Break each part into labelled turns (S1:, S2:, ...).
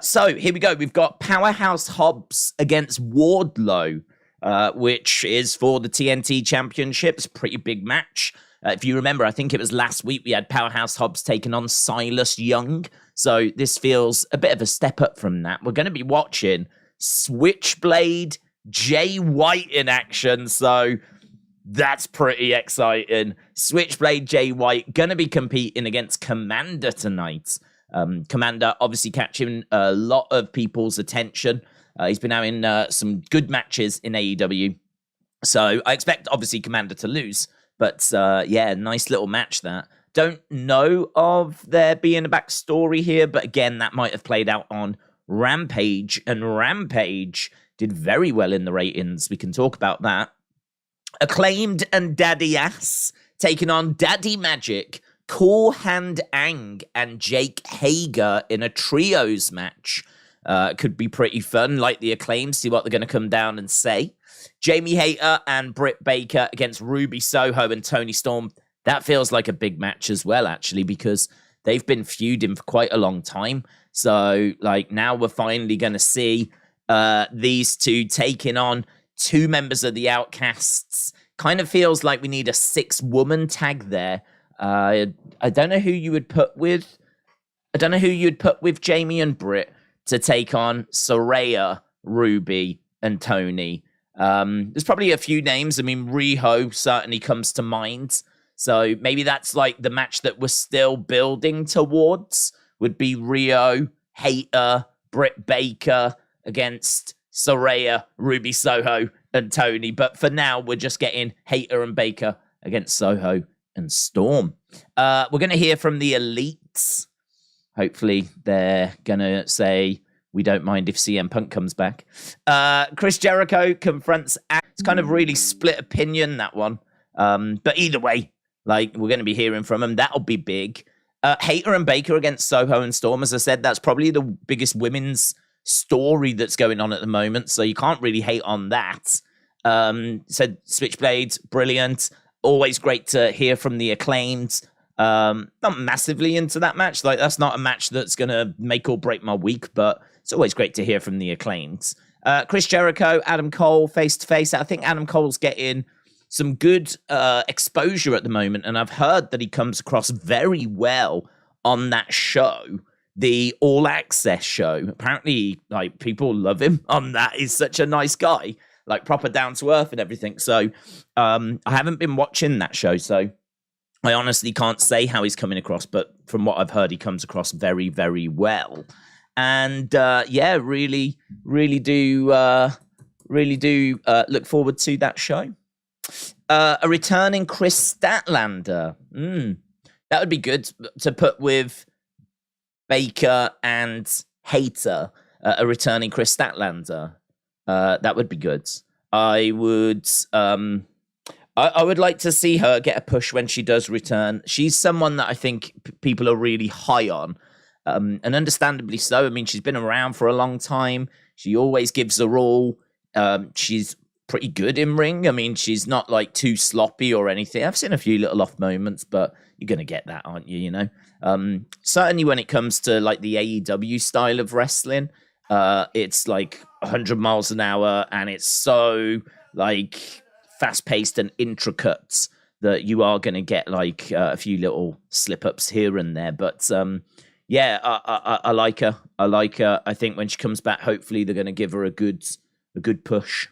S1: So here we go. We've got Powerhouse Hobbs against Wardlow, which is for the TNT Championship. It's a pretty big match. If you remember, I think it was last week we had Powerhouse Hobbs taking on Silas Young. So this feels a bit of a step up from that. We're going to be watching Switchblade Jay White in action. So that's pretty exciting. Switchblade Jay White going to be competing against Komander tonight. Komander obviously catching a lot of people's attention. He's been having some good matches in AEW. So I expect obviously Komander to lose. But yeah, nice little match that. Don't know of there being a backstory here, but again, that might have played out on Rampage, and Rampage did very well in the ratings. We can talk about that. Acclaimed and Daddy Ass taking on Daddy Magic, Cool Hand Ang, and Jake Hager in a trios match. Could be pretty fun, like the Acclaimed, see what they're going to come down and say. Jamie Hayter and Britt Baker against Ruby Soho and Toni Storm. That feels like a big match as well, actually, because they've been feuding for quite a long time. So, like, now we're finally going to see these two taking on two members of the Outcasts. Kind of feels like we need a 6-woman tag there. I don't know who you would put with. I don't know who you'd put with Jamie and Britt to take on Saraya, Ruby, and Toni. There's probably a few names. I mean, Riho certainly comes to mind. So maybe that's like the match that we're still building towards would be Rio, Hayter, Britt Baker against Saraya, Ruby Soho, and Toni. But for now, we're just getting Hayter and Baker against Soho and Storm. We're going to hear from the Elites. Hopefully, they're going to say, we don't mind if CM Punk comes back. Chris Jericho confronts... It's kind of really split opinion, that one. But either way, like, we're going to be hearing from him. That'll be big. Hayter and Baker against Soho and Storm. As I said, that's probably the biggest women's story that's going on at the moment. So you can't really hate on that. Said Switchblades, brilliant. Always great to hear from the Acclaimed. Not massively into that match. Like, that's not a match that's going to make or break my week, but it's always great to hear from the Acclaimed. Chris Jericho, Adam Cole, face-to-face. I think Adam Cole's getting some good exposure at the moment, and I've heard that he comes across very well on that show, the All Access show. Apparently, like, people love him on that. He's such a nice guy, like, proper down-to-earth and everything. So I haven't been watching that show, so I honestly can't say how he's coming across, but from what I've heard, he comes across very, very well. And yeah, really do look forward to that show. A returning Chris Statlander. That would be good to put with Baker and Hayter. A returning Chris Statlander. That would be good. I would like to see her get a push when she does return. She's someone that I think people are really high on. And understandably so. I mean, she's been around for a long time. She always gives her all. She's pretty good in ring. I mean, she's not like too sloppy or anything. I've seen a few little off moments, but you're going to get that, aren't you? You know, certainly when it comes to like the AEW style of wrestling, it's like 100 miles an hour, and it's so like fast-paced and intricate that you are going to get like a few little slip-ups here and there. But yeah, I like her. I like her. I think when she comes back, hopefully they're going to give her a good push.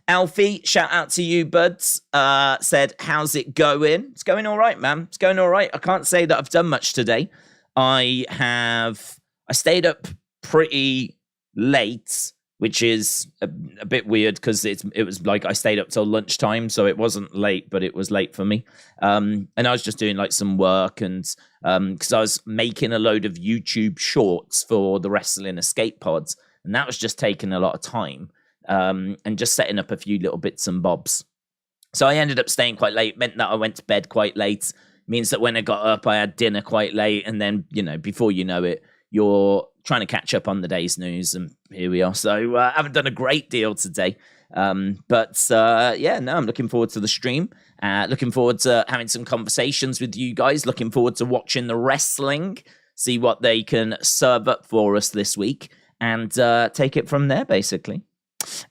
S1: Alfie, shout out to you, buds. Said, how's it going? It's going all right, man. It's going all right. I can't say that I've done much today. I stayed up pretty late, which is a bit weird because it was like I stayed up till lunchtime, so it wasn't late, but it was late for me. And I was just doing like some work, and because I was making a load of YouTube shorts for the Wrestling Escape Pods, and that was just taking a lot of time. And just setting up a few little bits and bobs. So I ended up staying quite late, meant that I went to bed quite late, means that when I got up, I had dinner quite late, and then, you know, before you know it, you're trying to catch up on the day's news, and here we are. So I haven't done a great deal today. But yeah, no, I'm looking forward to the stream. Looking forward to having some conversations with you guys. Looking forward to watching the wrestling. see what they can serve up for us this week, and take it from there, basically.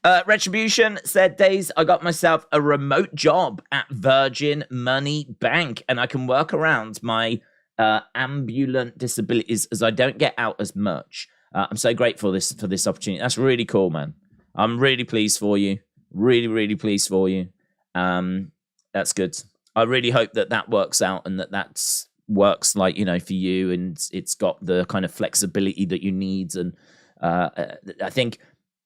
S1: Retribution said, Days, I got myself a remote job at Virgin Money Bank, and I can work around my ambulant disabilities as I don't get out as much. I'm so grateful for this opportunity. That's really cool, man. I'm really pleased for you. Really, really pleased for you. That's good. I really hope that works out, and that's works like, for you, and it's got the kind of flexibility that you need. And I think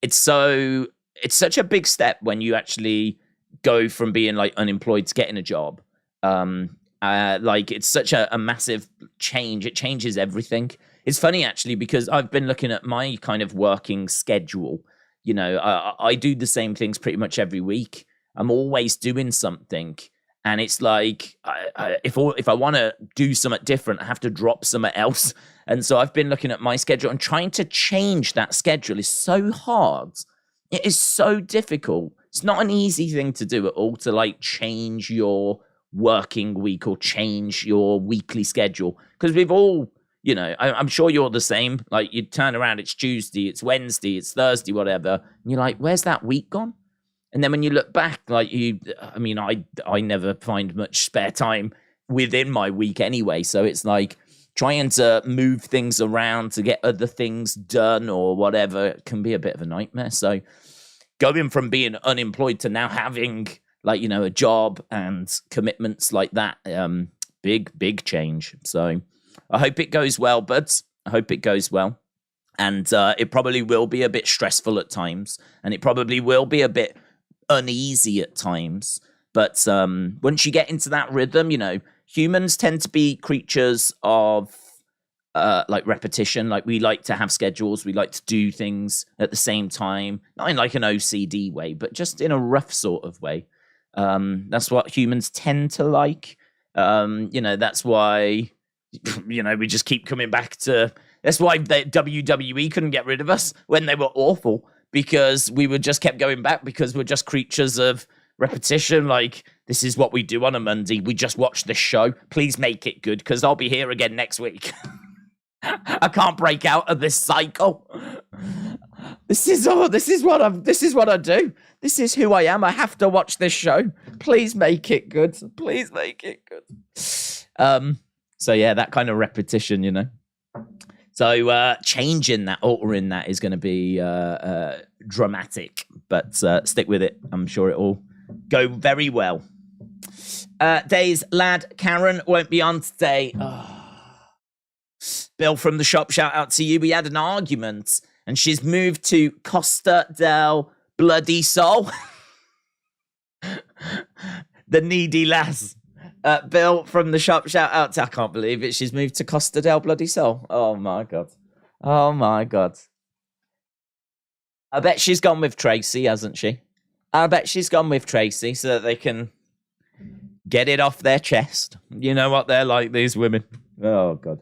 S1: it's such a big step when you actually go from being like unemployed to getting a job. Like it's such a massive change. It changes everything. It's funny actually, because I've been looking at my kind of working schedule. I do the same things pretty much every week. I'm always doing something. And it's like, if I want to do something different, I have to drop something else. And so I've been looking at my schedule, and trying to change that schedule is so hard. It is so difficult. It's not an easy thing to do at all, to like change your working week or change your weekly schedule. Because we've all, I'm sure you're the same. Like you turn around, it's Tuesday, it's Wednesday, it's Thursday, whatever. And you're like, where's that week gone? And then when you look back, like I never find much spare time within my week anyway. So it's like trying to move things around to get other things done or whatever can be a bit of a nightmare. So going from being unemployed to now having like, a job and commitments like that, big change. So I hope it goes well, buds. I hope it goes well. And it probably will be a bit stressful at times, and it probably will be a bit uneasy at times. But once you get into that rhythm, humans tend to be creatures of like repetition. Like we like to have schedules. We like to do things at the same time, not in like an OCD way, but just in a rough sort of way. That's what humans tend to like. That's why, we just keep coming back to, that's why the WWE couldn't get rid of us when they were awful, because we would just kept going back, because we're just creatures of repetition. Like, this is what we do on a Monday. We just watch this show. Please make it good, because I'll be here again next week. I can't break out of this cycle. This is what I do. This is who I am. I have to watch this show. Please make it good. Please make it good. So yeah, that kind of repetition, So changing that, altering that is going to be dramatic, but stick with it. I'm sure it will go very well. Days, lad, Karen won't be on today. Oh. Bill from the shop, shout out to you. We had an argument, and she's moved to Costa del Bloody Sol. The needy lass. Bill from the shop, shout out to, I can't believe it, she's moved to Costa del Bloody Sol. Oh my God. Oh my God. I bet she's gone with Tracy, hasn't she? I bet she's gone with Tracy so that they can get it off their chest. You know what they're like, these women. Oh God.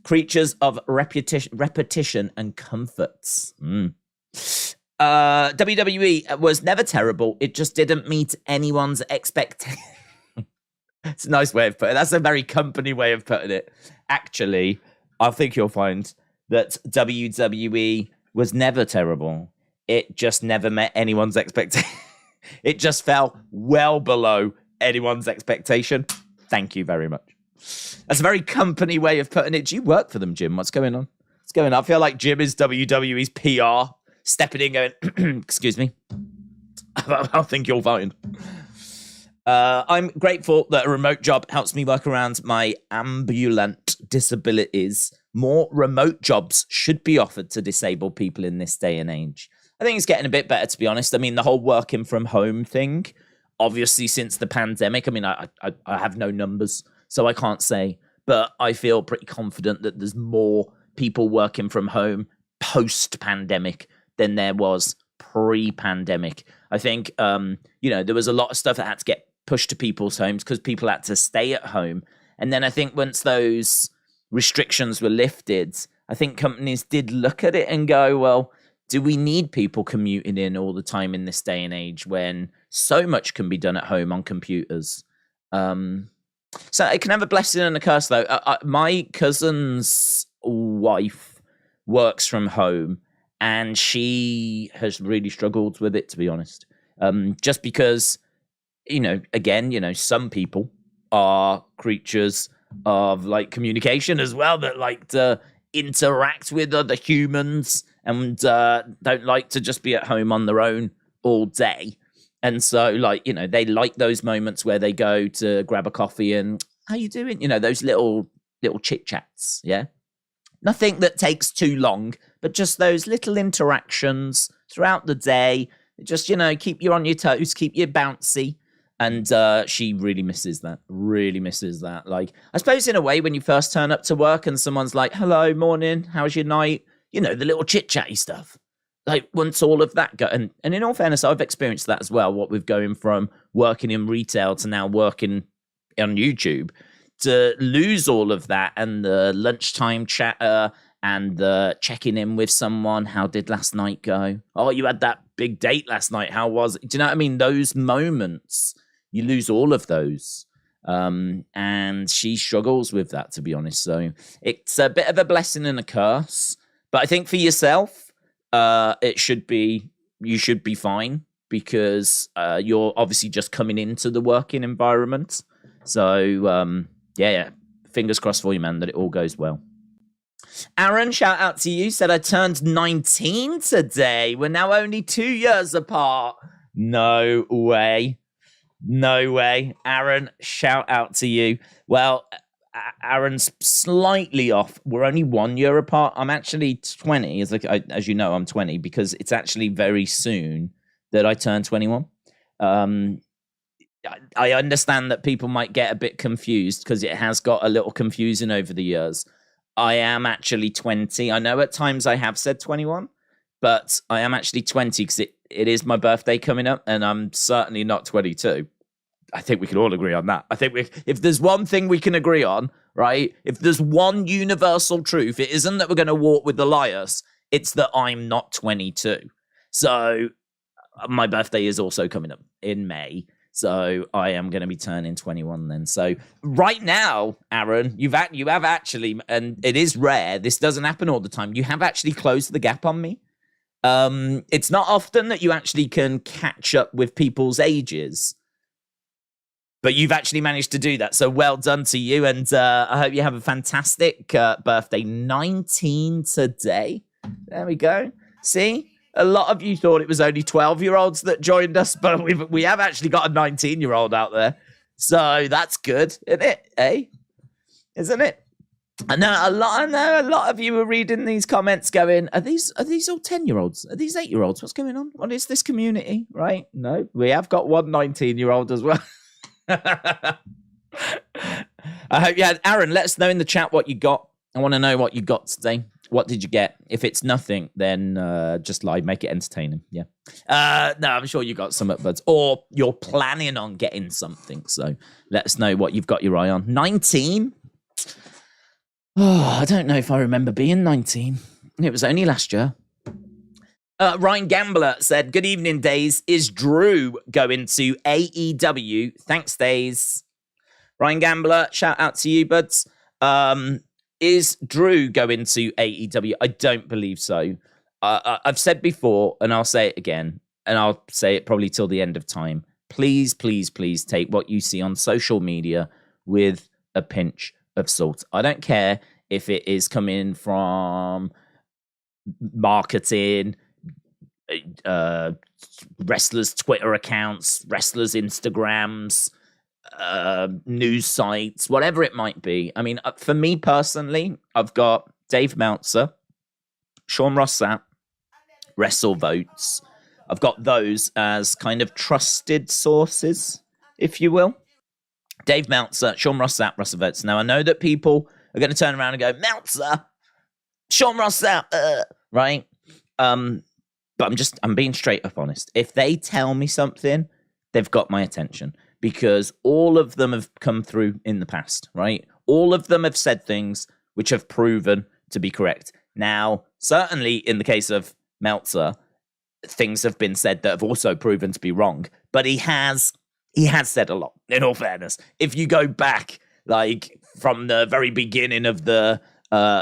S1: Creatures of repetition and comforts. WWE was never terrible. It just didn't meet anyone's expectations. It's a nice way of putting it. That's a very company way of putting it. Actually, I think you'll find that WWE was never terrible. It just never met anyone's expectation. It just fell well below anyone's expectation. Thank you very much. That's a very company way of putting it. Do you work for them, Jim? What's going on? What's going on? I feel like Jim is WWE's PR, stepping in going, excuse me. I think you'll find. I'm grateful that a remote job helps me work around my ambulant disabilities. More remote jobs should be offered to disabled people in this day and age. I think it's getting a bit better, to be honest. I mean, the whole working from home thing, obviously since the pandemic, I mean, I have no numbers, so I can't say, but I feel pretty confident that there's more people working from home post-pandemic than there was pre-pandemic. I think, there was a lot of stuff that had to get pushed to people's homes because people had to stay at home. And then I think once those restrictions were lifted, I think companies did look at it and go, well, do we need people commuting in all the time in this day and age when so much can be done at home on computers? So it can have a blessing and a curse, though. My cousin's wife works from home, and she has really struggled with it, to be honest. Just because, again, some people are creatures of like communication as well that like to interact with other humans and don't like to just be at home on their own all day. And so, like, they like those moments where they go to grab a coffee and, how you doing? Those little chit chats. Yeah. Nothing that takes too long, but just those little interactions throughout the day. Just, keep you on your toes, keep you bouncy. And she really misses that. Like, I suppose in a way, when you first turn up to work and someone's like, hello, morning, how's your night? The little chit chatty stuff. Like, once all of that go, and in all fairness, I've experienced that as well, what with going from working in retail to now working on YouTube, to lose all of that and the lunchtime chatter and the checking in with someone. How did last night go? Oh, you had that big date last night. How was it? Do you know what I mean? Those moments, you lose all of those. And she struggles with that, to be honest. So it's a bit of a blessing and a curse. But I think for yourself, you should be fine, because you're obviously just coming into the working environment. So yeah, fingers crossed for you, man, that it all goes well. Aaron, shout out to you, said I turned 19 today. We're now only 2 years apart. No way. Aaron, shout out to you. Well, Aaron's slightly off. We're only 1 year apart. I'm actually 20. As you know, I'm 20 because it's actually very soon that I turn 21. I understand that people might get a bit confused because it has got a little confusing over the years. I am actually 20. I know at times I have said 21, but I am actually 20 because it is my birthday coming up, and I'm certainly not 22. I think we can all agree on that. I think if there's one thing we can agree on, right? If there's one universal truth, it isn't that we're going to walk with Elias. It's that I'm not 22. So my birthday is also coming up in May. So I am going to be turning 21 then. So right now, Aaron, you have actually, and it is rare, this doesn't happen all the time, you have actually closed the gap on me. It's not often that you actually can catch up with people's ages, but you've actually managed to do that. So well done to you. And I hope you have a fantastic birthday. 19 today. There we go. See? A lot of you thought it was only 12-year-olds that joined us, but we have actually got a 19-year-old out there. So that's good, isn't it? Eh? Isn't it? I know a lot of you are reading these comments going, are these all 10-year-olds? Are these 8-year-olds? What's going on? What is this community? Right? No, we have got one 19-year-old as well. I hope you had. Aaron, let us know in the chat what you got. I want to know what you got today. What did you get? If it's nothing, then just lie, make it entertaining. Yeah. No, I'm sure you got some upwards, or you're planning on getting something. So let us know what you've got your eye on. 19? Oh, I don't know if I remember being 19. It was only last year. Ryan Gambler said, good evening, Days. Is Drew going to AEW? Thanks, Days. Ryan Gambler, shout out to you, buds. Is Drew going to AEW? I don't believe so. I've said before, and I'll say it again, and I'll say it probably till the end of time. Please, please, please take what you see on social media with a pinch of salt. I don't care if it is coming from marketing, wrestlers' Twitter accounts, wrestlers' Instagrams, news sites, whatever it might be. I mean, for me personally, I've got Dave Meltzer, Sean Ross Sapp, WrestleVotes. I've got those as kind of trusted sources, if you will. Dave Meltzer, Sean Ross Sapp, WrestleVotes. Now, I know that people are going to turn around and go, Meltzer, Sean Ross Sapp, right? But I'm being straight up honest. If they tell me something, they've got my attention, because all of them have come through in the past, right? All of them have said things which have proven to be correct. Now, certainly in the case of Meltzer, things have been said that have also proven to be wrong, but he has he has said a lot, in all fairness. If you go back, like, from the very beginning of the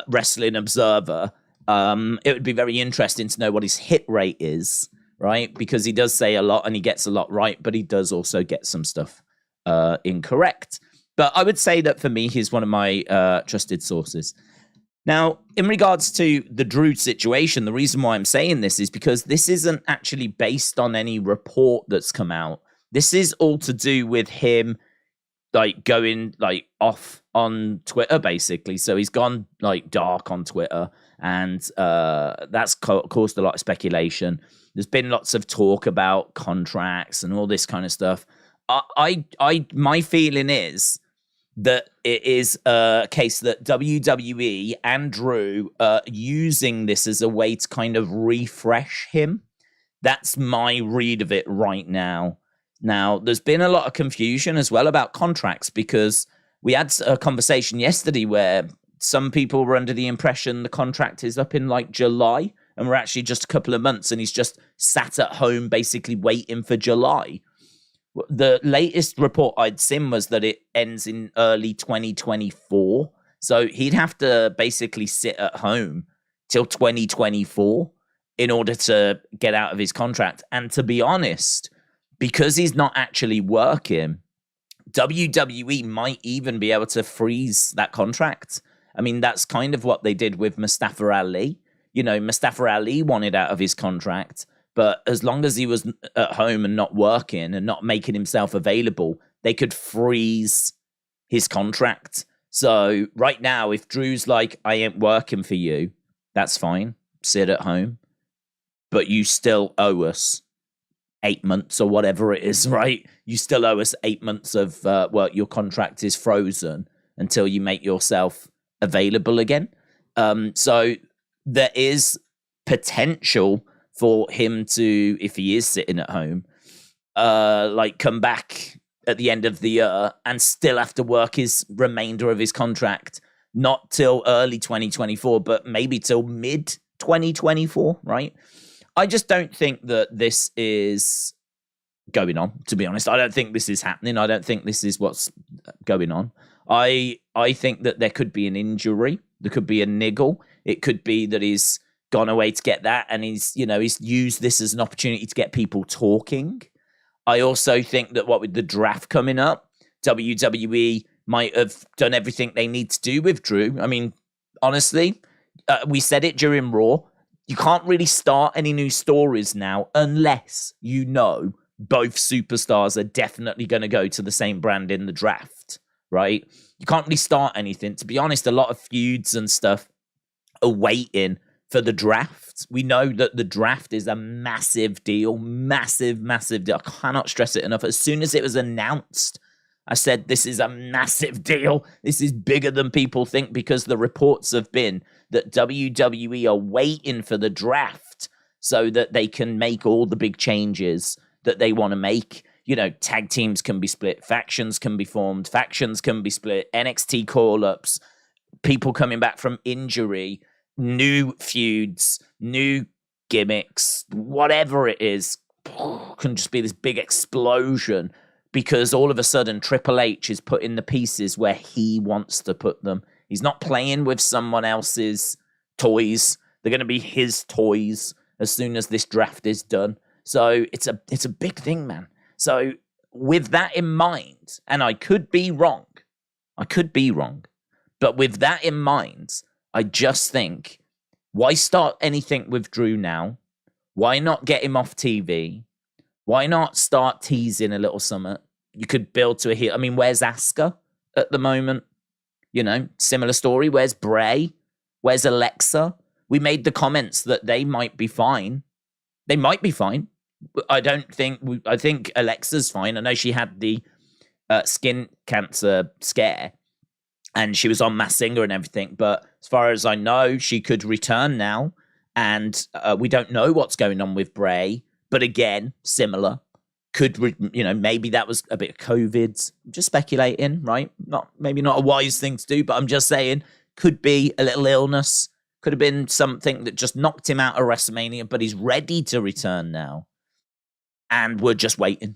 S1: Wrestling Observer, it would be very interesting to know what his hit rate is, right? Because he does say a lot and he gets a lot right, but he does also get some stuff incorrect. But I would say that for me, he's one of my trusted sources. Now, in regards to the Drew situation, the reason why I'm saying this is because this isn't actually based on any report that's come out. This is all to do with him, like, going, like, off on Twitter, basically. So he's gone, like, dark on Twitter, and that's caused a lot of speculation. There's been lots of talk about contracts and all this kind of stuff. My feeling is that it is a case that WWE and Drew are using this as a way to kind of refresh him. That's my read of it right now. Now, there's been a lot of confusion as well about contracts, because we had a conversation yesterday where some people were under the impression the contract is up in, like, July, and we're actually just a couple of months, and he's just sat at home basically waiting for July. The latest report I'd seen was that it ends in early 2024. So he'd have to basically sit at home till 2024 in order to get out of his contract. And to be honest, because he's not actually working, WWE might even be able to freeze that contract. I mean, that's kind of what they did with Mustafa Ali. You know, Mustafa Ali wanted out of his contract, but as long as he was at home and not working and not making himself available, they could freeze his contract. So right now, if Drew's like, I ain't working for you, that's fine. Sit at home. But you still owe us 8 months or whatever it is, right? You still owe us 8 months of work. Your contract is frozen until you make yourself available again. So there is potential for him to, if he is sitting at home, like, come back at the end of the year and still have to work his remainder of his contract, not till early 2024, but maybe till mid 2024, right? I just don't think that this is going on, to be honest. I don't think this is happening. I don't think this is what's going on. I think that there could be an injury. There could be a niggle. It could be that he's gone away to get that, and he's used this as an opportunity to get people talking. I also think that what with the draft coming up, WWE might have done everything they need to do with Drew. I mean, honestly, we said it during Raw. You can't really start any new stories now unless you know both superstars are definitely going to go to the same brand in the draft, right? You can't really start anything. To be honest, a lot of feuds and stuff are waiting for the draft. We know that the draft is a massive deal, massive deal. I cannot stress it enough. As soon as it was announced, I said, this is a massive deal. This is bigger than people think, because the reports have been that WWE are waiting for the draft so that they can make all the big changes that they want to make. You know, tag teams can be split, factions can be formed, factions can be split, NXT call-ups, people coming back from injury, new feuds, new gimmicks, whatever it is, can just be this big explosion, because all of a sudden Triple H is putting the pieces where he wants to put them. He's not playing with someone else's toys. They're going to be his toys as soon as this draft is done. So it's a big thing, man. So with that in mind, and I could be wrong, but with that in mind, I just think, why start anything with Drew now? Why not get him off TV? Why not start teasing a little something? You could build to a heel. I mean, where's Asuka at the moment? You know, similar story. Where's Bray? Where's Alexa? We made the comments that they might be fine. They might be fine. I think Alexa's fine. I know she had the skin cancer scare, and she was on Masked Singer and everything. But as far as I know, she could return now. And we don't know what's going on with Bray. But again, similar. Maybe that was a bit of COVID. I'm just speculating, right? Maybe not a wise thing to do, but I'm just saying, could be a little illness. Could have been something that just knocked him out of WrestleMania, but he's ready to return now. And we're just waiting.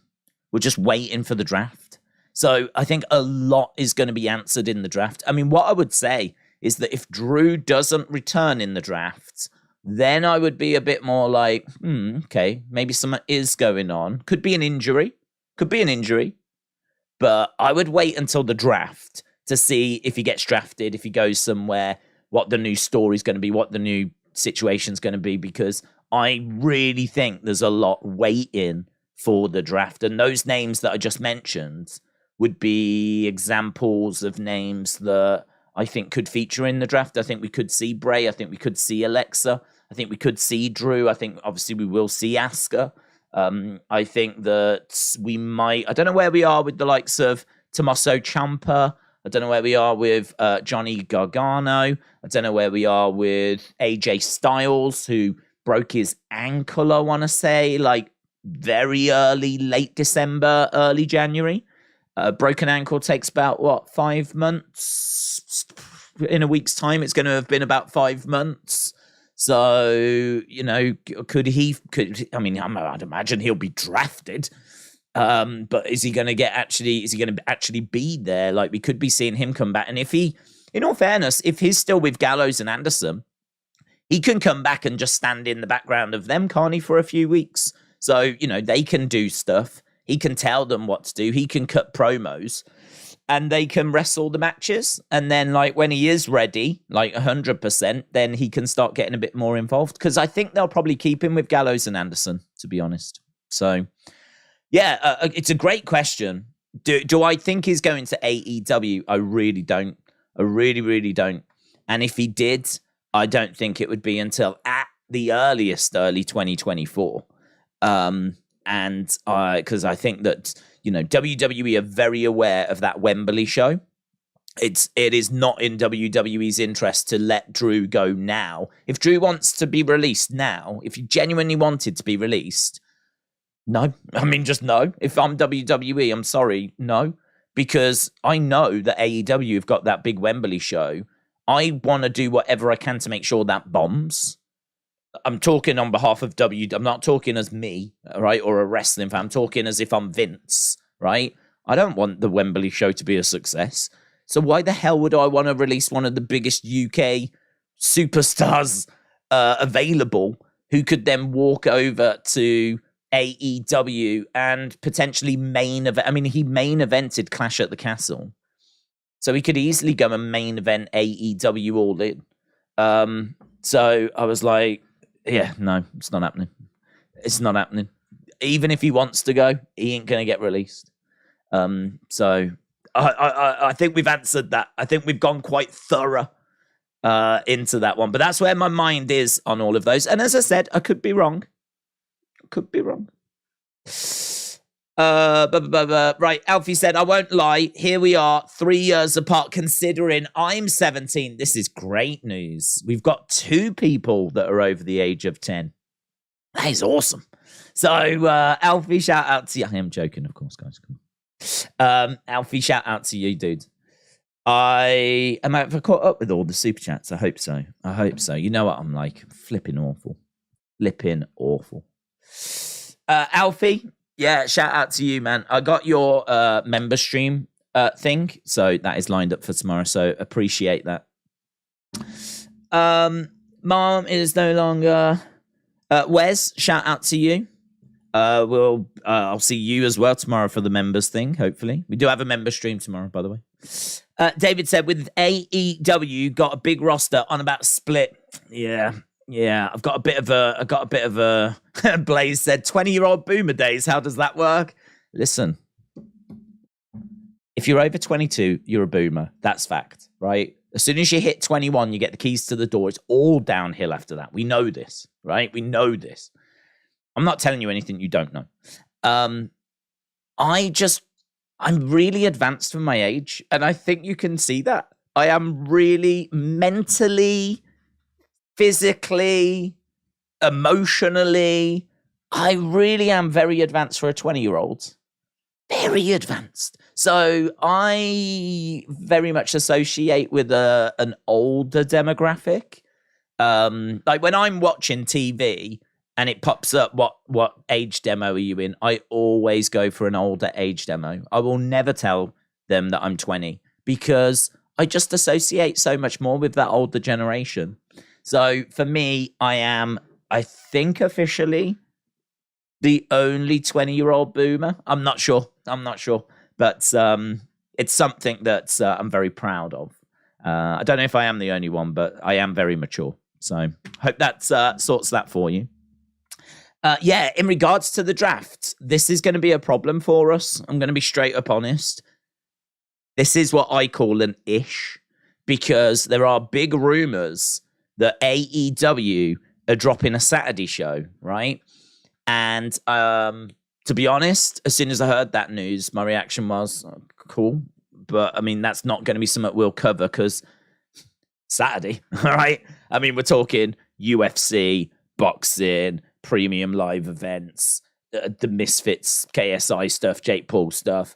S1: We're just waiting for the draft. So I think a lot is going to be answered in the draft. I mean, what I would say is that if Drew doesn't return in the draft, then I would be a bit more like, okay, maybe something is going on. Could be an injury. But I would wait until the draft to see if he gets drafted, if he goes somewhere, what the new story's going to be, what the new situation's going to be, because I really think there's a lot waiting for the draft. And those names that I just mentioned would be examples of names that I think could feature in the draft. I think we could see Bray. I think we could see Alexa. I think we could see Drew. I think obviously we will see Asuka. I think that we might, I don't know where we are with the likes of Tommaso Ciampa. I don't know where we are with Johnny Gargano. I don't know where we are with AJ Styles, who broke his ankle, I want to say, like very early, late December, early January. Broken ankle takes about, 5 months? In a week's time, it's going to have been about 5 months. So, I'd imagine he'll be drafted. But is he going to actually be there? Like, we could be seeing him come back. And if he, in all fairness, if he's still with Gallows and Anderson, he can come back and just stand in the background of them, can't he, for a few weeks? So, they can do stuff. He can tell them what to do. He can cut promos and they can wrestle the matches. And then, like, when he is ready, like 100%, then he can start getting a bit more involved. Because I think they'll probably keep him with Gallows and Anderson, to be honest. So, yeah, it's a great question. Do I think he's going to AEW? I really don't. I really, really don't. And if he did, I don't think it would be until at the earliest, early 2024. And because I think that, WWE are very aware of that Wembley show. It is not in WWE's interest to let Drew go now. If Drew wants to be released now, if you genuinely wanted to be released, no. I mean, just no. If I'm WWE, I'm sorry, no. Because I know that AEW have got that big Wembley show. I want to do whatever I can to make sure that bombs. I'm talking on behalf of I'm not talking as me, right, or a wrestling fan. I'm talking as if I'm Vince, right? I don't want the Wembley show to be a success. So why the hell would I want to release one of the biggest UK superstars available who could then walk over to AEW and potentially main event? I mean, he main evented Clash at the Castle. So he could easily go and main event AEW All In. So I was like, yeah, no, it's not happening. It's not happening. Even if he wants to go, he ain't going to get released. So I think we've answered that. I think we've gone quite thorough into that one. But that's where my mind is on all of those. And as I said, I could be wrong. Right, Alfie said, I won't lie. Here we are, 3 years apart, considering I'm 17. This is great news. We've got 2 people that are over the age of 10. That is awesome. So, Alfie, shout out to you. I am joking, of course, guys. Come on. Alfie, shout out to you, dude. Have I caught up with all the super chats? I hope so. You know what I'm like. Flipping awful. Alfie, yeah, shout out to you, man. I got your member stream thing, so that is lined up for tomorrow, so appreciate that. Mom is no longer... Wes, shout out to you. I'll see you as well tomorrow for the members thing, hopefully. We do have a member stream tomorrow, by the way. David said, with AEW, got a big roster on about split. Yeah, I've got a bit of a Blaze said 20-year-old boomer days. How does that work? Listen, if you're over 22, you're a boomer. That's fact, right? As soon as you hit 21, you get the keys to the door. It's all downhill after that. We know this, right? We know this. I'm not telling you anything you don't know. I'm really advanced for my age, and I think you can see that. I am really mentally, physically, emotionally, I really am very advanced for a 20-year-old. Very advanced. So I very much associate with an older demographic. Like when I'm watching TV and it pops up, what age demo are you in? I always go for an older age demo. I will never tell them that I'm 20 because I just associate so much more with that older generation. So for me, I think officially the only 20-year-old boomer. I'm not sure, but it's something that I'm very proud of. I don't know if I am the only one, but I am very mature. So hope that sorts that for you. In regards to the draft, this is going to be a problem for us. I'm going to be straight up honest. This is what I call an ish, because there are big rumors that AEW are dropping a Saturday show, right? And to be honest, as soon as I heard that news, my reaction was, cool. But, I mean, that's not going to be something we'll cover because Saturday, all right? I mean, we're talking UFC, boxing, premium live events, the Misfits, KSI stuff, Jake Paul stuff.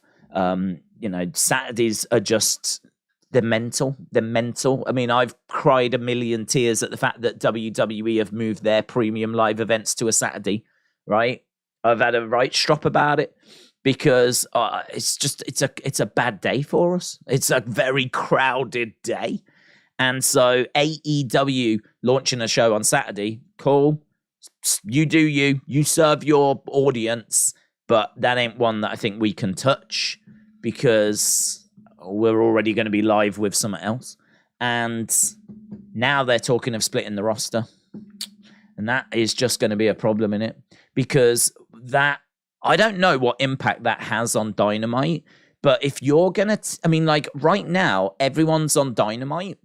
S1: Saturdays are just, they're mental. I mean, I've cried a million tears at the fact that WWE have moved their premium live events to a Saturday, right? I've had a right strop about it because it's a bad day for us. It's a very crowded day. And so AEW launching a show on Saturday, cool. You do you serve your audience, but that ain't one that I think we can touch because we're already going to be live with something else. And now they're talking of splitting the roster. And that is just going to be a problem in it because that, I don't know what impact that has on Dynamite, but if you're going to, right now, everyone's on Dynamite.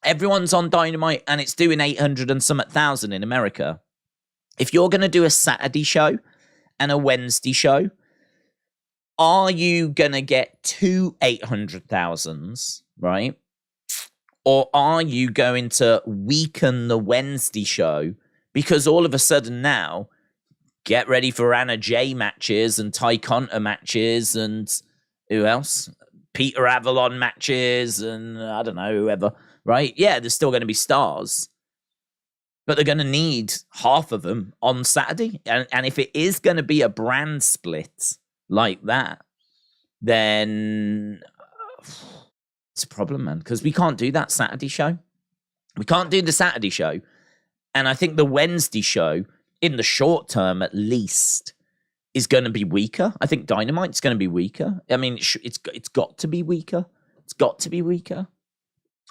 S1: Everyone's on Dynamite and it's doing 800 and some thousand in America. If you're going to do a Saturday show and a Wednesday show, are you going to get two 800,000s, right? Or are you going to weaken the Wednesday show? Because all of a sudden now, get ready for Anna Jay matches and Ty Conter matches and who else? Peter Avalon matches and I don't know, whoever, right? Yeah, there's still going to be stars. But they're going to need half of them on Saturday. And if it is going to be a brand split like that, then it's a problem, man. Because we can't do that Saturday show. We can't do the Saturday show. And I think the Wednesday show, in the short term at least, is going to be weaker. I think Dynamite's going to be weaker. I mean, it's got to be weaker. It's got to be weaker.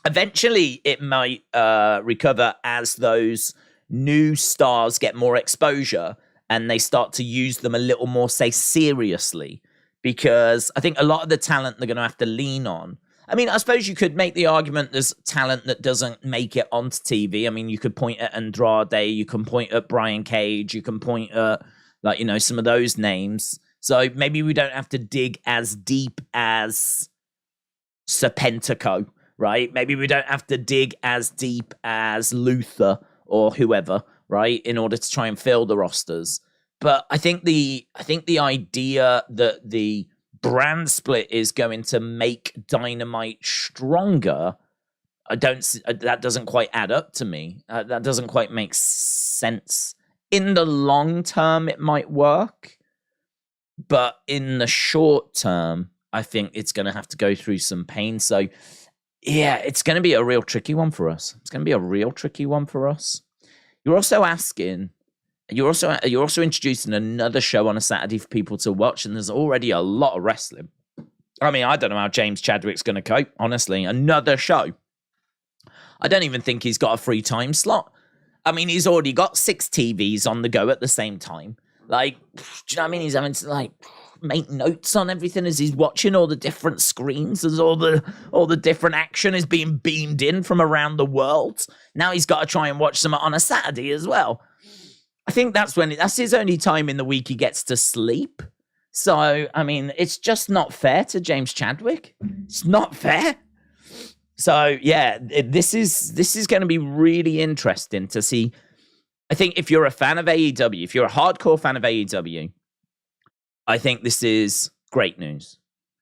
S1: Eventually, it might recover as those new stars get more exposure and they start to use them a little more, say, seriously. Because I think a lot of the talent they're going to have to lean on. I mean, I suppose you could make the argument there's talent that doesn't make it onto TV. I mean, you could point at Andrade, you can point at Brian Cage, you can point at, some of those names. So maybe we don't have to dig as deep as Serpentico, right? Maybe we don't have to dig as deep as Luther or whoever, right? In order to try and fill the rosters. But I think the idea that the brand split is going to make Dynamite stronger, that doesn't quite add up to me. That doesn't quite make sense. In the long term, it might work. But in the short term, I think it's going to have to go through some pain. So, yeah, it's going to be a real tricky one for us. You're also asking... You're also introducing another show on a Saturday for people to watch, and there's already a lot of wrestling. I mean, I don't know how James Chadwick's going to cope, honestly. Another show. I don't even think he's got a free time slot. I mean, he's already got 6 TVs on the go at the same time. Do you know what I mean? He's having to, make notes on everything as he's watching all the different screens, as all the different action is being beamed in from around the world. Now he's got to try and watch some on a Saturday as well. I think that's his only time in the week he gets to sleep. So, I mean, it's just not fair to James Chadwick. It's not fair. So, yeah, this is going to be really interesting to see. I think if you're a fan of AEW, if you're a hardcore fan of AEW, I think this is great news,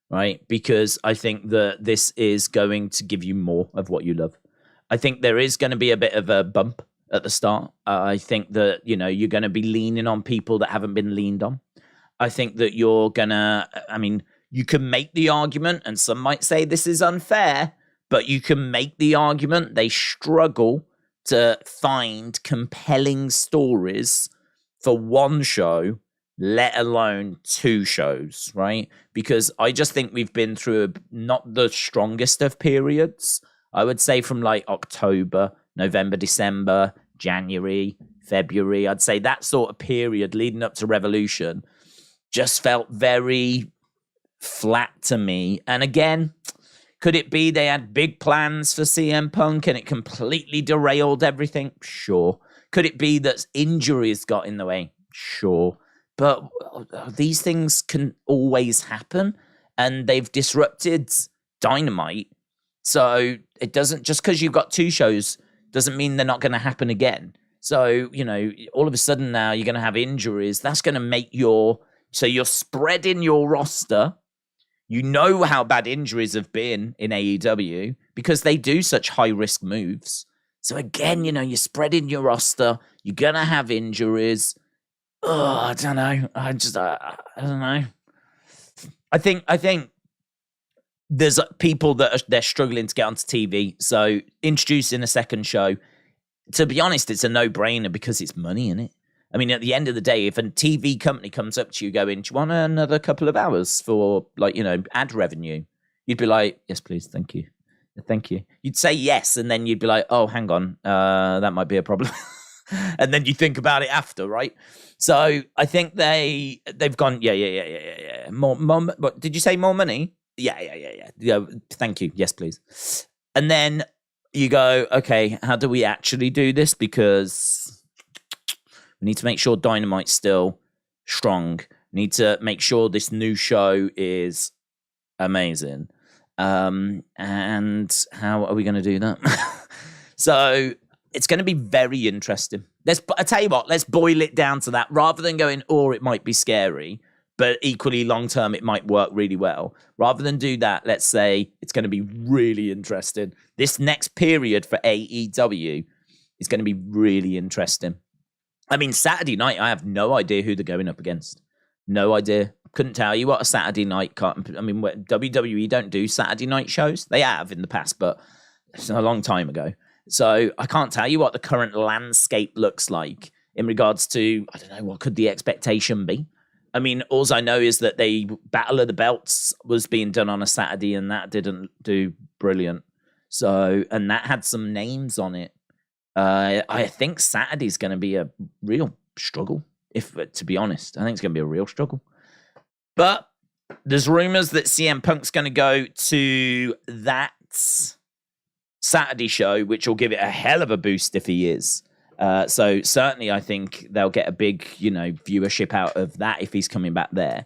S1: right? Because I think that this is going to give you more of what you love. I think there is going to be a bit of a bump at the start. I think that, you're going to be leaning on people that haven't been leaned on. I think that you're going to, you can make the argument, and some might say this is unfair, but you can make the argument they struggle to find compelling stories for one show, let alone two shows, right? Because I just think we've been through not the strongest of periods. I would say from like October, November, December, January, February. I'd say that sort of period leading up to Revolution just felt very flat to me. And again, could it be they had big plans for CM Punk and it completely derailed everything? Sure. Could it be that injuries got in the way? Sure. But these things can always happen, and they've disrupted Dynamite. So it doesn't, just because you've got two shows doesn't mean they're not going to happen again. So, all of a sudden now you're going to have injuries. That's going to make you're spreading your roster. You know how bad injuries have been in AEW because they do such high-risk moves. So again, you're spreading your roster. You're going to have injuries. Oh, I don't know. I don't know. I think there's people that they're struggling to get onto TV. So introducing a second show, to be honest, it's a no-brainer because it's money in it. At the end of the day, if a TV company comes up to you going, do you want another couple of hours for ad revenue? You'd be like, yes, please. Thank you. Thank you. You'd say yes. And then you'd be like, oh, hang on. That might be a problem. And then you think about it after, right? So I think they've gone, yeah. More, what, did you say more money? Yeah. Thank you. Yes, please. And then you go, okay, how do we actually do this? Because we need to make sure Dynamite's still strong. We need to make sure this new show is amazing. And how are we going to do that? So it's going to be very interesting. I tell you what, let's boil it down to that rather than going, it might be scary, but equally long term, it might work really well. Rather than do that, let's say it's going to be really interesting. This next period for AEW is going to be really interesting. Saturday night, I have no idea who they're going up against. No idea. Couldn't tell you what a Saturday night WWE don't do Saturday night shows. They have in the past, but it's a long time ago. So I can't tell you what the current landscape looks like in regards to, I don't know, what could the expectation be? All I know is that Battle of the Belts was being done on a Saturday and that didn't do brilliant. So, and that had some names on it. I think Saturday's going to be a real struggle, to be honest. I think it's going to be a real struggle. But there's rumors that CM Punk's going to go to that Saturday show, which will give it a hell of a boost if he is. So certainly I think they'll get a big, viewership out of that if he's coming back there.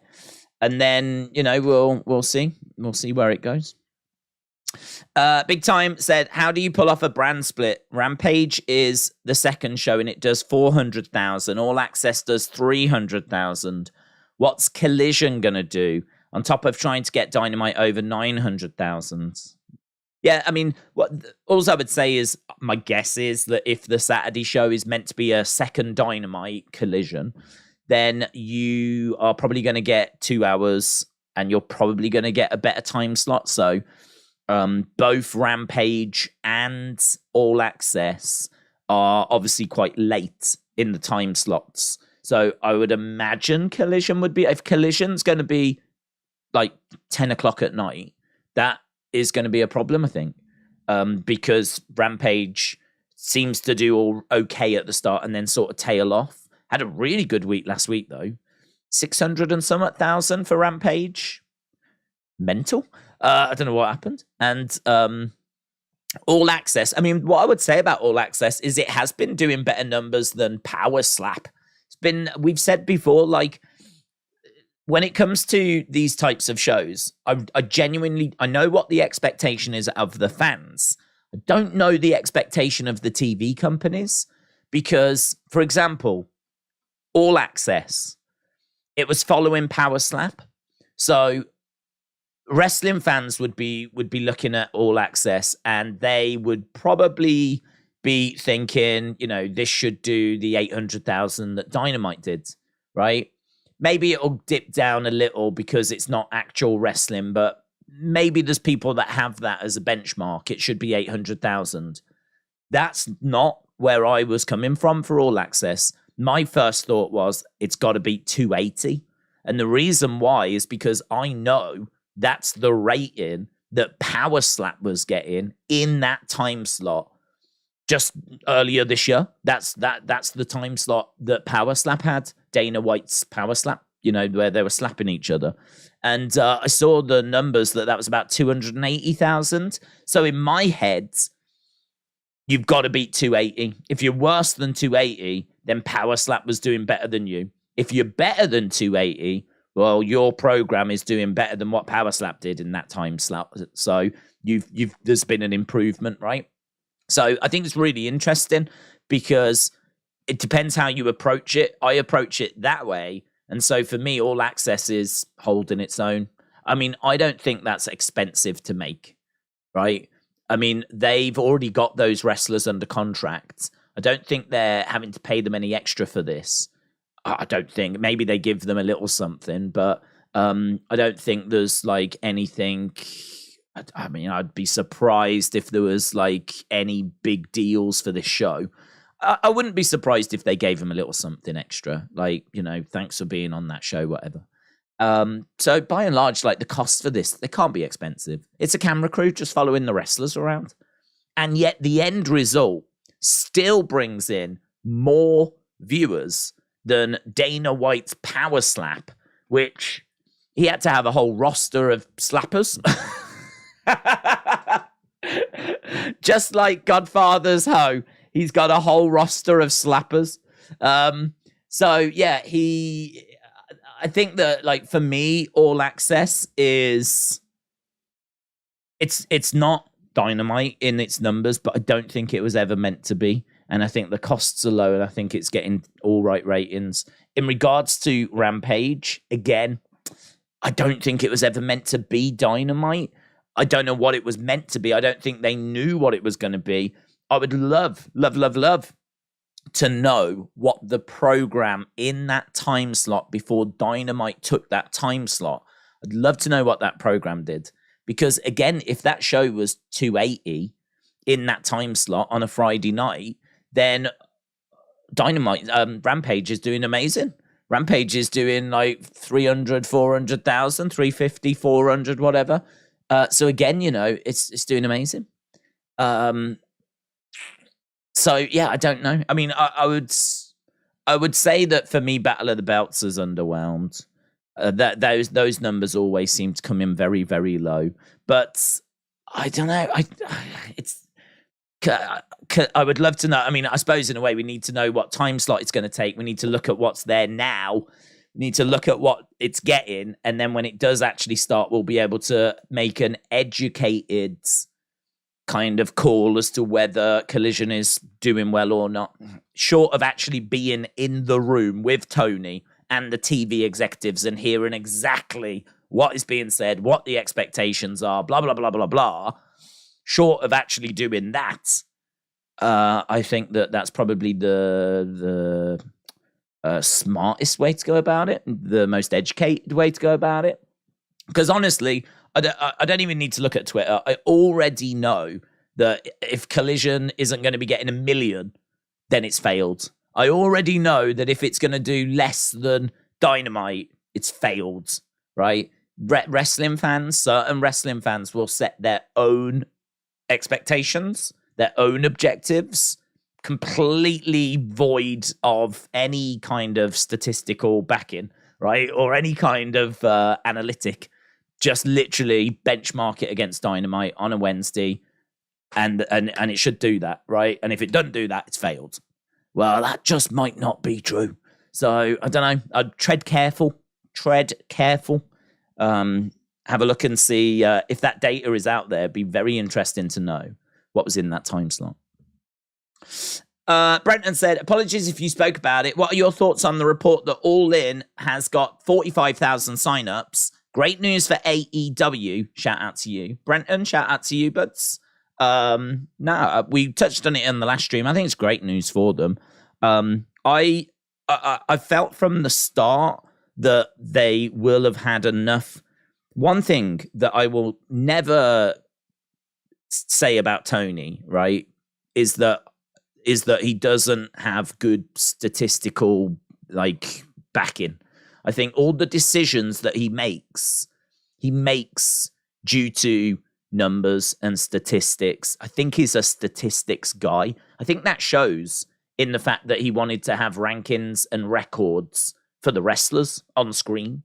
S1: And then, we'll see. We'll see where it goes. Big Time said, how do you pull off a brand split? Rampage is the second show and it does 400,000. All Access does 300,000. What's Collision going to do on top of trying to get Dynamite over 900,000? Yeah, all I would say is my guess is that if the Saturday show is meant to be a second Dynamite Collision, then you are probably going to get 2 hours and you're probably going to get a better time slot. So both Rampage and All Access are obviously quite late in the time slots. So I would imagine Collision would be, if Collision's going to be like 10 o'clock at night, that is going to be a problem, I think, because Rampage seems to do all okay at the start and then sort of tail off. Had a really good week last week, though. 600 and some thousand for Rampage. Mental. I don't know what happened. And All Access. What I would say about All Access is it has been doing better numbers than Power Slap. We've said before, like, when it comes to these types of shows, I genuinely, I know what the expectation is of the fans. I don't know the expectation of the TV companies because, for example, All Access, it was following Power Slap. So wrestling fans would be looking at All Access and they would probably be thinking, this should do the 800,000 that Dynamite did, right? Maybe it'll dip down a little because it's not actual wrestling, but maybe there's people that have that as a benchmark. It should be 800,000. That's not where I was coming from for All Access. My first thought was it's got to beat 280. And the reason why is because I know that's the rating that Power Slap was getting in that time slot just earlier this year. That's the time slot that Power Slap had, Dana White's Power Slap, where they were slapping each other. And I saw the numbers that was about 280,000. So in my head, you've got to beat 280. If you're worse than 280, then Power Slap was doing better than you. If you're better than 280, well, your program is doing better than what Power Slap did in that time slot. So there's been an improvement, right? So I think it's really interesting because it depends how you approach it. I approach it that way. And so for me, All Access is holding its own. I mean, I don't think that's expensive to make, right? I mean, they've already got those wrestlers under contract. I don't think they're having to pay them any extra for this. I don't think. Maybe they give them a little something, but I don't think there's like anything. I mean, I'd be surprised if there was like any big deals for this show. I wouldn't be surprised if they gave them a little something extra, like, thanks for being on that show, whatever. So by and large, like the cost for this, they can't be expensive. It's a camera crew just following the wrestlers around. And yet the end result still brings in more viewers than Dana White's Power Slap, which he had to have a whole roster of slappers. Just like Godfather's Ho, he's got a whole roster of slappers. So yeah, I think that, like, for me, All Access is it's not Dynamite in its numbers, but I don't think it was ever meant to be. And I think the costs are low, and I think it's getting all right ratings. In regards to Rampage, again, I don't think it was ever meant to be Dynamite. I don't know what it was meant to be. I don't think they knew what it was going to be. I would love to know what the program in that time slot before Dynamite took that time slot. I'd love to know what that program did. Because again, if that show was 280 in that time slot on a Friday night, then Dynamite, Rampage is doing amazing. Rampage is doing like 300, 400,000, 350, 400, whatever. So again, it's doing amazing. So yeah, I don't know. I mean, I would say that for me, Battle of the Belts is underwhelmed. That those numbers always seem to come in very, very low. But I don't know. I would love to know. I mean, I suppose in a way we need to know what time slot it's going to take. We need to look at what's there now. We need to look at what it's getting, and then when it does actually start, we'll be able to make an educated kind of call as to whether Collision is doing well or not, short of actually being in the room with Toni and the TV executives and hearing exactly what is being said, what the expectations are, blah, blah, blah, blah, blah. Short of actually doing that, I think that's probably the smartest way to go about it, the most educated way to go about it. Because honestly, I don't even need to look at Twitter. I already know that if Collision isn't going to be getting 1 million, then it's failed. I already know that if it's going to do less than Dynamite, it's failed, right? Certain wrestling fans will set their own expectations, their own objectives, completely void of any kind of statistical backing, right? Or any kind of analytic. Just literally benchmark it against Dynamite on a Wednesday, and it should do that, right? And if it doesn't do that, it's failed. Well, that just might not be true. So I don't know. I'd tread careful. Have a look and see if that data is out there. It'd be very interesting to know what was in that time slot. Brenton said, apologies if you spoke about it. What are your thoughts on the report that All In has got 45,000 signups? Great news for AEW. Shout out to you. Brenton, shout out to you, buds. No, we touched on it in the last stream. I think it's great news for them. I felt from the start that they will have had enough. One thing that I will never say about Toni, right, is that he doesn't have good statistical backing. I think all the decisions that he makes due to numbers and statistics. I think he's a statistics guy. I think that shows in the fact that he wanted to have rankings and records for the wrestlers on screen.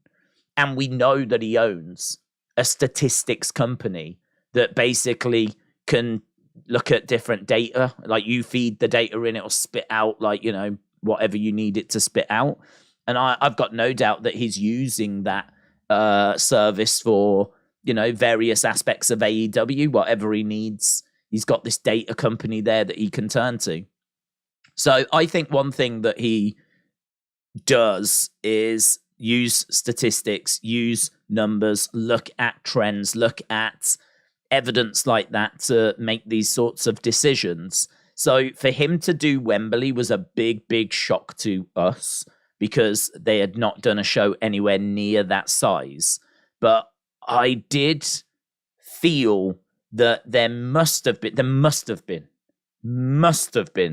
S1: And we know that he owns a statistics company that basically can look at different data. Like, you feed the data in, it'll spit out whatever you need it to spit out. And I've got no doubt that he's using that service for, various aspects of AEW, whatever he needs. He's got this data company there that he can turn to. So I think one thing that he does is use statistics, use numbers, look at trends, look at evidence like that to make these sorts of decisions. So for him to do Wembley was a big, big shock to us because they had not done a show anywhere near that size. But I did feel that there must have been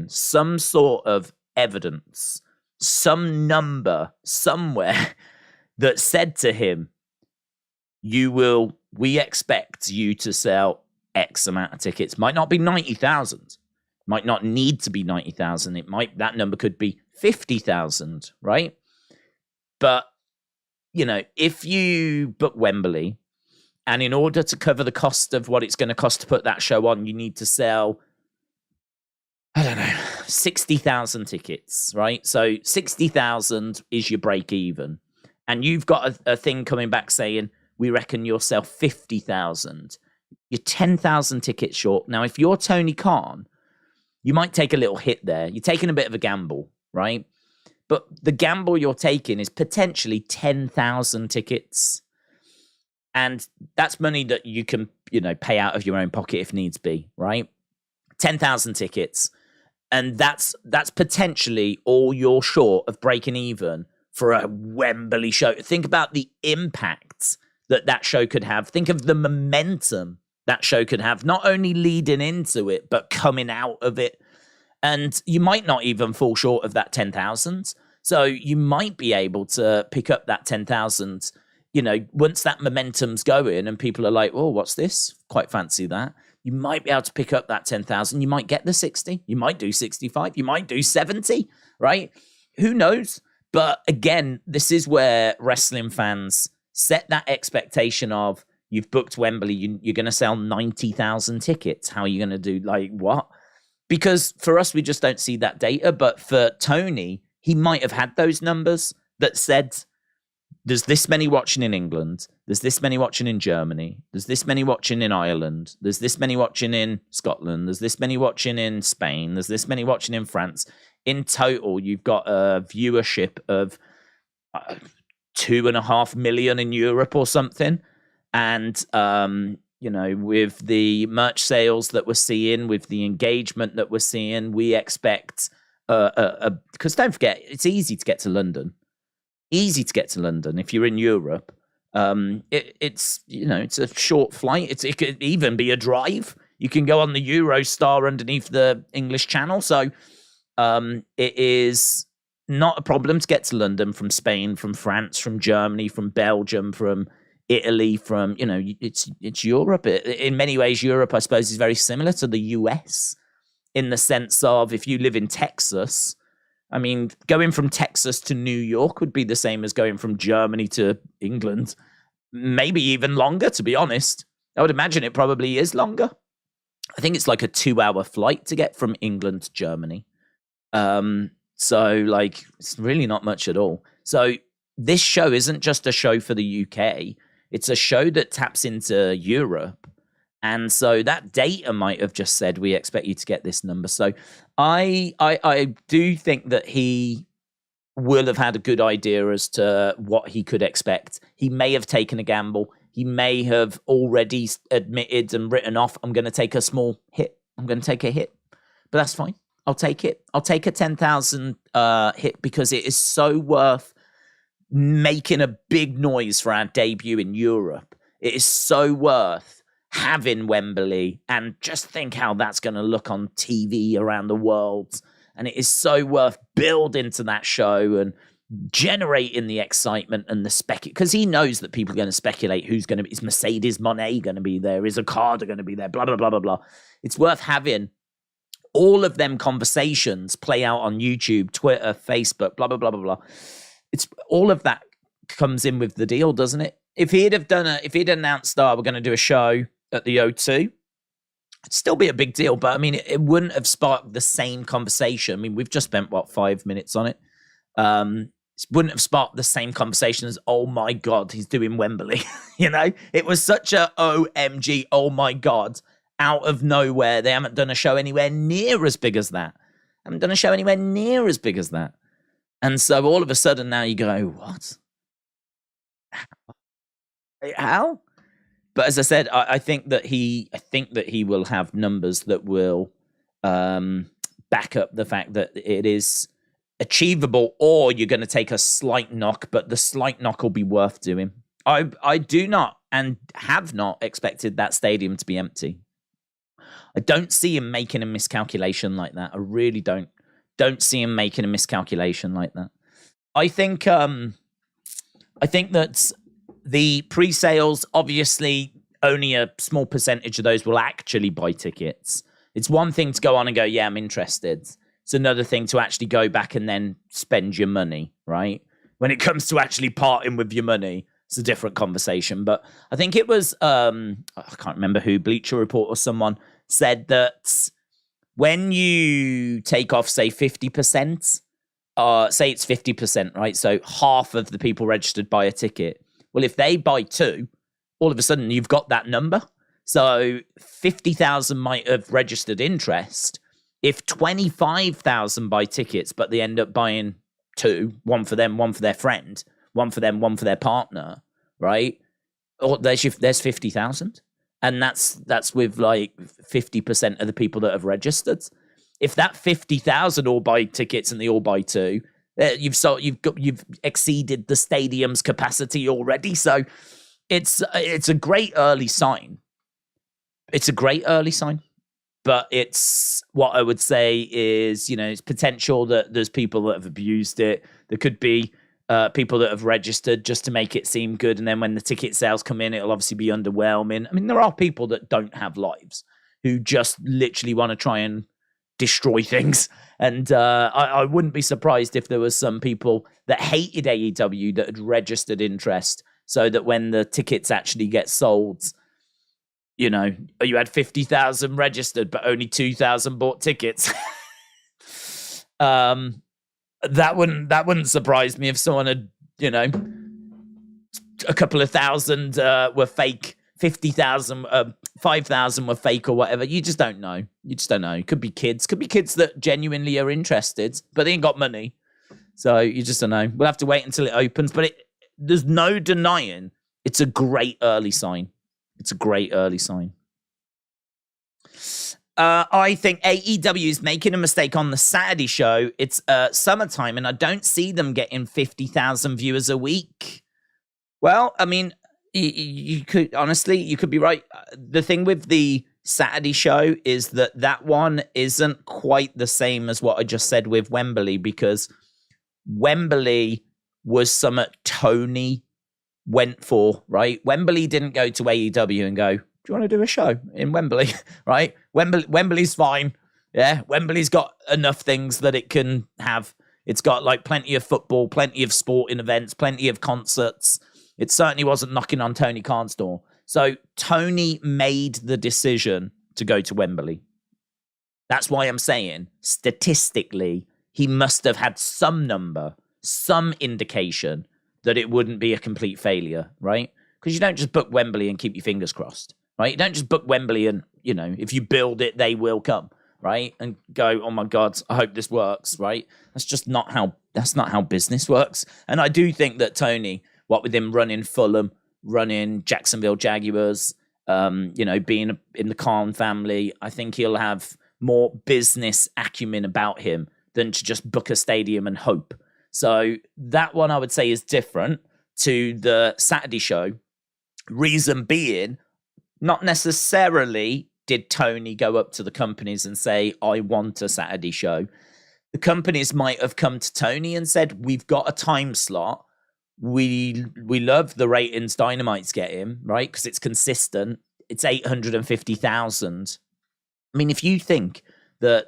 S1: some sort of evidence, some number somewhere that said to him, we expect you to sell X amount of tickets. Might not be 90,000, might not need to be 90,000. That number could be 50,000, right? But, if you book Wembley, and in order to cover the cost of what it's going to cost to put that show on, you need to sell, 60,000 tickets, right? So 60,000 is your break even. And you've got a thing coming back saying, we reckon you'll sell 50,000. You're 10,000 tickets short. Now, if you're Tony Khan, you might take a little hit there. You're taking a bit of a gamble, right? But the gamble you're taking is potentially 10,000 tickets. And that's money that you can, pay out of your own pocket if needs be, right? 10,000 tickets. And that's potentially all you're short of breaking even for a Wembley show. Think about the impact that show could have. Think of the momentum that show could have, not only leading into it, but coming out of it. And you might not even fall short of that 10,000. So you might be able to pick up that 10,000, once that momentum's going and people are like, oh, what's this? Quite fancy that. You might be able to pick up that 10,000. You might get the 60. You might do 65. You might do 70, right? Who knows? But again, this is where wrestling fans set that expectation of, you've booked Wembley, you're going to sell 90,000 tickets. How are you going to do, what? Because for us, we just don't see that data. But for Tony, he might have had those numbers that said, there's this many watching in England, there's this many watching in Germany, there's this many watching in Ireland, there's this many watching in Scotland, there's this many watching in Spain, there's this many watching in France. In total, you've got a viewership of 2.5 million in Europe or something. And, with the merch sales that we're seeing, with the engagement that we're seeing, we expect, because don't forget, it's easy to get to London. Easy to get to London if you're in Europe. It's a short flight. It could even be a drive. You can go on the Eurostar underneath the English Channel. So it is not a problem to get to London from Spain, from France, from Germany, from Belgium, from Italy, from it's Europe. In many ways, Europe, I suppose, is very similar to the US in the sense of, if you live in Texas, I mean, going from Texas to New York would be the same as going from Germany to England. Maybe even longer, to be honest. I would imagine it probably is longer. I think it's like a 2-hour flight to get from England to Germany. So it's really not much at all. So this show isn't just a show for the UK. It's a show that taps into Europe. And so that data might have just said, we expect you to get this number. So I do think that he will have had a good idea as to what he could expect. He may have taken a gamble. he may have already admitted and written off, I'm going to take a small hit. I'm going to take a hit. But that's fine. I'll take it. I'll take a 10,000 hit because it is so worth making a big noise for our debut in Europe. It is so worth having Wembley, and just think how that's going to look on TV around the world. And it is so worth building to that show and generating the excitement and the because he knows that people are going to speculate who's going to be. Is Mercedes Moné going to be there? Is Okada going to be there? Blah, blah, blah, blah, blah. It's worth having all of them conversations play out on YouTube, Twitter, Facebook, blah, blah, blah, blah, blah. It's all of that comes in with the deal, doesn't it? If he'd announced, we're going to do a show at the O2, it'd still be a big deal. But I mean, it wouldn't have sparked the same conversation. I mean, we've just spent 5 minutes on it. It wouldn't have sparked the same conversation as, oh my God, he's doing Wembley. It was such a OMG, oh my God, out of nowhere. They haven't done a show anywhere near as big as that. And so all of a sudden now you go, what? How? But as I said, I think that he will have numbers that will back up the fact that it is achievable, or you're going to take a slight knock, but the slight knock will be worth doing. I do not and have not expected that stadium to be empty. I don't see him making a miscalculation like that. I really don't see him making a miscalculation like that. I think that the pre-sales, obviously, only a small percentage of those will actually buy tickets. It's one thing to go on and go, yeah, I'm interested. It's another thing to actually go back and then spend your money, right? When it comes to actually parting with your money, it's a different conversation. But I think it was, I can't remember who, Bleacher Report or someone, said that when you take off, say, 50%, say it's 50%, right? So half of the people registered buy a ticket. Well, if they buy 2, all of a sudden you've got that number. So 50,000 might have registered interest. If 25,000 buy tickets, but they end up buying 2, one for them, one for their friend, one for them, one for their partner, right? Or there's 50,000. And that's with like 50% of the people that have registered. If that 50,000 all buy tickets and they all buy 2, you've exceeded the stadium's capacity already. So it's a great early sign. But it's what I would say is, it's potential that there's people that have abused it. There could be people that have registered just to make it seem good. And then when the ticket sales come in, it'll obviously be underwhelming. I mean, there are people that don't have lives who just literally want to try and destroy things. And I wouldn't be surprised if there was some people that hated AEW that had registered interest so that when the tickets actually get sold, you had 50,000 registered, but only 2,000 bought tickets. That wouldn't surprise me if someone had, a couple of thousand were fake, 50,000, 5,000 were fake or whatever. You just don't know. It could be kids that genuinely are interested, but they ain't got money. So you just don't know. We'll have to wait until it opens, but there's no denying it's a great early sign. I think AEW is making a mistake on the Saturday show. It's summertime, and I don't see them getting 50,000 viewers a week. Well, I mean, you could be right. The thing with the Saturday show is that one isn't quite the same as what I just said with Wembley, because Wembley was something Toni went for, right? Wembley didn't go to AEW and go, do you want to do a show in Wembley? Right? Wembley's fine. Yeah. Wembley's got enough things that it can have. It's got like plenty of football, plenty of sporting events, plenty of concerts. It certainly wasn't knocking on Tony Khan's door. So Toni made the decision to go to Wembley. That's why I'm saying statistically, he must have had some number, some indication that it wouldn't be a complete failure, right? Because you don't just book Wembley and keep your fingers crossed, right? You don't just book Wembley and, if you build it, they will come, right? And go, oh my God, I hope this works, right? That's not how business works. And I do think that Toni, what with him running Fulham, running Jacksonville Jaguars, being in the Khan family. I think he'll have more business acumen about him than to just book a stadium and hope. So that one I would say is different to the Saturday show. Reason being, not necessarily did Toni go up to the companies and say, I want a Saturday show. The companies might have come to Toni and said, we've got a time slot. We love the ratings Dynamite's getting, right? Because it's consistent. It's 850,000. I mean, if you think that,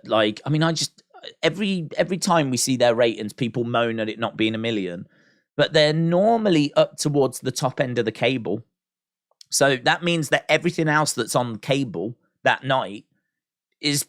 S1: every time we see their ratings, people moan at it not being a million, but they're normally up towards the top end of the cable. So that means that everything else that's on cable that night is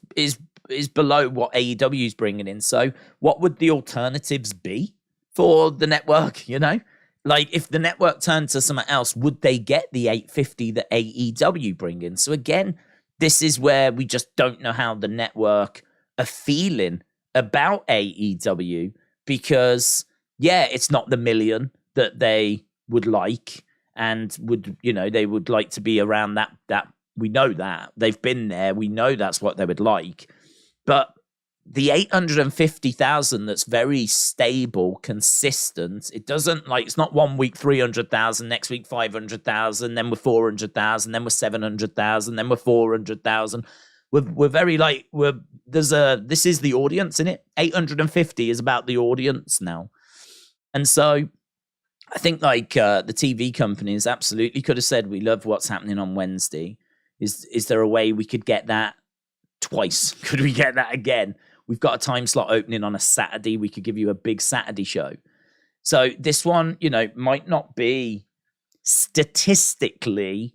S1: below what AEW is bringing in. So what would the alternatives be for the network, Like, if the network turned to something else, would they get the 850 that AEW bring in? So again, this is where we just don't know how the network are feeling about AEW, because, it's not the million that they would like, and they would like to be around that. We know that. They've been there. We know that's what they would like. But the 850,000 that's very stable, consistent, it doesn't, it's not 1 week 300,000, next week 500,000, then we're 400,000, then we're 700,000, then we're 400,000. We're very this is the audience in it. 850 is about the audience now. And so I think the TV companies absolutely could have said, we love what's happening on Wednesday. Is there a way we could get that twice? Could we get that again? We've got a time slot opening on a Saturday. We could give you a big Saturday show. So this one, might not be statistically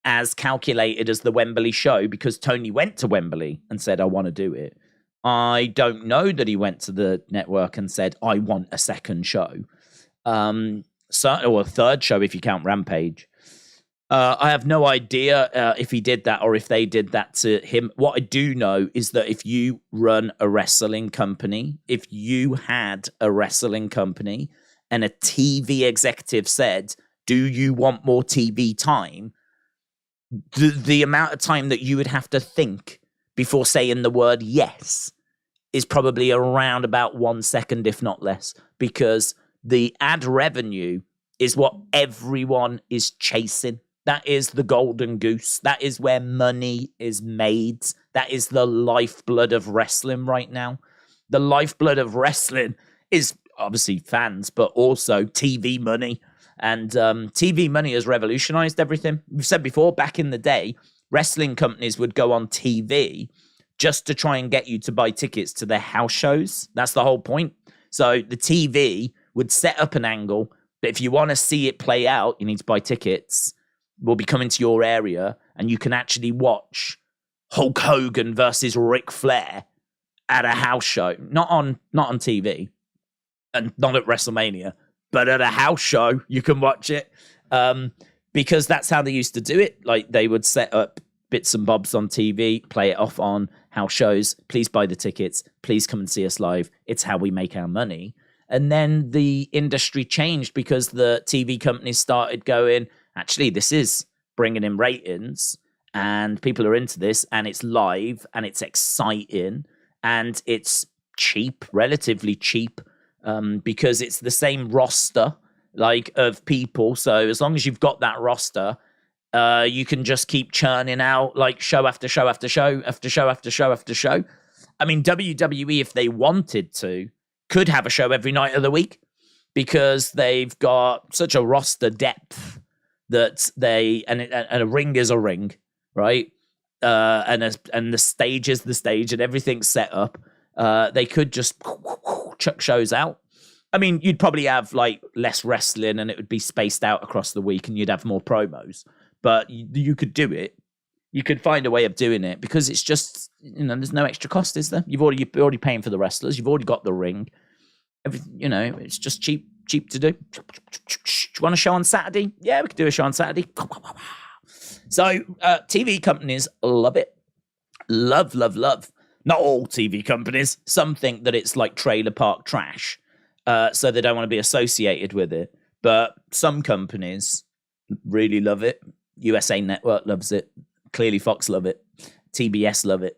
S1: as calculated as the Wembley show, because Toni went to Wembley and said, I want to do it. I don't know that he went to the network and said, I want a second show. Or a third show if you count Rampage. I have no idea if he did that or if they did that to him. What I do know is that if you run a wrestling company, if you had a wrestling company and a TV executive said, do you want more TV time? The amount of time that you would have to think before saying the word yes is probably around about 1 second, if not less, because the ad revenue is what everyone is chasing. That is the golden goose. That is where money is made. That is the lifeblood of wrestling right now. The lifeblood of wrestling is obviously fans, but also TV money. And TV money has revolutionized everything. We've said before, back in the day, wrestling companies would go on TV just to try and get you to buy tickets to their house shows. That's the whole point. So the TV would set up an angle, but if you want to see it play out, you need to buy tickets. We'll be coming to your area, and you can actually watch Hulk Hogan versus Ric Flair at a house show. Not on TV, and not at WrestleMania, but at a house show, you can watch it. Because that's how they used to do it. Like, they would set up bits and bobs on TV, play it off on house shows. Please buy the tickets. Please come and see us live. It's how we make our money. And then the industry changed because the TV companies started going, actually, this is bringing in ratings and people are into this, and it's live and it's exciting and it's cheap, relatively cheap, because it's the same roster of people. So as long as you've got that roster, you can just keep churning out show after show after show after show after show after show. I mean, WWE, if they wanted to, could have a show every night of the week because they've got such a roster depth that and a ring is a ring, right? And the stage is the stage and everything's set up. They could just chuck shows out. I mean, you'd probably have less wrestling and it would be spaced out across the week and you'd have more promos, but you could do it. You could find a way of doing it because it's just, there's no extra cost, is there? You're already paying for the wrestlers. You've already got the ring. It's just cheap to do. Do you want a show on Saturday? Yeah, we could do a show on Saturday. So TV companies love it. Love. Not all TV companies. Some think that it's like trailer park trash, so they don't want to be associated with it. But some companies really love it. USA Network loves it. Clearly Fox love it. TBS love it.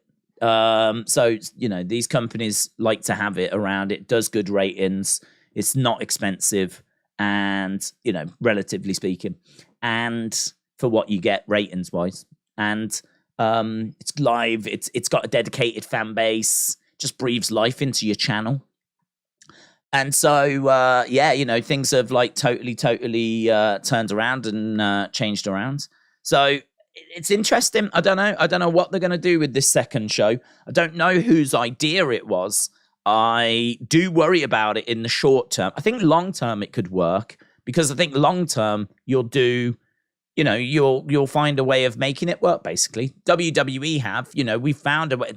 S1: So, these companies like to have it around. It does good ratings. It's not expensive and, relatively speaking, and for what you get ratings wise. And it's live. It's got a dedicated fan base. Just breathes life into your channel. And so, things have like totally turned around and changed around. So it's interesting. I don't know what they're going to do with this second show. I don't know whose idea it was. I do worry about it in the short term. I think long term it could work, because I think long term you'll find a way of making it work, basically. WWE have, we found a way.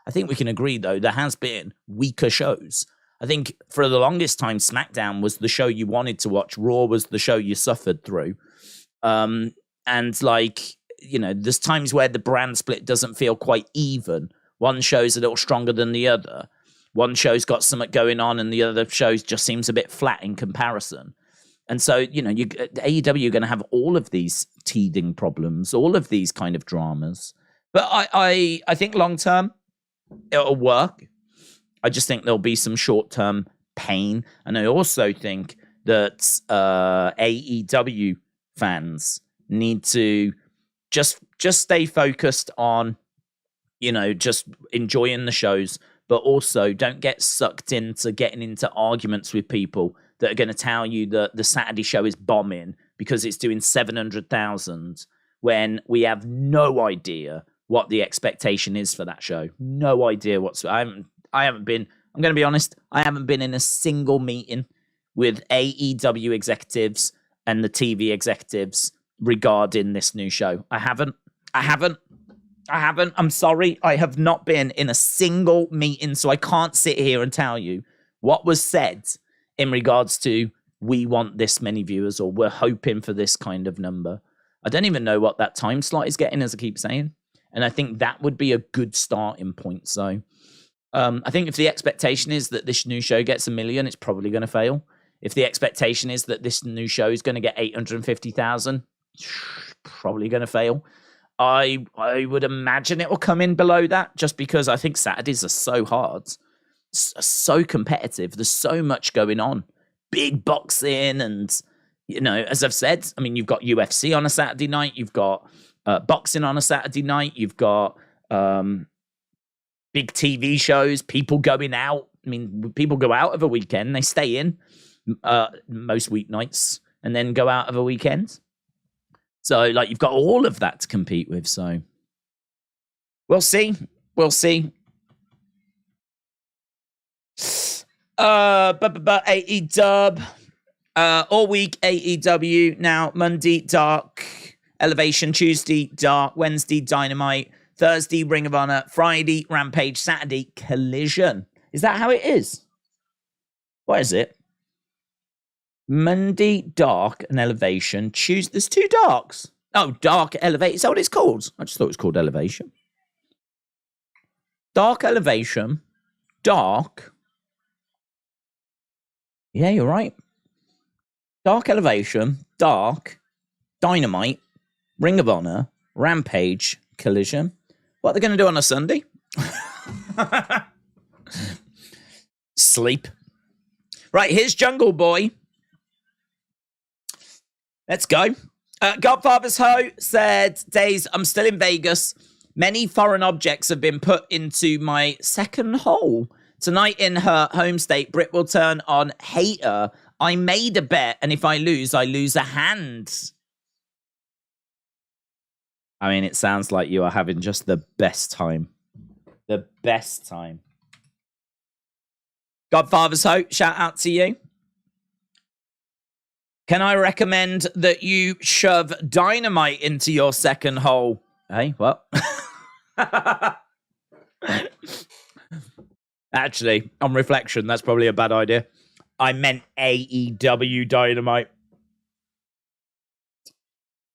S1: I think we can agree, though, there has been weaker shows. I think for the longest time, SmackDown was the show you wanted to watch. Raw was the show you suffered through. And there's times where the brand split doesn't feel quite even. One show's a little stronger than the other. One show's got something going on and the other show just seems a bit flat in comparison. And so, AEW are going to have all of these teething problems, all of these kind of dramas. But I think long term, it'll work. I just think there'll be some short-term pain. And I also think that AEW fans need to just stay focused on, just enjoying the shows, but also don't get sucked into getting into arguments with people that are going to tell you that the Saturday show is bombing because it's doing 700,000 when we have no idea what the expectation is for that show. No idea whatsoever. I haven't been, I'm going to be honest, I haven't been in a single meeting with AEW executives and the TV executives regarding this new show. I haven't. I'm sorry. I have not been in a single meeting, so I can't sit here and tell you what was said in regards to we want this many viewers or we're hoping for this kind of number. I don't even know what that time slot is getting, as I keep saying. And I think that would be a good starting point. So I think if the expectation is that this new show gets 1 million, it's probably going to fail. If the expectation is that this new show is going to get 850,000, probably going to fail. I would imagine it will come in below that, just because I think Saturdays are so hard, so competitive. There's so much going on. Big boxing and, as I've said, I mean, you've got UFC on a Saturday night. You've got boxing on a Saturday night. You've got big TV shows, people going out. I mean, people go out of a weekend, they stay in most weeknights and then go out of a weekend. So, you've got all of that to compete with. So, we'll see. AEW, all week AEW. Now, Monday, Dark Elevation. Tuesday, Dark. Wednesday, Dynamite. Thursday, Ring of Honor. Friday, Rampage. Saturday, Collision. Is that how it is? What is it? Monday, Dark and Elevation. Tuesday, there's 2 Darks. Oh, Dark Elevation. Is that what it's called? I just thought it was called Elevation. Dark Elevation. Dark. Yeah, you're right. Dark Elevation. Dark. Dynamite. Ring of Honor. Rampage. Collision. What are they going to do on a Sunday? Sleep. Right, here's Jungle Boy. Let's go. Godfather's Ho said, Days, I'm still in Vegas. Many foreign objects have been put into my second hole. Tonight in her home state, Britt will turn on Hayter. I made a bet, and if I lose a hand. I mean, it sounds like you are having just the best time. The best time. Godfather's Hope, shout out to you. Can I recommend that you shove Dynamite into your second hole? Hey, what? Actually, on reflection, that's probably a bad idea. I meant AEW Dynamite.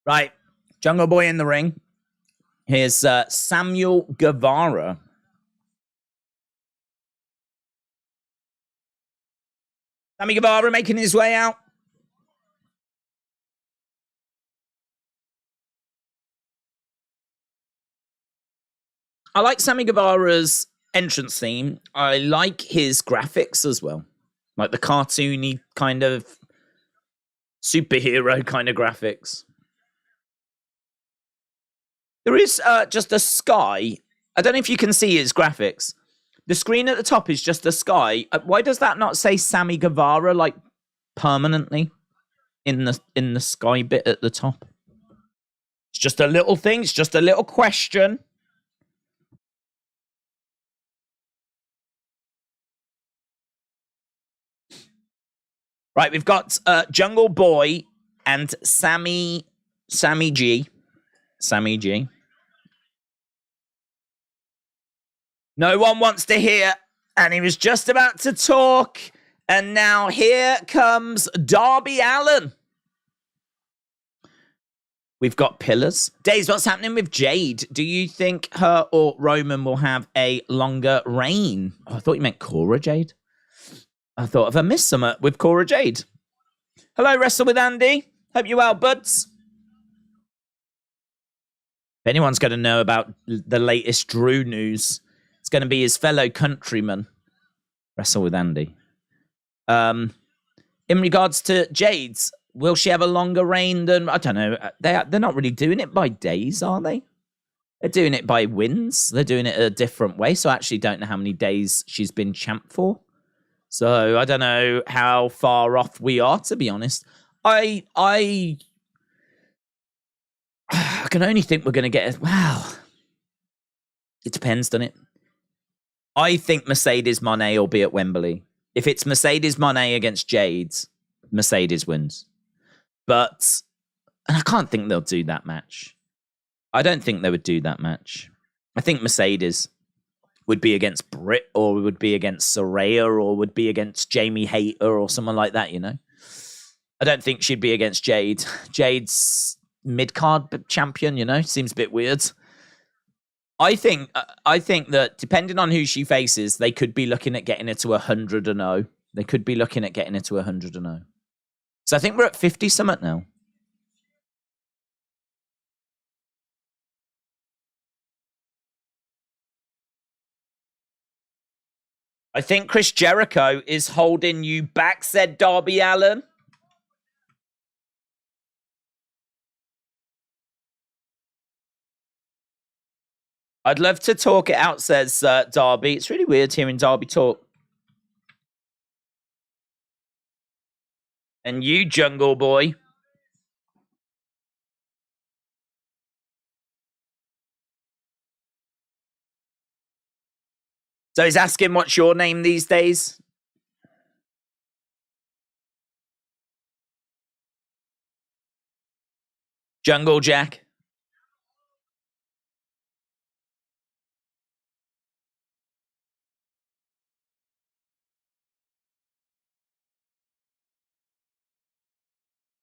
S1: Right. Jungle Boy in the ring. Here's Samuel Guevara. Sammy Guevara making his way out. I like Sammy Guevara's entrance theme. I like his graphics as well. Like the cartoony kind of superhero kind of graphics. There is just a sky. I don't know if you can see his graphics. The screen at the top is just a sky. Why does that not say Sammy Guevara like permanently in the sky bit at the top? It's just a little thing. It's just a little question. Right, we've got Jungle Boy and Sammy G. Sammy G. No one wants to hear, and he was just about to talk, and now here comes Darby Allin. We've got pillars. Days, what's happening with Jade? Do you think her or Roman will have a longer reign? Oh, I thought you meant Cora Jade. I thought of a miss summer with Cora Jade. Hello, Wrestle with Andy. Hope you're well, buds. If anyone's going to know about the latest Drew news, it's going to be his fellow countryman, Wrestle with Andy. In regards to Jade's, will she have a longer reign than... I don't know. They're not really doing it by days, are they? They're doing it by wins. They're doing it a different way, so I actually don't know how many days she's been champ for. So I don't know how far off we are, to be honest. I can only think we're going to get... Wow. It depends, doesn't it? I think Mercedes Moné will be at Wembley. If it's Mercedes Moné against Jade, Mercedes wins. But and I can't think they'll do that match. I don't think they would do that match. I think Mercedes would be against Britt, or would be against Saraya, or would be against Jamie Hayter, or someone like that, you know? I don't think she'd be against Jade. Jade's mid-card champion, you know? Seems a bit weird. I think that depending on who she faces, they could be looking at getting it to 100-0. They could be looking at getting it to 100-0. So I think we're at 50 summit now. I think Chris Jericho is holding you back, said Darby Allin. I'd love to talk it out, says Darby. It's really weird hearing Darby talk. And you, Jungle Boy. So he's asking what's your name these days? Jungle Jack.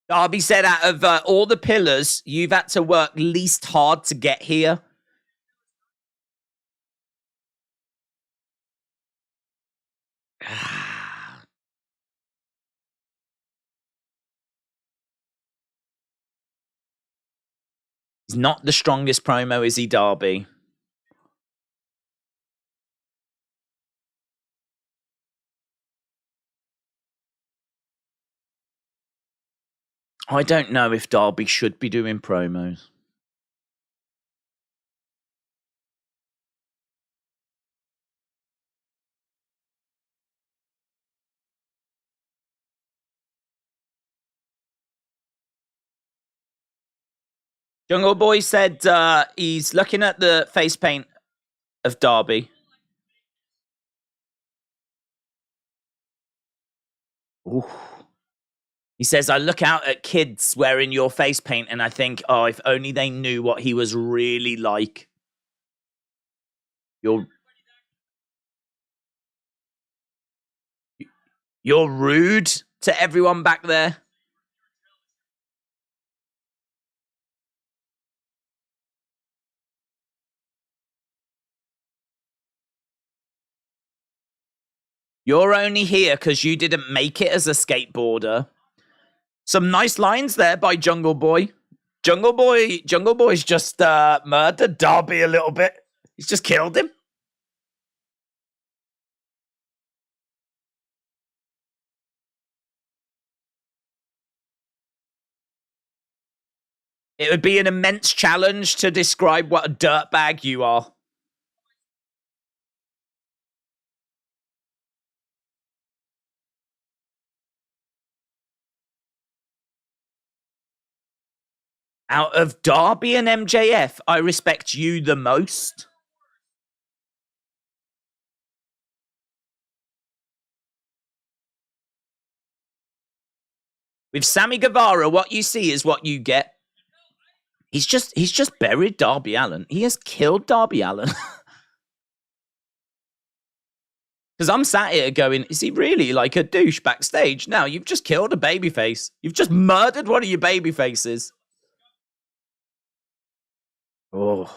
S1: Darby said out of all the pillars, you've had to work least hard to get here. He's not the strongest promo, is he, Darby? I don't know if Darby should be doing promos. Jungle Boy said he's looking at the face paint of Darby. Ooh. He says, I look out at kids wearing your face paint and I think, oh, if only they knew what he was really like. You're rude to everyone back there. You're only here because you didn't make it as a skateboarder. Some nice lines there by Jungle Boy. Jungle Boy's just murdered Darby a little bit. He's just killed him. It would be an immense challenge to describe what a dirtbag you are. Out of Darby and MJF, I respect you the most. With Sammy Guevara, what you see is what you get. He's just buried Darby Allin. He has killed Darby Allin. Because I'm sat here going, is he really like a douche backstage? No, you've just killed a babyface. You've just murdered one of your babyfaces. Oh,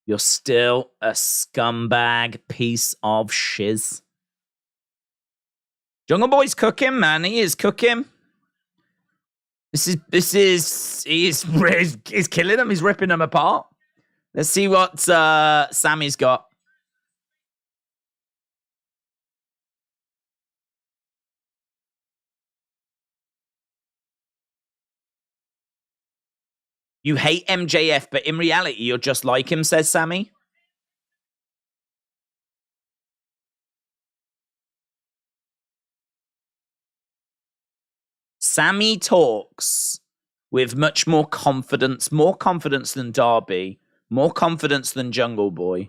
S1: you're still a scumbag piece of shiz. Jungle Boy's cooking, man. He is cooking. He's killing them. He's ripping them apart. Let's see what Sammy's got. You hate MJF, but in reality, you're just like him, says Sammy. Sammy talks with much more confidence than Darby, more confidence than Jungle Boy.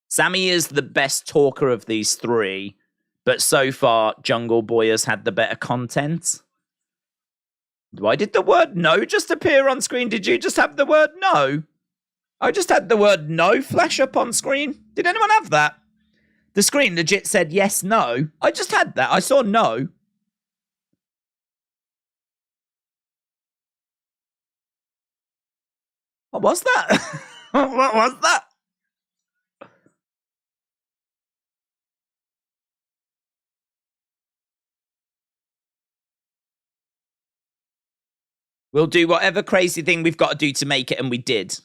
S1: Sammy is the best talker of these three, but so far, Jungle Boy has had the better content. Why did the word no just appear on screen? Did you just have the word no? I just had the word no flash up on screen. Did anyone have that? The screen legit said yes, no. I just had that. I saw no. What was that? What was that? We'll do whatever crazy thing we've got to do to make it, and we did.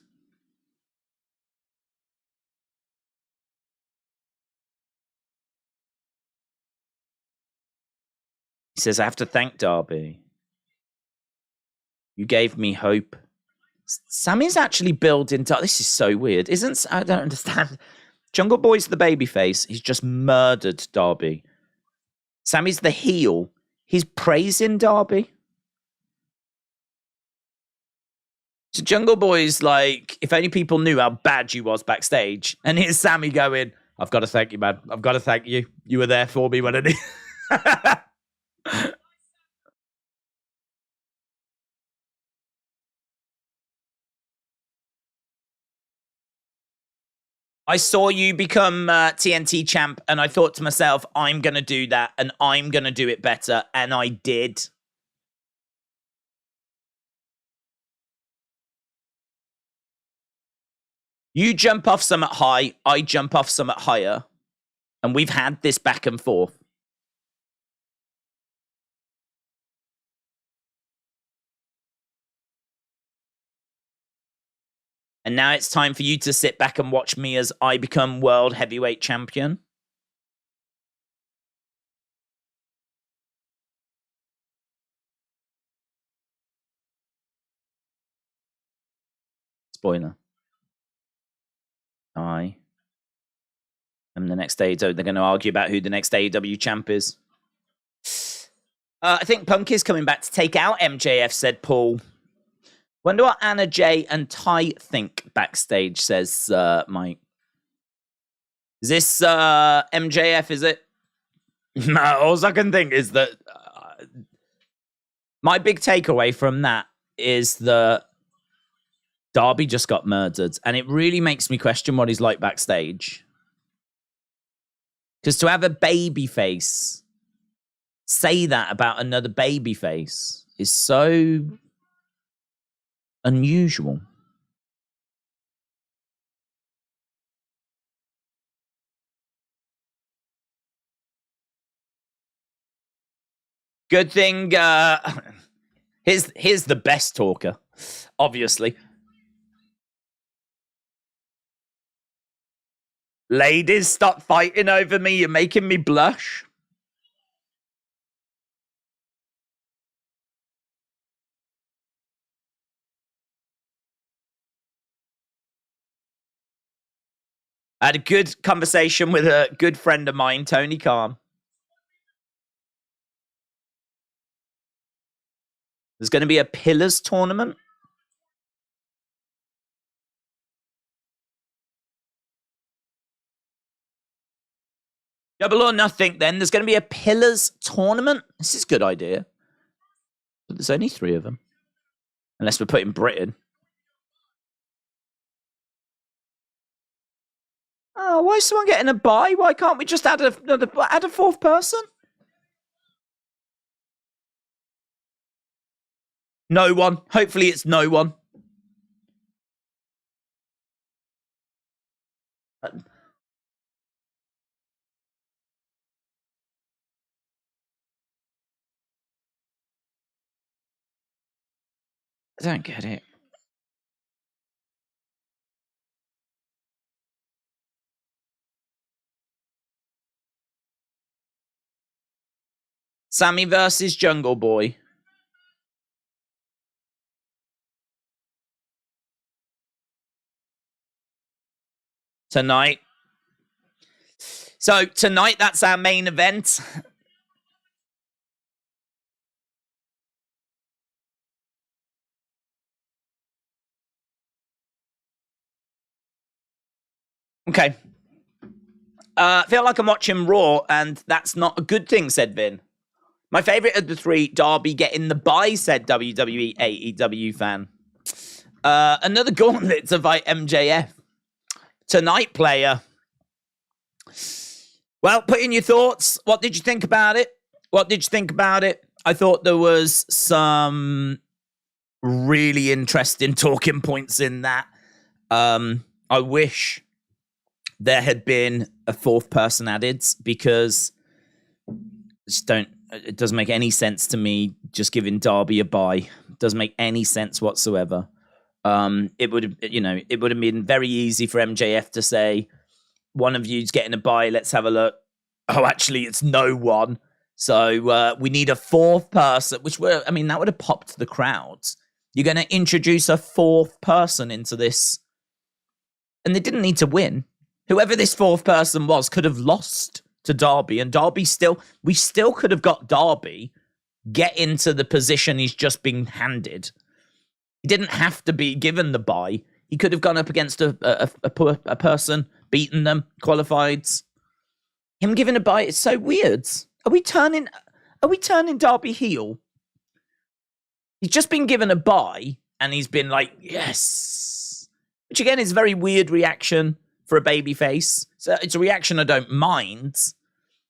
S1: He says, I have to thank Darby. You gave me hope. Sammy's actually building... This is so weird. I don't understand. Jungle Boy's the babyface. He's just murdered Darby. Sammy's the heel. He's praising Darby. So Jungle Boy's like, if only people knew how bad you was backstage. And here's Sammy going, I've got to thank you, man. I've got to thank you. You were there for me when I need... I saw you become TNT champ, and I thought to myself, I'm going to do that, and I'm going to do it better, and I did. You jump off some at high, I jump off some at higher, and we've had this back and forth. And now it's time for you to sit back and watch me as I become world heavyweight champion. Spoiler. I am the next AEW. They're going to argue about who the next AEW champ is. I think Punk is coming back to take out MJF, said Paul. Wonder what Anna Jay and Ty think backstage, says Mike. Is this MJF, is it? No, all I can think is that my big takeaway from that is that Darby just got murdered, and it really makes me question what he's like backstage. Because to have a babyface say that about another babyface is so unusual. Good thing, here's the best talker, obviously. Ladies, stop fighting over me. You're making me blush. I had a good conversation with a good friend of mine, Toni Khan. There's going to be a Pillars tournament. Double or nothing, then. There's going to be a Pillars tournament. This is a good idea. But there's only 3 of them. Unless we're putting Britt in. Oh, why is someone getting a bye? Why can't we just add a 4th person? No one. Hopefully it's no one. I don't get it. Sammy versus Jungle Boy. Tonight. So tonight, that's our main event. Okay. Feel like I'm watching Raw, and that's not a good thing, said Vin. My favorite of the 3, Darby getting the bye, said WWE AEW fan. Another gauntlet to fight MJF. Tonight, player. Well, put in your thoughts. What did you think about it? I thought there was some really interesting talking points in that. I wish there had been a 4th person added, because it doesn't make any sense to me just giving Darby a bye. It doesn't make any sense whatsoever. It would have been very easy for MJF to say, one of you's getting a bye, let's have a look. Oh, actually, it's no one. So we need a 4th person, that would have popped the crowds. You're going to introduce a 4th person into this. And they didn't need to win. Whoever this 4th person was could have lost to Darby, and we still could have got Darby get into the position he's just been handed. He didn't have to be given the bye. He could have gone up against a person, beaten them, qualified. Him giving a bye is so weird. Are we turning Darby heel? He's just been given a bye, and he's been like, yes. Which again is a very weird reaction for a babyface. So it's a reaction I don't mind.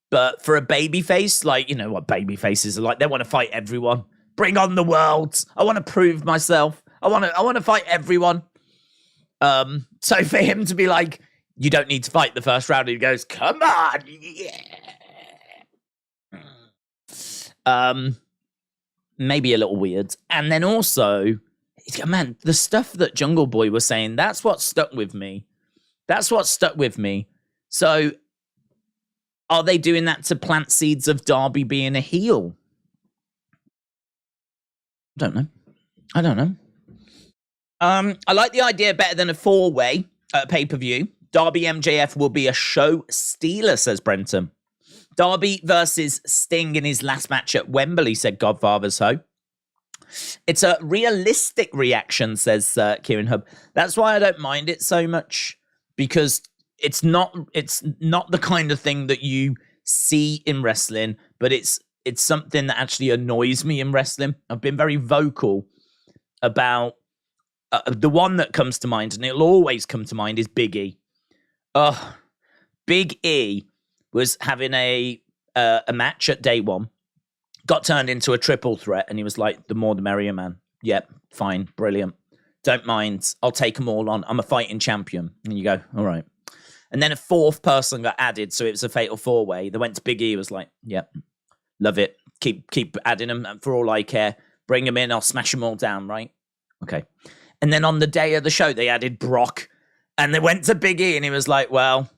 S1: But for a babyface, like, you know what babyfaces are like. They want to fight everyone. Bring on the world. I want to prove myself. I want to fight everyone. So for him to be like, you don't need to fight the first round, he goes, come on, yeah. Maybe a little weird. And then also, man, the stuff that Jungle Boy was saying, that's what stuck with me. So, are they doing that to plant seeds of Darby being a heel? I don't know. I like the idea better than a 4-way at a pay-per-view. Darby MJF will be a show stealer, says Brenton. Darby versus Sting in his last match at Wembley, said Godfather's Ho. It's a realistic reaction, says Kieran Hub. That's why I don't mind it so much, because it's not the kind of thing that you see in wrestling, but it's something that actually annoys me in wrestling. I've been very vocal about the one that comes to mind, and it'll always come to mind, is Big E. Big E was having a match at day 1, got turned into a triple threat, and he was like, the more the merrier, man. Yep, fine, brilliant. Don't mind. I'll take them all on. I'm a fighting champion. And you go, all right. And then a 4th person got added, so it was a fatal 4-way. They went to Big E, was like, yep, love it. Keep adding them for all I care. Bring them in, I'll smash them all down, right? Okay. And then on the day of the show, they added Brock, and they went to Big E, and he was like, well,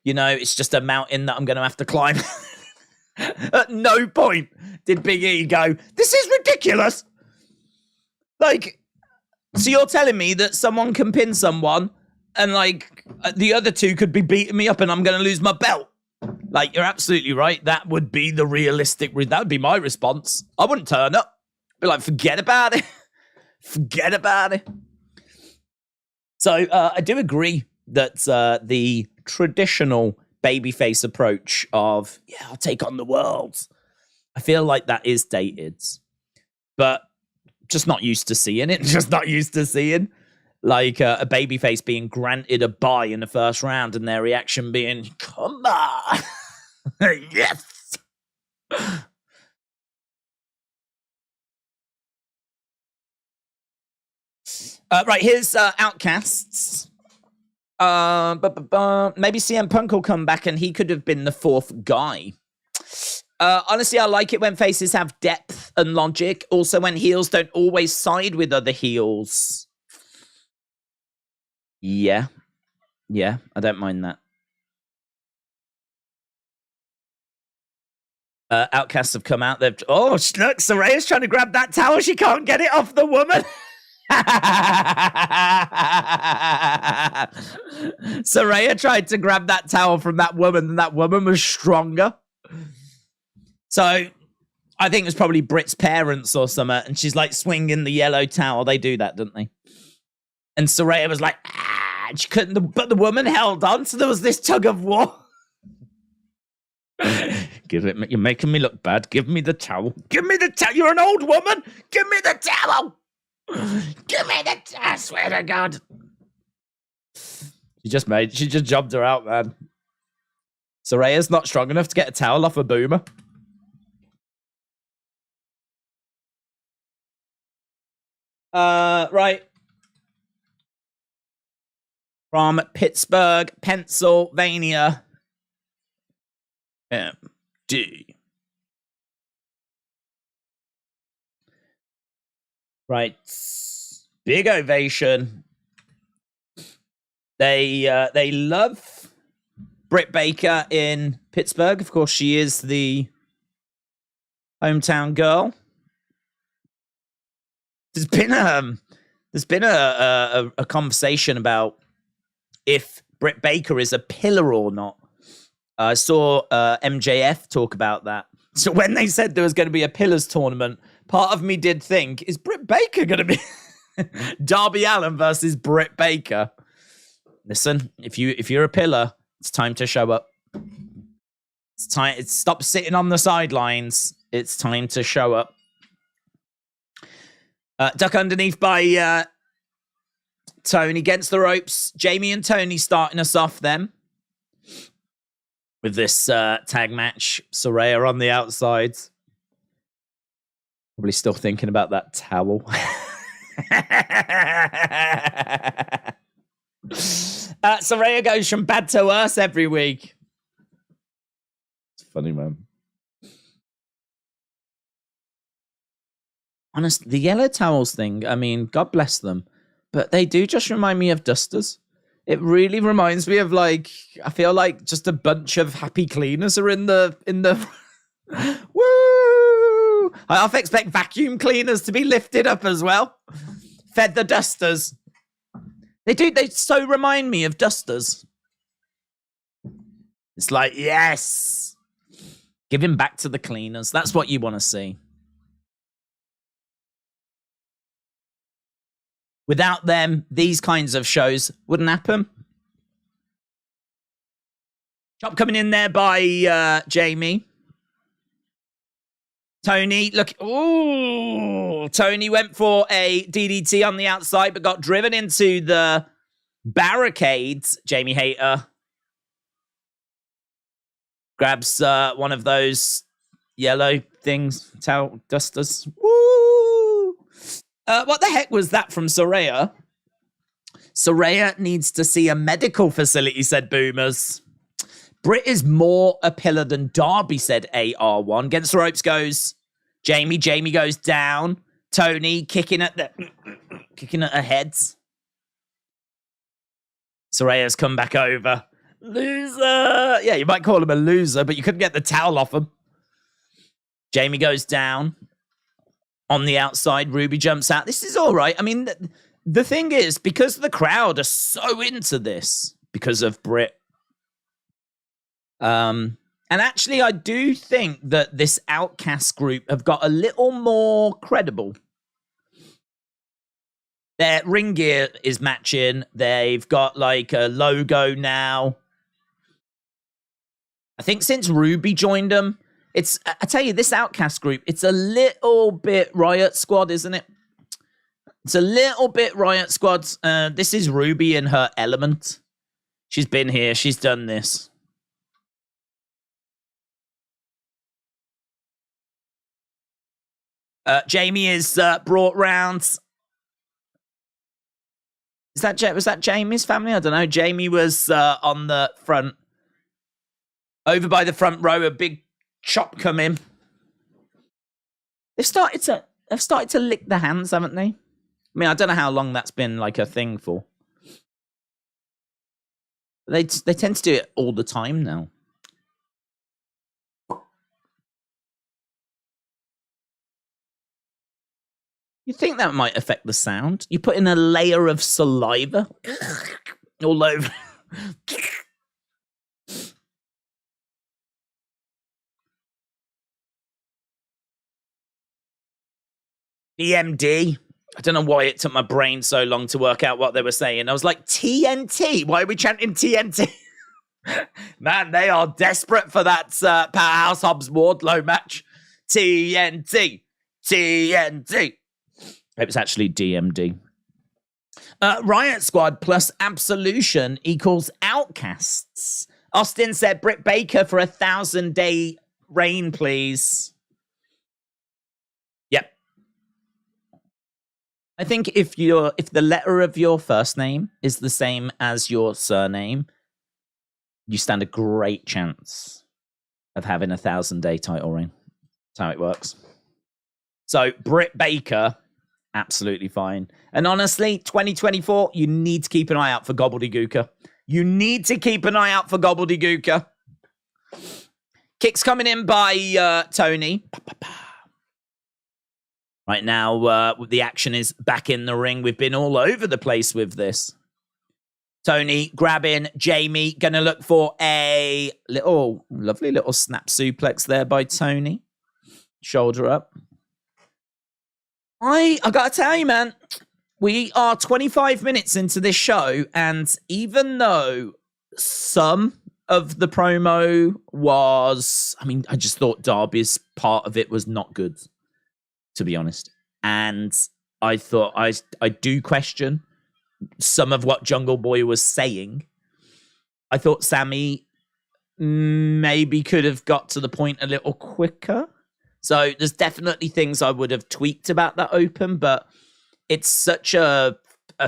S1: It's just a mountain that I'm going to have to climb. At no point did Big E go, this is ridiculous. Like, so you're telling me that someone can pin someone and, like, the other two could be beating me up and I'm going to lose my belt? Like, you're absolutely right. That would be the realistic... that would be my response. I wouldn't turn up. Be like, forget about it. Forget about it. So, I do agree that the traditional babyface approach of, yeah, I'll take on the world, I feel like that is dated. But just not used to seeing it. Just not used to seeing like a babyface being granted a bye in the first round and their reaction being, come on. Yes. Right, here's Outcasts. Maybe CM Punk will come back and he could have been the fourth guy. Honestly, I like it when faces have depth and logic. Also, when heels don't always side with other heels. Yeah, I don't mind that. Outcasts have come out. They've look, Soraya's trying to grab that towel. She can't get it off the woman. Saraya tried to grab that towel from that woman, and that woman was stronger. So I think it was probably Britt's parents or something, and she's like swinging the yellow towel. They do that, don't they? And Saraya was like, she couldn't, but the woman held on, so there was this tug of war. Give it, you're making me look bad. Give me the towel. Give me the towel. You're an old woman. Give me the towel. Give me the towel. I swear to God. She just jobbed her out, man. Soraya's not strong enough to get a towel off a boomer. Right. From Pittsburgh, Pennsylvania. MD. Right. Big ovation. They love Britt Baker in Pittsburgh. Of course, she is the hometown girl. There's been a conversation about if Britt Baker is a pillar or not. I saw MJF talk about that. So when they said there was going to be a pillars tournament, part of me did think, is Britt Baker going to be Darby Allin versus Britt Baker? Listen, if you're a pillar, it's time to show up. It's time. Stop sitting on the sidelines. It's time to show up. Duck underneath by Toni against the ropes. Jamie and Toni starting us off then with this tag match. Saraya on the outside. Probably still thinking about that towel. Saraya goes from bad to worse every week. It's funny, man. Honestly, the yellow towels thing, I mean, God bless them, but they do just remind me of dusters. It really reminds me of, like, I feel like just a bunch of happy cleaners are in the woo! I half expect vacuum cleaners to be lifted up as well. Fed the dusters. They so remind me of dusters. It's like, yes. Give him back to the cleaners. That's what you want to see. Without them, these kinds of shows wouldn't happen. Chop coming in there by Jamie. Toni, look. Ooh. Toni went for a DDT on the outside, but got driven into the barricades. Jamie Hayter grabs one of those yellow things, towel dusters. Woo! What the heck was that from Saraya? Saraya needs to see a medical facility, said Boomers. Britt is more a pillar than Darby, said AR1. Against the ropes goes Jamie. Jamie goes down. Toni kicking at her heads. Soraya's come back over. Loser. Yeah, you might call him a loser, but you couldn't get the towel off him. Jamie goes down on the outside. Ruby jumps out. This is all right. I mean, the thing is, because the crowd are so into this, because of Britt. And actually, I do think that this Outcast group have got a little more credible. Their ring gear is matching. They've got like a logo now. I think since Ruby joined them, I tell you, this Outcast group, it's a little bit Riot Squad, isn't it? It's a little bit Riot Squad. This is Ruby in her element. She's been here. She's done this. Jamie is brought round. Was that Jamie's family? I don't know. Jamie was on the front. Over by the front row, a big chop come in. They've started to lick their hands, haven't they? I mean, I don't know how long that's been like a thing for. They tend to do it all the time now. You think that might affect the sound? You put in a layer of saliva all over. DMD. I don't know why it took my brain so long to work out what they were saying. I was like, TNT? Why are we chanting TNT? Man, they are desperate for that Powerhouse Hobbs Wardlow match. TNT. TNT. It's actually DMD. Riot Squad plus Absolution equals Outcasts. Austin said, Britt Baker for 1,000-day reign, please. Yep. I think if the letter of your first name is the same as your surname, you stand a great chance of having a 1,000-day title reign. That's how it works. So, Britt Baker, absolutely fine. And honestly, 2024, you need to keep an eye out for Gobbledygooker. You need to keep an eye out for Gobbledygooker. Kicks coming in by Toni. Right now, the action is back in the ring. We've been all over the place with this. Toni grabbing Jamie. Going to look for a lovely little snap suplex there by Toni. Shoulder up. I got to tell you, man, we are 25 minutes into this show, and even though some of the promo was, I mean, I just thought Darby's part of it was not good, to be honest. And I thought I do question some of what Jungle Boy was saying. I thought Sammy maybe could have got to the point a little quicker. So there's definitely things I would have tweaked about that open, but it's such a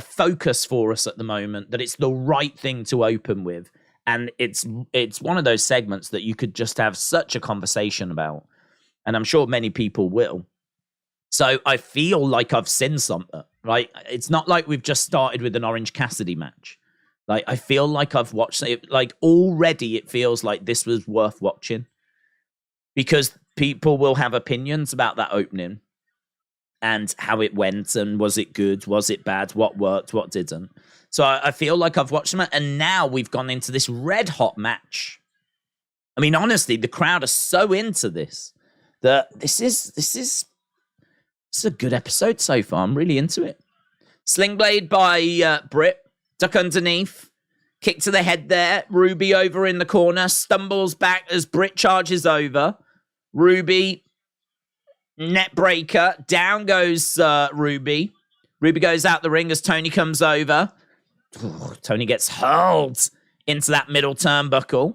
S1: focus for us at the moment that it's the right thing to open with. And it's one of those segments that you could just have such a conversation about. And I'm sure many people will. So I feel like I've seen something, right? It's not like we've just started with an Orange Cassidy match. Like, I feel like I've watched it. Like, already it feels like this was worth watching. Because people will have opinions about that opening and how it went and was it good, was it bad, what worked, what didn't. So I feel like I've watched them, and now we've gone into this red hot match. I mean, honestly, the crowd are so into this that this is a good episode so far. I'm really into it. Sling blade by Britt, duck underneath, kick to the head there. Ruby over in the corner, stumbles back as Britt charges over. Ruby, net breaker. Down goes Ruby. Ruby goes out the ring as Toni comes over. Ooh, Toni gets hurled into that middle turnbuckle.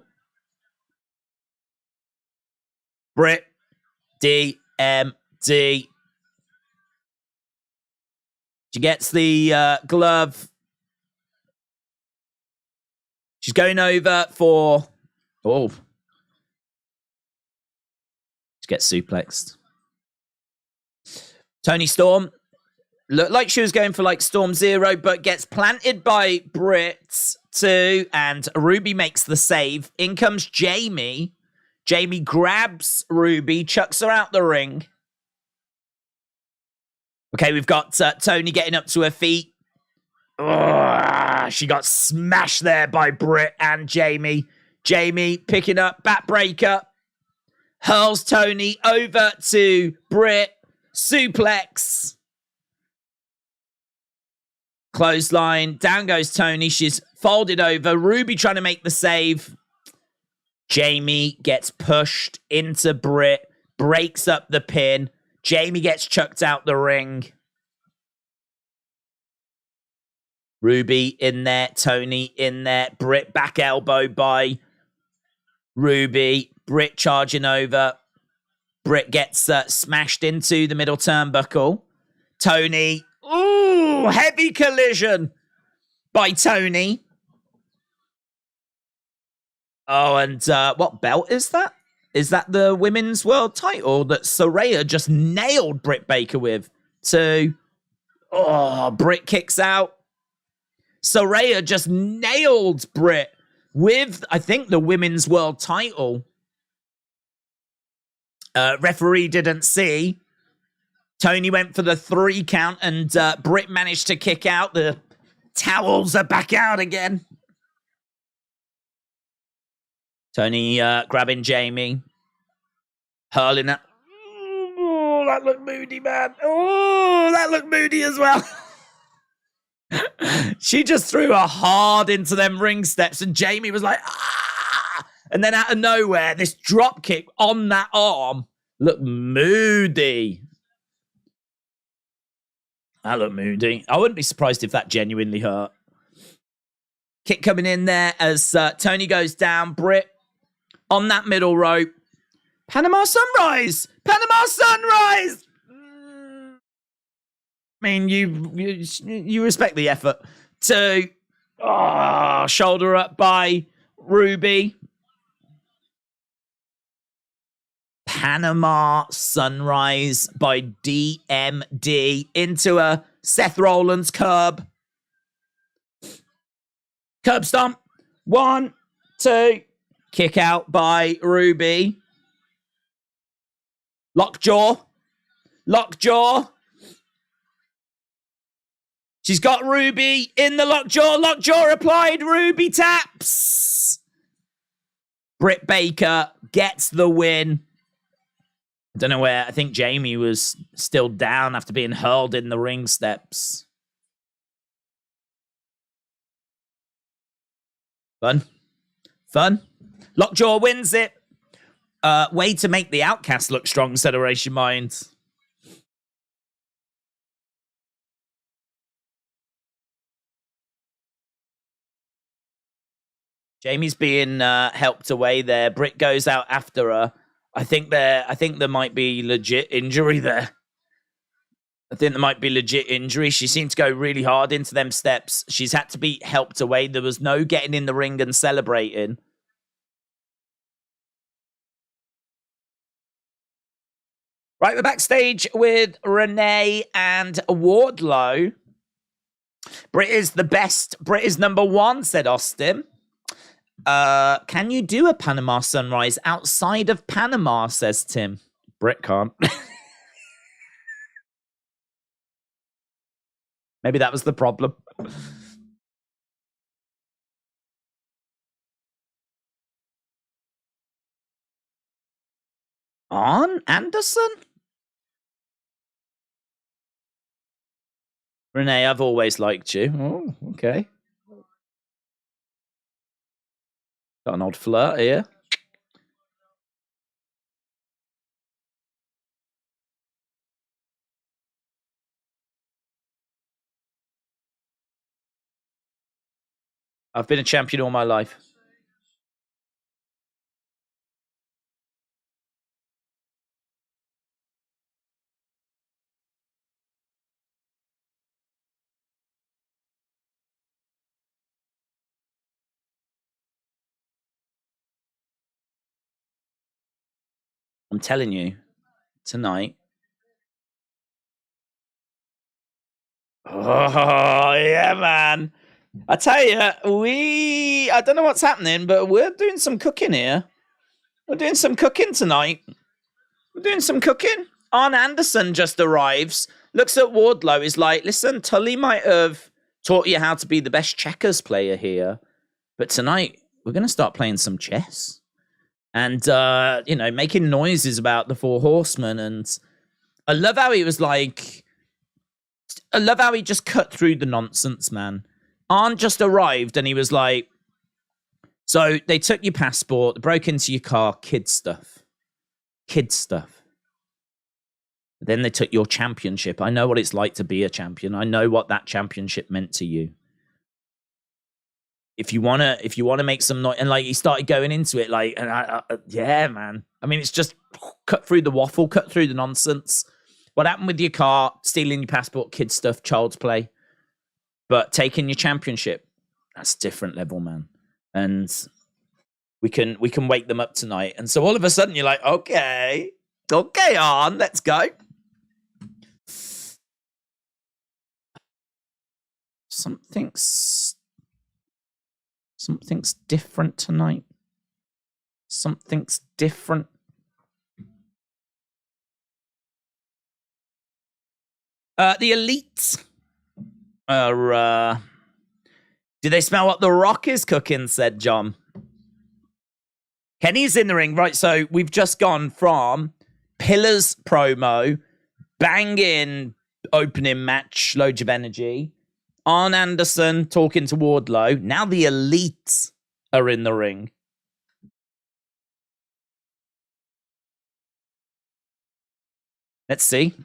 S1: Britt, DMD. She gets the glove. She's going over for... Oh. Gets suplexed. Toni Storm looked like she was going for like Storm Zero, but gets planted by Britt. 2, and Ruby makes the save. In comes Jamie. Jamie grabs Ruby, chucks her out the ring. Okay, we've got Toni getting up to her feet. She got smashed there by Britt and Jamie. Jamie picking up, backbreaker. Hurls Toni over to Britt. Suplex. Clothesline. Down goes Toni. She's folded over. Ruby trying to make the save. Jamie gets pushed into Britt. Breaks up the pin. Jamie gets chucked out the ring. Ruby in there. Toni in there. Britt back elbow by Ruby. Britt charging over. Britt gets smashed into the middle turnbuckle. Toni. Ooh, heavy collision by Toni. Oh, and what belt is that? Is that the women's world title that Saraya just nailed Britt Baker with? Britt kicks out. Saraya just nailed Britt with, I think, the women's world title. Referee didn't see. Toni went for the 3 count, and Britt managed to kick out. The towels are back out again. Toni grabbing Jamie. Hurling that. Oh, that looked moody, man. Oh, that looked moody as well. She just threw her hard into them ring steps, and Jamie was like, ah! And then out of nowhere, this drop kick on that arm looked moody. That looked moody. I wouldn't be surprised if that genuinely hurt. Kick coming in there as Toni goes down. Britt on that middle rope. Panama Sunrise! Panama Sunrise! I mean, you respect the effort. 2. Shoulder up by Ruby. Panama Sunrise by DMD into a Seth Rollins curb. Curb stomp. 1, 2. Kick out by Ruby. Lockjaw. Lockjaw. She's got Ruby in the lockjaw. Lockjaw applied. Ruby taps. Britt Baker gets the win. I don't know where. I think Jamie was still down after being hurled in the ring steps. Fun. Lockjaw wins it. Way to make the Outcast look strong instead of raise your mind. Jamie's being helped away there. Britt goes out after her. I think there might be legit injury there. She seemed to go really hard into them steps. She's had to be helped away. There was no getting in the ring and celebrating. Right, we're backstage with Renee and Wardlow. Britt is the best. Britt is number 1, said Austin. Can you do a Panama Sunrise outside of Panama, says Tim. Britt can't. Maybe that was the problem. On Anderson? Renee, I've always liked you. Oh, okay. Got an odd flirt here. I've been a champion all my life. I'm telling you, tonight. Oh, yeah, man. I tell you, I don't know what's happening, but we're doing some cooking here. We're doing some cooking tonight. We're doing some cooking. Arn Anderson just arrives, looks at Wardlow, is like, listen, Tully might have taught you how to be the best checkers player here, but tonight we're going to start playing some chess. And, making noises about the Four Horsemen. And I love how he was like, I love how he just cut through the nonsense, man. Arn just arrived and he was like, so they took your passport, they broke into your car, kid stuff. Kid stuff. Then they took your championship. I know what it's like to be a champion. I know what that championship meant to you. If you wanna make some noise, and like he started going into it, like, and yeah, man. I mean, it's just cut through the waffle, cut through the nonsense. What happened with your car, stealing your passport, kid stuff, child's play, but taking your championship, that's a different level, man. And we can wake them up tonight. And so all of a sudden you're like, okay, on, let's go. Something's different tonight. Something's different. The Elite are... do they smell what The Rock is cooking, said John. Kenny's in the ring. Right, so we've just gone from Pillars promo, banging opening match, loads of energy. Arn Anderson talking to Wardlow. Now the Elite are in the ring. Let's see.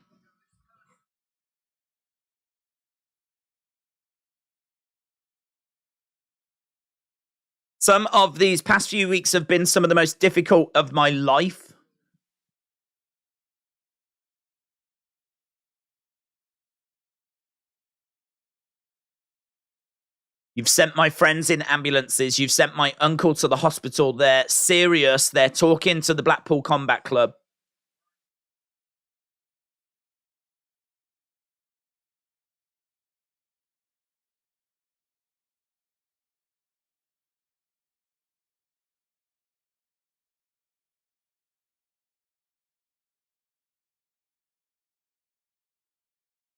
S1: Some of these past few weeks have been some of the most difficult of my life. You've sent my friends in ambulances. You've sent my uncle to the hospital. They're serious. They're talking to the Blackpool Combat Club.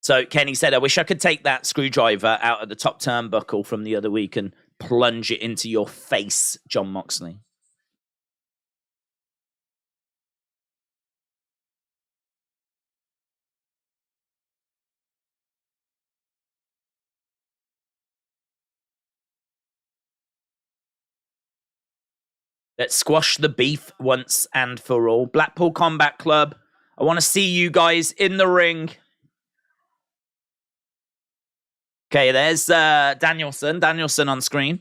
S1: So Kenny said, I wish I could take that screwdriver out of the top turnbuckle from the other week and plunge it into your face, John Moxley. Let's squash the beef once and for all. Blackpool Combat Club, I want to see you guys in the ring. Okay, there's Danielson. Danielson on screen.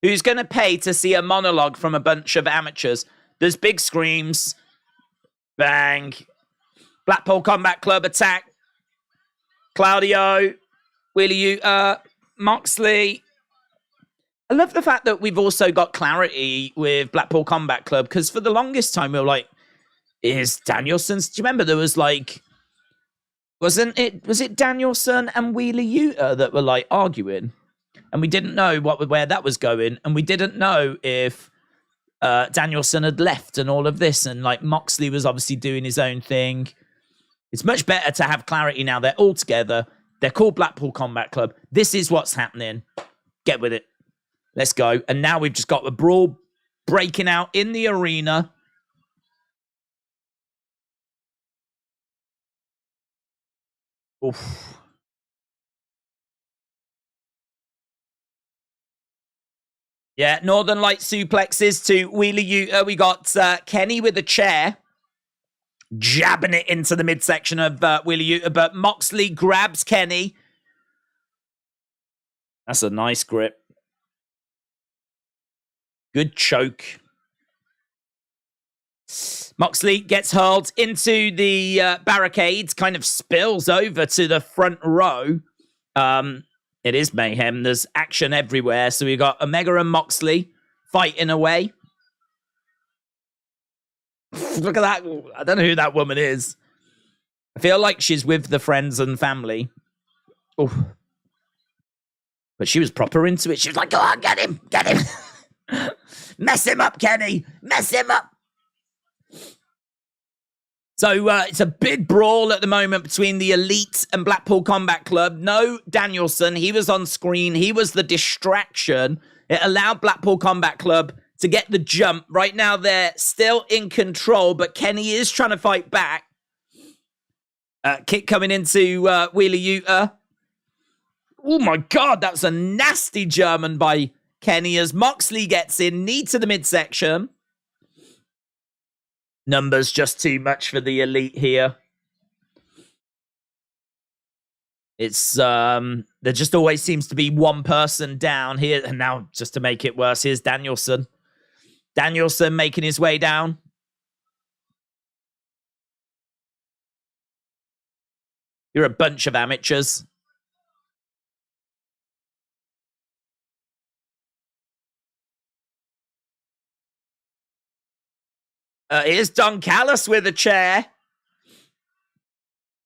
S1: Who's going to pay to see a monologue from a bunch of amateurs? There's big screams. Bang. Blackpool Combat Club attack. Claudio. Wheeler Moxley. I love the fact that we've also got clarity with Blackpool Combat Club, because for the longest time we were like, is Danielson's... Do you remember there was like... Was it Danielson and Wheeler Yuta that were like arguing? And we didn't know where that was going. And we didn't know if Danielson had left and all of this. And like Moxley was obviously doing his own thing. It's much better to have clarity now. They're all together. They're called Blackpool Combat Club. This is what's happening. Get with it. Let's go. And now we've just got a brawl breaking out in the arena. Oof. Yeah, Northern Light suplexes to Wheeler Yuta. We got Kenny with a chair, jabbing it into the midsection of Wheeler Yuta, but Moxley grabs Kenny. That's a nice grip. Good choke. Moxley gets hurled into the barricades, kind of spills over to the front row. It is mayhem. There's action everywhere. So we've got Omega and Moxley fighting away. Look at that. I don't know who that woman is. I feel like she's with the friends and family. Oof. But she was proper into it. She was like, go on, get him. Get him. Mess him up, Kenny. Mess him up. So it's a big brawl at the moment between the Elite and Blackpool Combat Club. No Danielson. He was on screen. He was the distraction. It allowed Blackpool Combat Club to get the jump. Right now, they're still in control, but Kenny is trying to fight back. Kick coming into Wheeler Yuta. Oh, my God. That's a nasty German by Kenny as Moxley gets in. Knee to the midsection. Numbers just too much for the Elite here. It's, there just always seems to be one person down here. And now, just to make it worse, here's Danielson. Danielson making his way down. You're a bunch of amateurs. Here's Don Callis with a chair.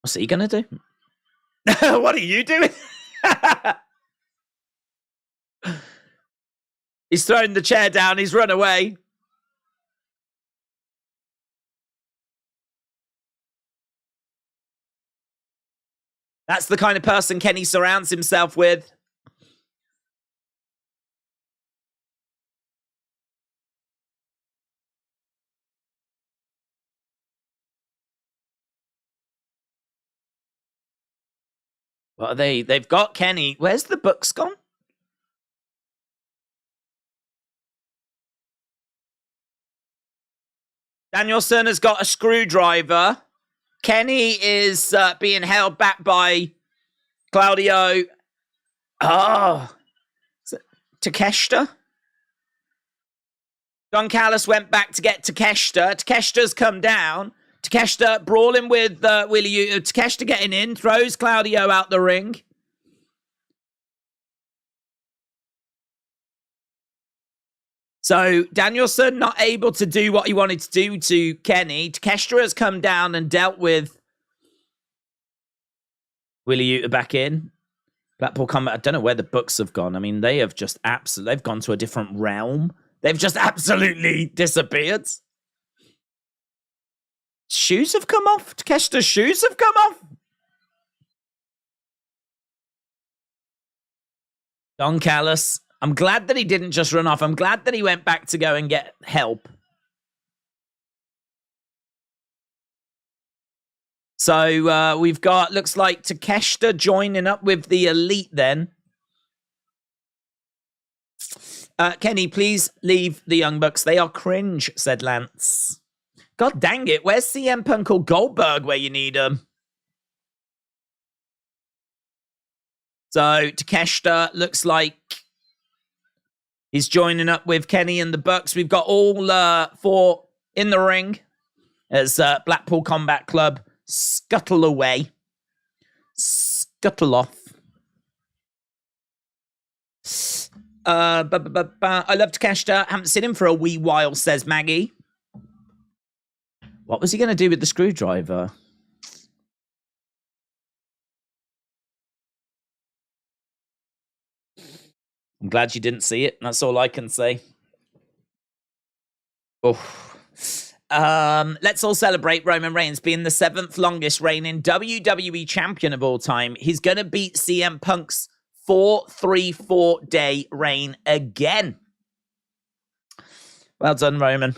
S1: What's he going to do? What are you doing? He's thrown the chair down. He's run away. That's the kind of person Kenny surrounds himself with. What are they? They've got Kenny. Where's the books gone? Danielson has got a screwdriver. Kenny is being held back by Claudio. Oh. Takeshita? Don Callis went back to get Takeshita. Takeshita's come down. Takeshita brawling with Wheeler Yuta. Takeshita getting in. Throws Claudio out the ring. So Danielson not able to do what he wanted to do to Kenny. Takeshita has come down and dealt with Wheeler Yuta back in. Blackpool Combat. I don't know where the books have gone. I mean, they have just absolutely... They've gone to a different realm. They've just absolutely disappeared. Shoes have come off. Takeshita's shoes have come off. Don Callis. I'm glad that he didn't just run off. I'm glad that he went back to go and get help. So we've got, looks like Takeshita joining up with the Elite then. Kenny, please leave the Young Bucks. They are cringe, said Lance. God dang it. Where's CM Punk or Goldberg where you need them? So Takeshita looks like he's joining up with Kenny and the Bucks. We've got all four in the ring as Blackpool Combat Club scuttle away. Scuttle off. I love Takeshita. Haven't seen him for a wee while, says Maggie. What was he going to do with the screwdriver? I'm glad you didn't see it. That's all I can say. Oh. Let's all celebrate Roman Reigns being the 7th longest reigning WWE champion of all time. He's going to beat CM Punk's 434-day reign again. Well done, Roman.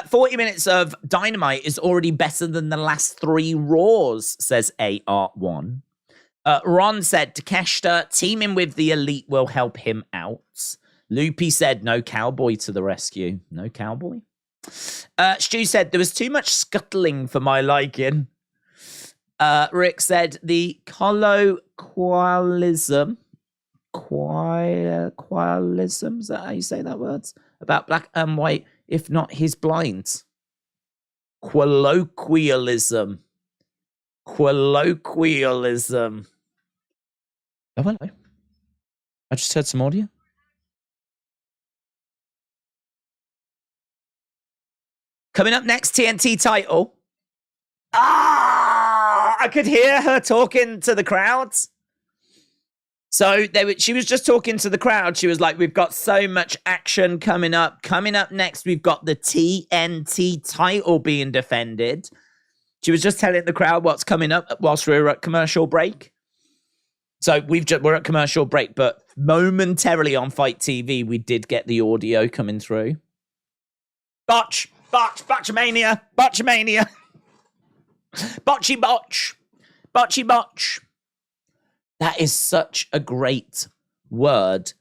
S1: 40 minutes of Dynamite is already better than the last 3 Raws, says AR1. Ron said Takeshita teaming with the Elite will help him out. Loopy said no cowboy to the rescue. No cowboy? Stu said there was too much scuttling for my liking. Rick said the colloquialism. Qualism? Is that how you say that word? About black and white, if not he's blind. Colloquialism. Colloquialism. Oh, hello. I just heard some audio. Coming up next, TNT title. I could hear her talking to the crowds. So she was just talking to the crowd. She was like, we've got so much action coming up. Coming up next, we've got the TNT title being defended. She was just telling the crowd what's coming up whilst we were at commercial break. So we're at commercial break, but momentarily on Fight TV, we did get the audio coming through. Botchamania. Botchy botch. That is such a great word.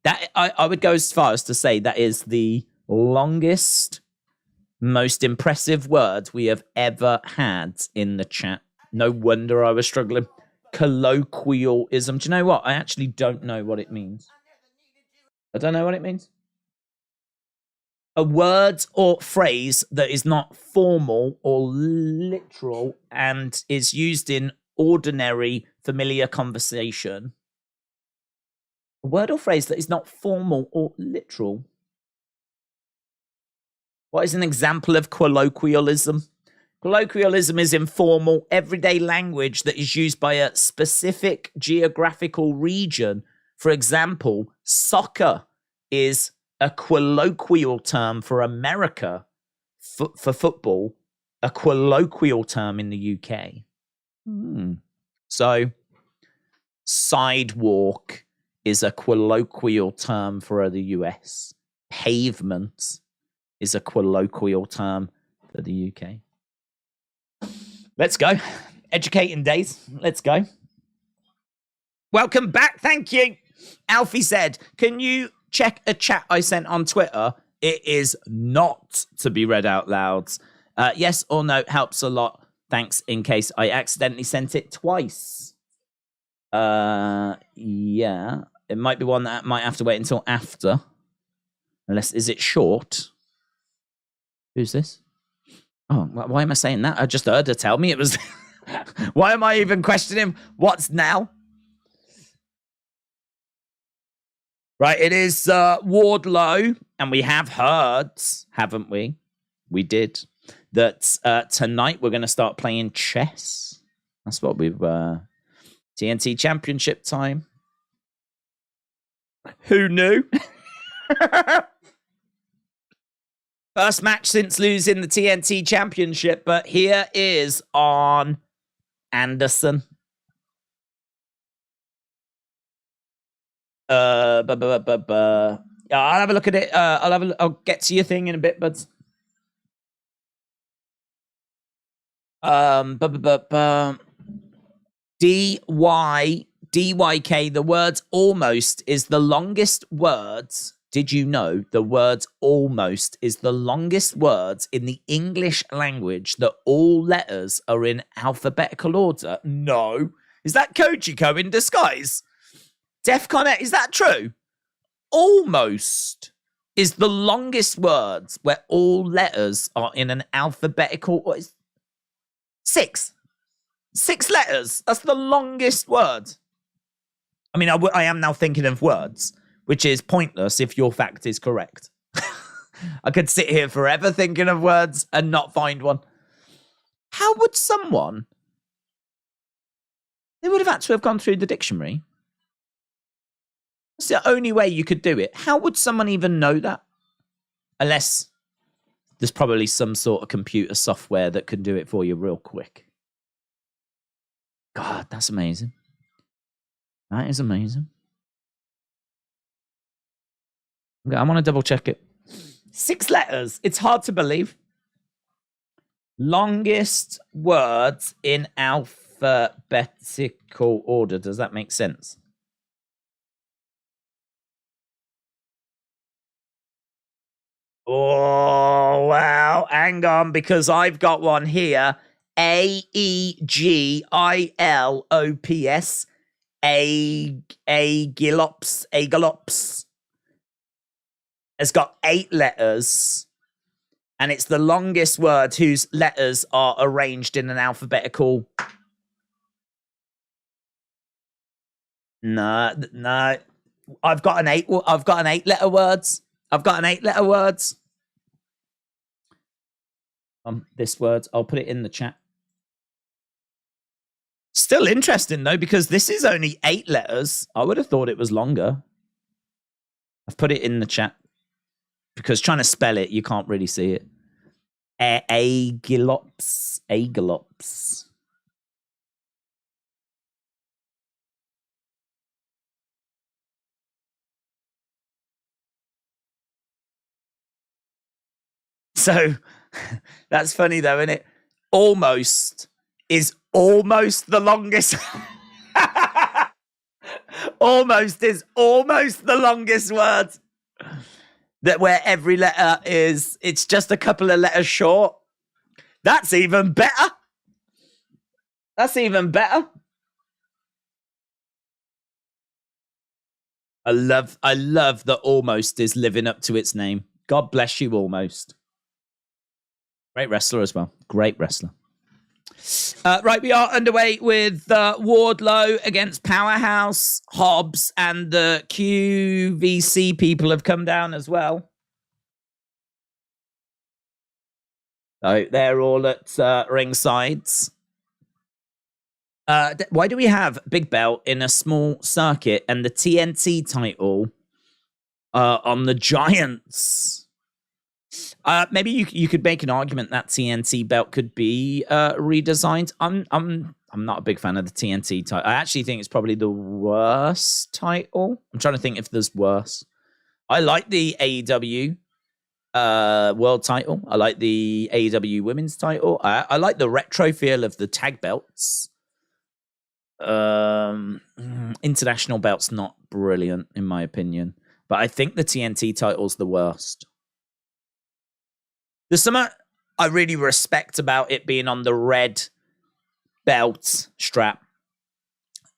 S1: That I would go as far as to say that is the longest, most impressive word we have ever had in the chat. No wonder I was struggling. Colloquialism. Do you know what? I actually don't know what it means. I don't know what it means. A word or phrase that is not formal or literal and is used in ordinary, familiar conversation. A word or phrase that is not formal or literal. What is an example of colloquialism? Colloquialism is informal, everyday language that is used by a specific geographical region. For example, soccer is a colloquial term for America. For football, a colloquial term in the UK. So, sidewalk is a colloquial term for the US. Pavement is a colloquial term for the UK. Let's go. Educating days. Let's go. Welcome back. Thank you. Alfie said, can you check a chat I sent on Twitter? It is not to be read out loud. Yes or no helps a lot. Thanks in case I accidentally sent it twice. Yeah. It might be one that might have to wait until after. Unless, is it short? Who's this? Oh, why am I saying that? I just heard her tell me it was... Why am I even questioning what's now? Right, it is Wardlow, and we have heard, haven't we? We did. That tonight we're going to start playing chess. That's what we've... TNT Championship time. Who knew? First match since losing the TNT Championship, but here is on Anderson. I'll have a look at it. I'll get to your thing in a bit, buds. DYK, the word almost is the longest words. Did you know the word almost is the longest words in the English language that all letters are in alphabetical order? No. Is that Kojiko in disguise? Defcon, is that true? Almost is the longest words where all letters are in an alphabetical... What is 6? 6 letters. That's the longest word. I mean, I am now thinking of words, which is pointless if your fact is correct. I could sit here forever thinking of words and not find one. How would someone... They would have had to have gone through the dictionary. That's the only way you could do it. How would someone even know that? Unless there's probably some sort of computer software that can do it for you real quick. God, that's amazing. That is amazing. Okay, I want to double check it. 6 letters. It's hard to believe. Longest words in alphabetical order. Does that make sense? Oh, wow. Hang on, because I've got one here. AEGILOPS. Agalops. It's got 8 letters. And it's the longest word whose letters are arranged in an alphabetical... No. I've got an 8-letter words. This word, I'll put it in the chat. Still interesting though, because this is only 8 letters. I would have thought it was longer. I've put it in the chat because trying to spell it, you can't really see it. Agalops. So that's funny though, isn't it? Almost is almost the longest. Almost is almost the longest word. That where every letter is, it's just a couple of letters short. That's even better. I love that Almost is living up to its name. God bless you, Almost. Great wrestler as well. Great wrestler. Right, we are underway with Wardlow against Powerhouse, Hobbs, and the QVC people have come down as well. So they're all at ringsides. Why do we have Big Belt in a small circuit and the TNT title on the Giants? Maybe you could make an argument that TNT belt could be redesigned. I'm not a big fan of the TNT title. I actually think it's probably the worst title. I'm trying to think if there's worse. I like the AEW world title. I like the AEW women's title. I like the retro feel of the tag belts. International belt's not brilliant in my opinion, but I think the TNT title's the worst. There's something I really respect about it being on the red belt strap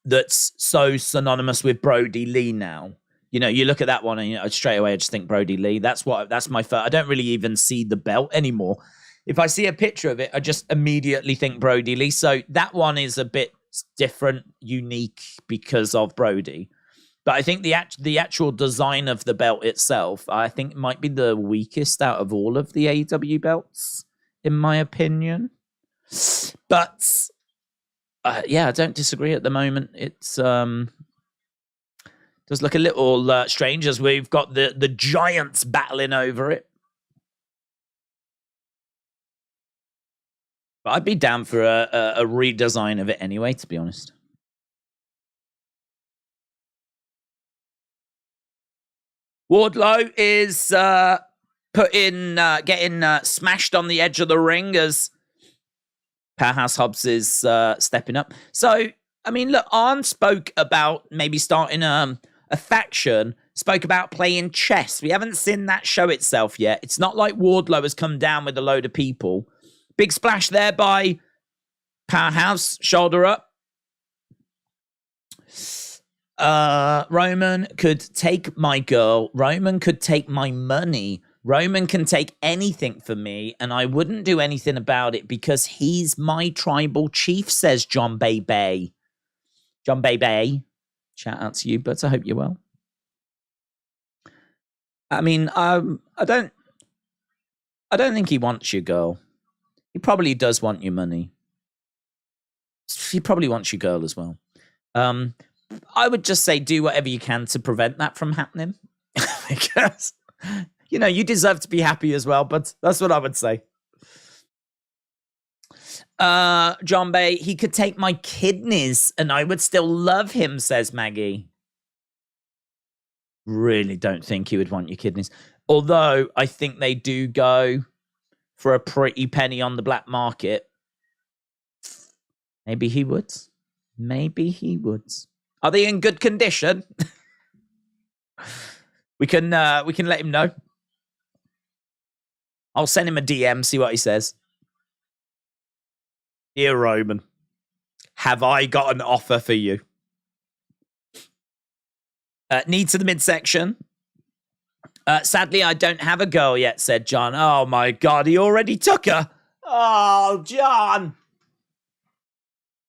S1: that's so synonymous with Brody Lee now. You know, you look at that one and straight away I just think Brody Lee. That's my first. I don't really even see the belt anymore. If I see a picture of it, I just immediately think Brody Lee. So that one is a bit different, unique because of Brody. But I think the actual design of the belt itself, I think it might be the weakest out of all of the AEW belts, in my opinion. But yeah, I don't disagree at the moment. It's does look a little strange as we've got the Giants battling over it. But I'd be down for a redesign of it anyway, to be honest. Wardlow is getting smashed on the edge of the ring as Powerhouse Hobbs is stepping up. So, I mean, look, Arn spoke about maybe starting a faction, spoke about playing chess. We haven't seen that show itself yet. It's not like Wardlow has come down with a load of people. Big splash there by Powerhouse, shoulder up. Roman could take my girl. Roman could take my money. Roman can take anything from me, and I wouldn't do anything about it because he's my tribal chief, says John Baby. John Baby, shout out to you, but I hope you're well. I mean, I don't think he wants your girl. He probably does want your money. He probably wants your girl as well. I would just say do whatever you can to prevent that from happening. Because, you know, you deserve to be happy as well, but that's what I would say. John Bay, he could take my kidneys and I would still love him, says Maggie. Really don't think he would want your kidneys. Although I think they do go for a pretty penny on the black market. Maybe he would. Maybe he would. Are they in good condition? we can let him know. I'll send him a DM, see what he says. Dear Roman, have I got an offer for you? Need to the midsection. Sadly, I don't have a girl yet, said John. Oh my God, he already took her. Oh, John.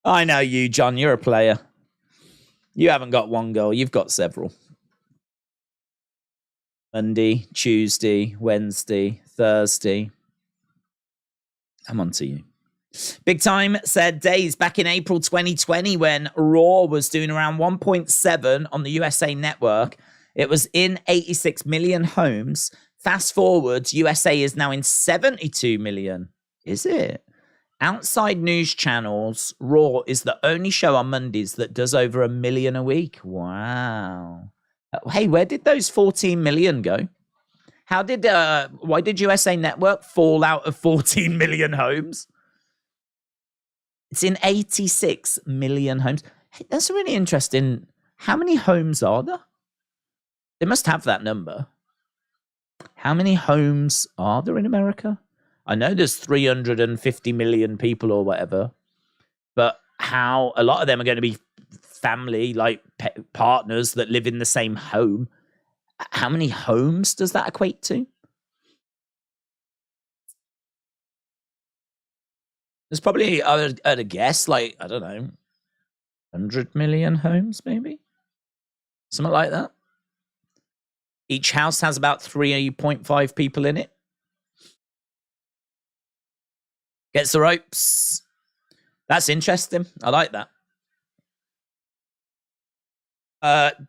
S1: I know you, John. You're a player. You haven't got one girl. You've got several. Monday, Tuesday, Wednesday, Thursday. I'm on to you. Big Time said days back in April 2020 when Raw was doing around 1.7 on the USA Network. It was in 86 million homes. Fast forward, USA is now in 72 million. Is it? Outside news channels, Raw is the only show on Mondays that does over 1 million a week. Wow. Hey, where did those 14 million go? Why did USA Network fall out of 14 million homes? It's in 86 million homes. Hey, that's really interesting. How many homes are there? They must have that number. How many homes are there in America? I know there's 350 million people or whatever, but a lot of them are going to be family, like partners that live in the same home. How many homes does that equate to? There's probably, I'd guess, like, I don't know, 100 million homes, maybe? Something like that. Each house has about 3.5 people in it. Gets the ropes. That's interesting. I like that.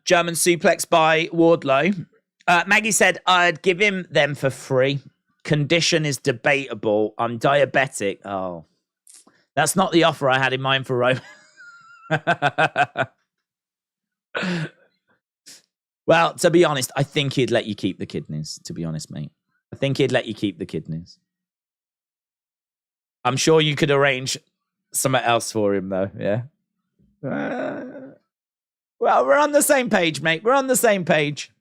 S1: German suplex by Wardlow. Maggie said, I'd give him them for free. Condition is debatable. I'm diabetic. Oh, that's not the offer I had in mind for Roman. Well, to be honest, I think he'd let you keep the kidneys, to be honest, mate. I think he'd let you keep the kidneys. I'm sure you could arrange something else for him, though, yeah? Well, we're on the same page, mate. We're on the same page.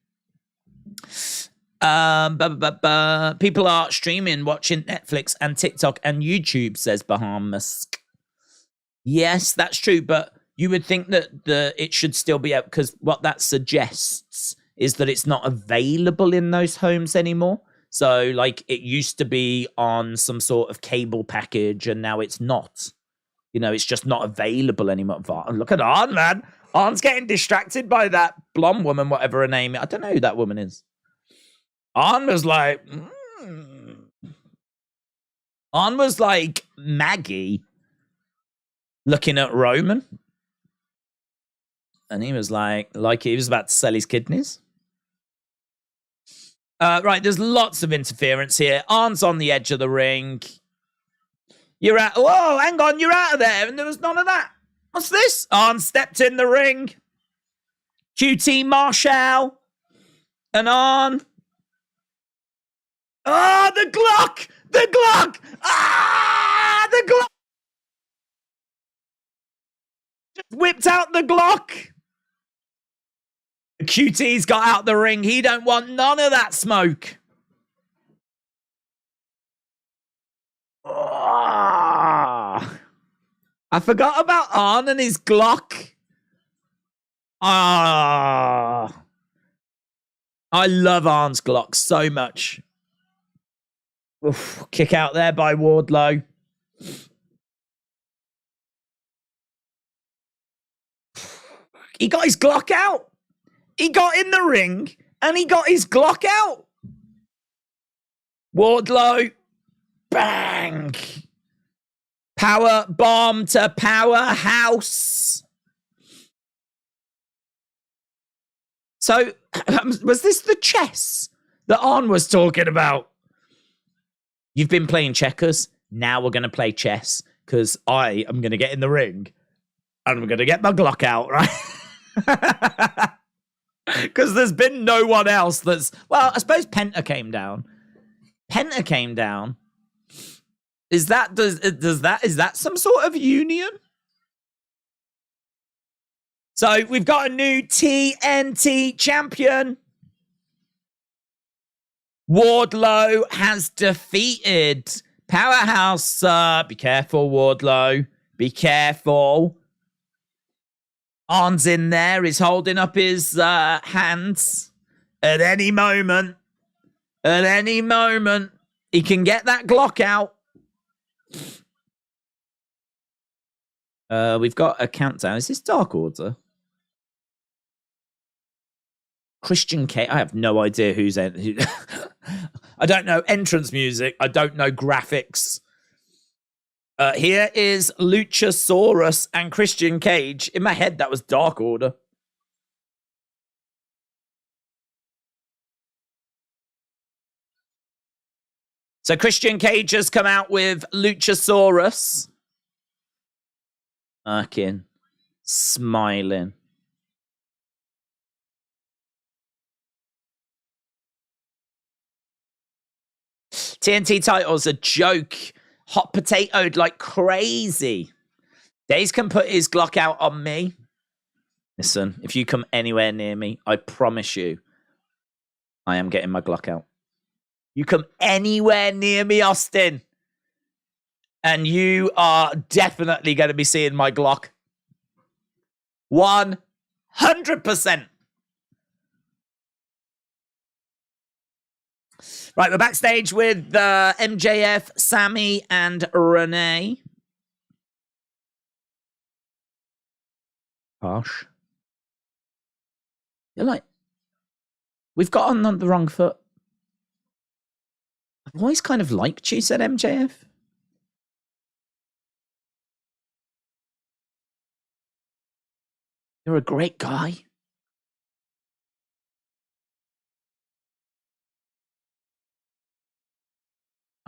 S1: People are streaming, watching Netflix and TikTok and YouTube, says Bahamas. Yes, that's true, but you would think that it should still be out, because what that suggests is that it's not available in those homes anymore. So, like, it used to be on some sort of cable package, and now it's not. You know, it's just not available anymore. Look at Arn, man. Arn's getting distracted by that blonde woman, whatever her name is. I don't know who that woman is. Arn was like... Arn was like Maggie looking at Roman. And he was like he was about to sell his kidneys. Right, there's lots of interference here. Arn's on the edge of the ring. You're out. Whoa, hang on, you're out of there. And there was none of that. What's this? Arn stepped in the ring. QT Marshall. And Arn. Oh, the Glock! The Glock! Ah, the Glock! Just whipped out the Glock. QT's got out the ring. He don't want none of that smoke. Oh, I forgot about Arn and his Glock. Ah, I love Arn's Glock so much. Oof, kick out there by Wardlow. He got his Glock out. He got in the ring and he got his Glock out. Wardlow. Bang. Power bomb to Powerhouse. So, was this the chess that Arn was talking about? You've been playing checkers. Now we're going to play chess, because I am going to get in the ring and I'm going to get my Glock out, right? Because there's been no one else that's... Well, I suppose Penta came down. Penta came down. Is that some sort of union? So we've got a new TNT champion. Wardlow has defeated Powerhouse. Be careful, Wardlow. Be careful. Arn's in there. He's holding up his hands. At any moment, he can get that Glock out. We've got a countdown. Is this Dark Order? Christian K. I have no idea who's in. I don't know entrance music. I don't know graphics. Here is Luchasaurus and Christian Cage. In my head, that was Dark Order. So Christian Cage has come out with Luchasaurus. Erkin. Smiling. TNT title's a joke. Hot potatoed like crazy. Daze can put his Glock out on me. Listen, if you come anywhere near me, I promise you, I am getting my Glock out. You come anywhere near me, Austin, and you are definitely going to be seeing my Glock. 100%. Right, we're backstage with MJF, Sammy, and Renee. Gosh. You're like, we've got on the wrong foot. I've always kind of liked you, said MJF. You're a great guy.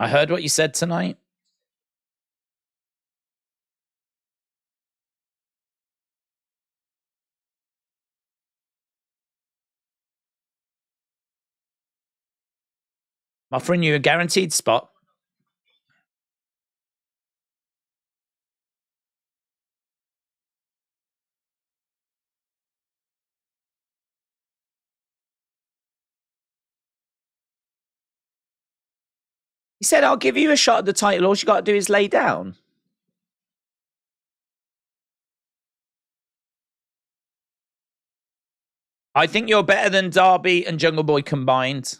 S1: I heard what you said tonight. I'm offering you a guaranteed spot. He said, I'll give you a shot at the title. All you got to do is lay down. I think you're better than Darby and Jungle Boy combined.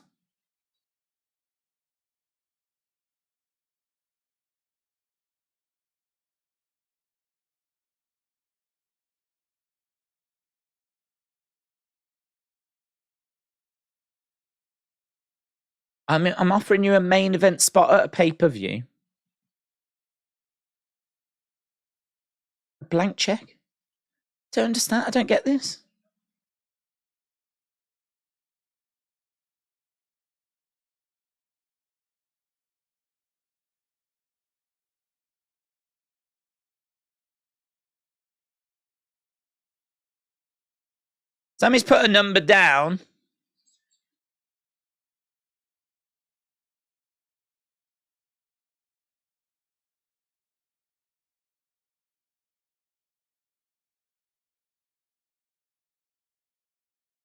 S1: I mean, I'm offering you a main event spot at a pay-per-view. A blank check? Don't understand. I don't get this. Sammy's put a number down.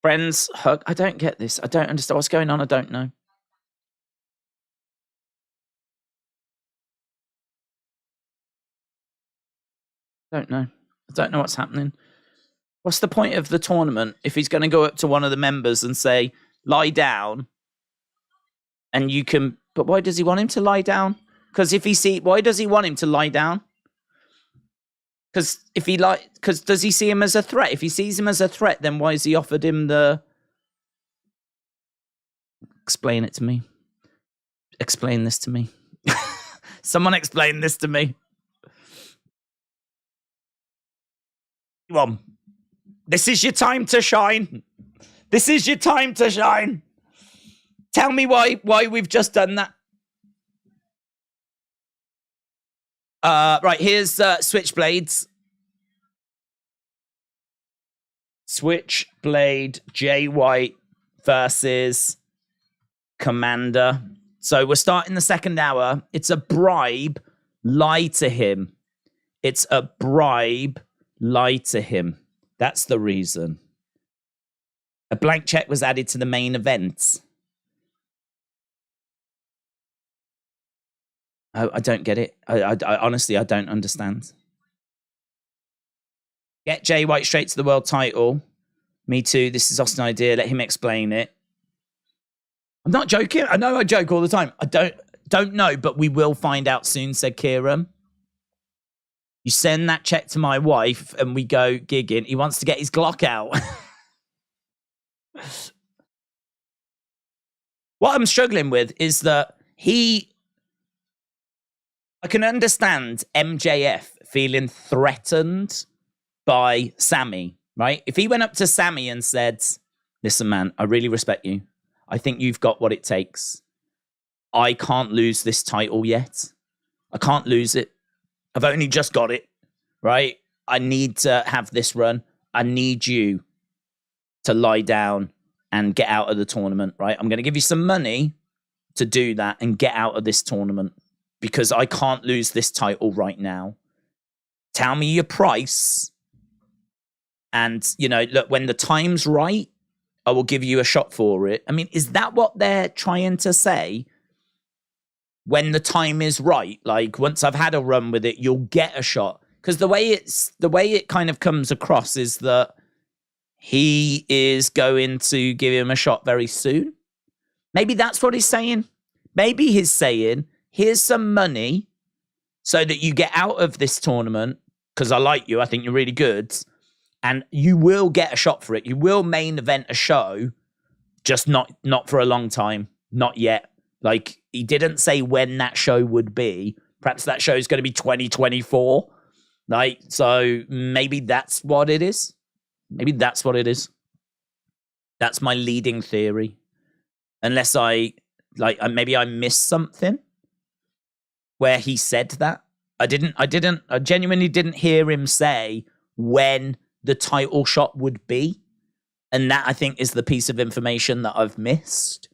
S1: Friends, hug. I don't get this. I don't understand what's going on. I don't know. I don't know what's happening. What's the point of the tournament if he's going to go up to one of the members and say, lie down, and you can... But why does he want him to lie down? Because if he see... Why does he want him to lie down? Because if he because does he see him as a threat? If he sees him as a threat, then why has he offered him the... Explain it to me. Explain this to me. Someone explain this to me. Come on. This is your time to shine. This is your time to shine. Tell me why we've just done that. Right, here's Switchblades. Switchblade Jay White versus Komander. So we're starting the second hour. It's a bribe. Lie to him. It's a bribe. Lie to him. That's the reason. A blank check was added to the main event. I don't get it. I honestly, I don't understand. Get Jay White straight to the world title. Me too. This is Austin's idea. Let him explain it. I'm not joking. I know I joke all the time. I don't know, but we will find out soon, said Kieran. You send that check to my wife and we go gigging. He wants to get his Glock out. What I'm struggling with is that I can understand MJF feeling threatened by Sammy, right? If he went up to Sammy and said, listen, man, I really respect you. I think you've got what it takes. I can't lose this title yet. I can't lose it. I've only just got it, right? I need to have this run. I need you to lie down and get out of the tournament, right? I'm going to give you some money to do that and get out of this tournament because I can't lose this title right now. Tell me your price. And, you know, look, when the time's right, I will give you a shot for it. I mean, is that what they're trying to say? When the time is right, like once I've had a run with it, you'll get a shot. Because the way it kind of comes across is that he is going to give him a shot very soon. Maybe that's what he's saying. Maybe he's saying, here's some money so that you get out of this tournament because I like you. I think you're really good. And you will get a shot for it. You will main event a show, just not for a long time. Not yet. Like, he didn't say when that show would be. Perhaps that show is going to be 2024. Like, so maybe that's what it is. Maybe that's what it is. That's my leading theory. Unless maybe I missed something where he said that. I genuinely didn't hear him say when the title shot would be. And that, I think, is the piece of information that I've missed.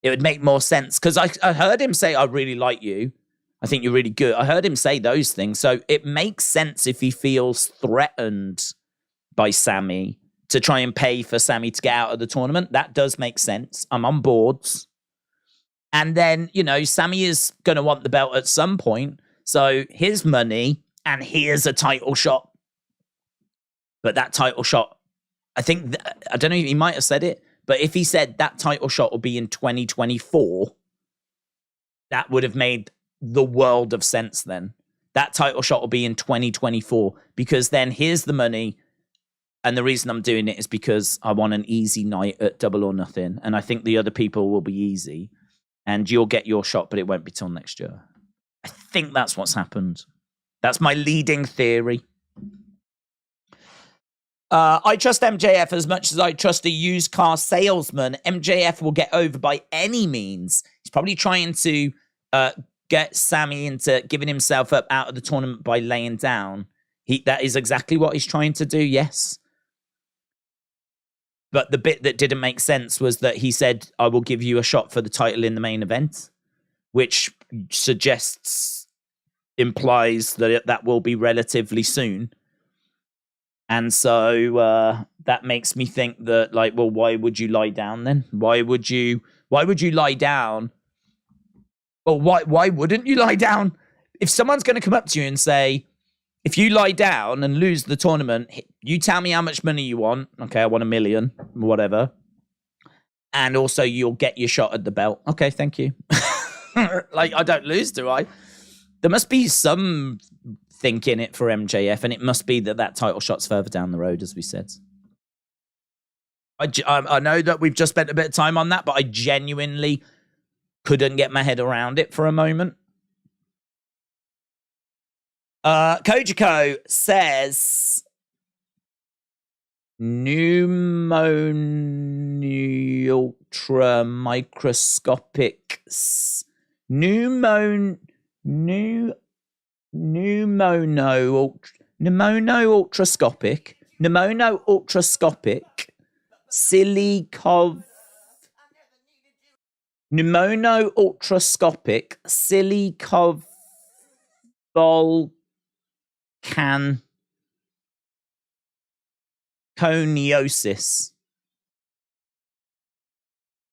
S1: It would make more sense because I heard him say, I really like you. I think you're really good. I heard him say those things. So it makes sense if he feels threatened by Sammy to try and pay for Sammy to get out of the tournament. That does make sense. I'm on boards. And then, you know, Sammy is going to want the belt at some point. So here's money and here's a title shot. But that title shot, I think, I don't know, he might have said it. But if he said that title shot will be in 2024, that would have made the world of sense then. That title shot will be in 2024 because then here's the money. And the reason I'm doing it is because I want an easy night at Double or Nothing. And I think the other people will be easy. And you'll get your shot, but it won't be till next year. I think that's what's happened. That's my leading theory. I trust MJF as much as I trust a used car salesman. MJF will get over by any means. He's probably trying to get Sammy into giving himself up out of the tournament by laying down. That is exactly what he's trying to do, yes. But the bit that didn't make sense was that he said, I will give you a shot for the title in the main event, which implies that will be relatively soon. And so that makes me think that, like, well, why would you lie down then? Why would you lie down? Well, why wouldn't you lie down? If someone's going to come up to you and say, if you lie down and lose the tournament, you tell me how much money you want. Okay, I want $1 million, whatever. And also you'll get your shot at the belt. Okay, thank you. Like, I don't lose, do I? There must be some think in it for MJF, and it must be that title shot's further down the road, as we said. I know that we've just spent a bit of time on that, but I genuinely couldn't get my head around it for a moment. Kojiko says ultra microscopic pneumono ultrascopic silicov pneumono ultrascopic silicov volcanconiosis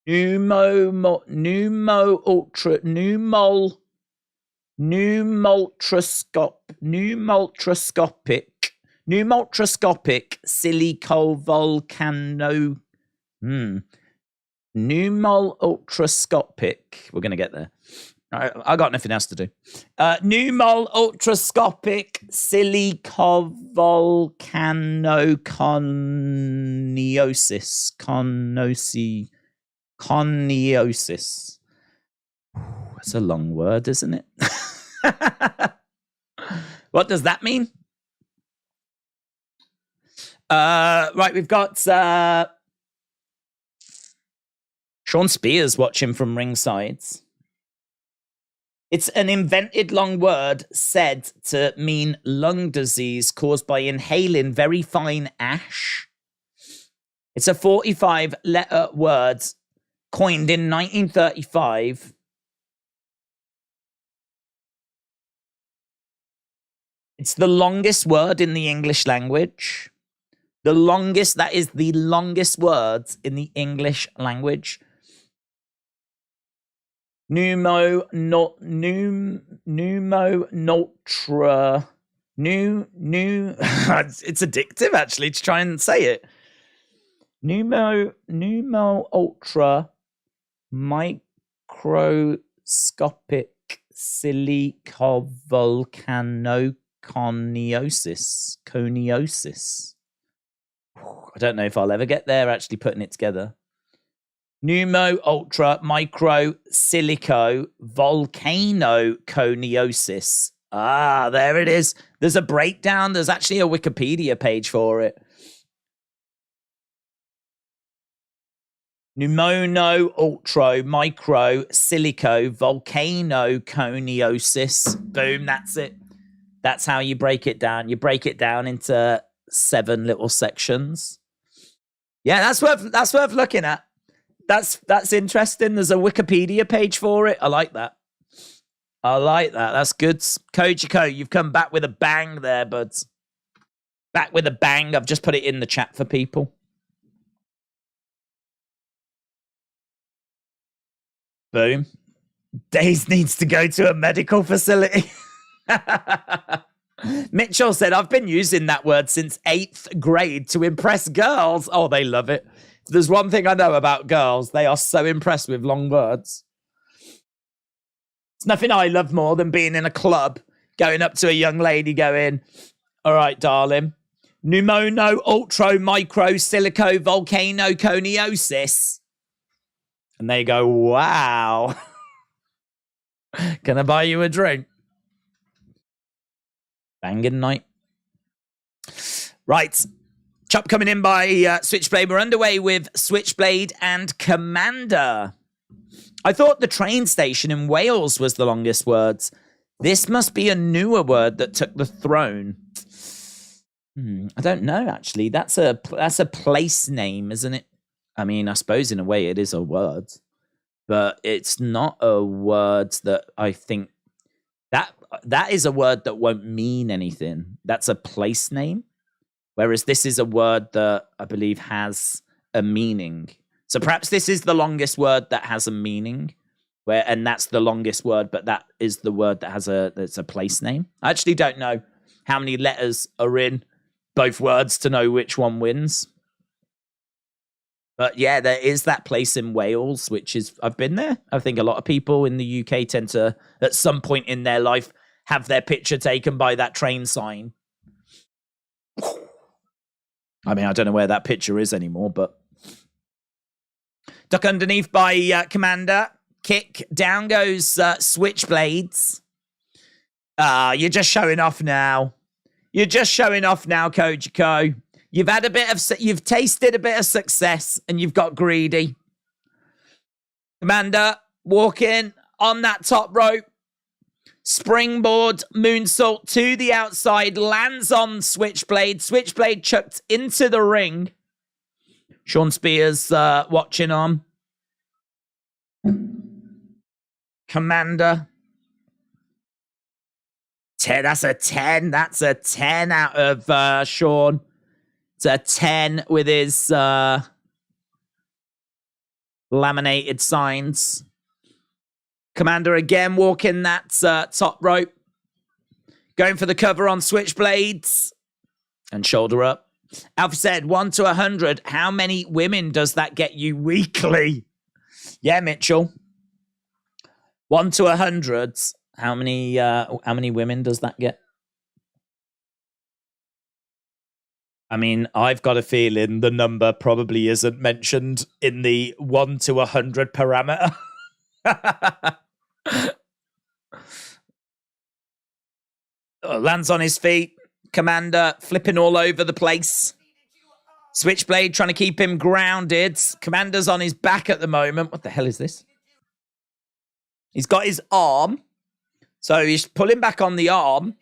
S1: pneumultroscopic silicovolcano pneumultroscopic. We're gonna get there. I got nothing else to do. Pneumultroscopic silicovolcanoconiosis. Coniosis. That's a long word, isn't it? What does that mean? Right, we've got Sean Spears watching from ringside. It's an invented long word said to mean lung disease caused by inhaling very fine ash. It's a 45-letter word coined in 1935. It's the longest word in the English language. That is the longest word in the English language. Pneumonotra. It's addictive actually to try and say it. Pneumo-ultra microscopic silicovolcanoconiosis. I don't know if I'll ever get there actually putting it together. Pneumo ultra micro silico volcanoconiosis. Ah, there it is. There's a breakdown. There's actually a Wikipedia page for it. Pneumono ultra micro silico volcanoconiosis. Boom, that's it. That's how you break it down. You break it down into 7 little sections. Yeah, that's worth looking at. That's interesting. There's a Wikipedia page for it. I like that. That's good. Kojiko, you've come back with a bang there, buds. Back with a bang. I've just put it in the chat for people. Boom. Days needs to go to a medical facility. Mitchell said, I've been using that word since 8th grade to impress girls. Oh, they love it. If there's one thing I know about girls, they are so impressed with long words. It's nothing I love more than being in a club, going up to a young lady going, all right, darling, pneumono ultra micro silico volcanoconiosis. And they go, wow. Can I buy you a drink? Banging night. Right. Chop coming in by Switchblade. We're underway with Switchblade and Komander. I thought the train station in Wales was the longest words. This must be a newer word that took the throne. I don't know, actually. That's a place name, isn't it? I mean, I suppose in a way it is a word. But it's not a word that I think... That is a word that won't mean anything. That's a place name. Whereas this is a word that I believe has a meaning. So perhaps this is the longest word that has a meaning. And that's the longest word, but that is the word that has that's a place name. I actually don't know how many letters are in both words to know which one wins. But yeah, there is that place in Wales, which is, I've been there. I think a lot of people in the UK tend to, at some point in their life, have their picture taken by that train sign. I mean, I don't know where that picture is anymore, but... Duck underneath by Komander. Kick. Down goes Switchblades. You're just showing off now. Kojiko. You've tasted a bit of success and you've got greedy. Komander walking on that top rope. Springboard moonsault to the outside, lands on Switchblade. Switchblade chucked into the ring. Sean Spears watching on. Komander. 10. That's a 10. That's a 10 out of Sean. It's a 10 with his laminated signs. Komander again walking that top rope. Going for the cover on Switchblades. And shoulder up. Alfie said, 1 to 100. How many women does that get you weekly? Yeah, Mitchell. 1 to 100. How many women does that get? I mean, I've got a feeling the number probably isn't mentioned in the 1 to 100 parameter. Lands on his feet. Komander flipping all over the place. Switchblade trying to keep him grounded. Komander's on his back at the moment. What the hell is this? He's got his arm. So he's pulling back on the arm.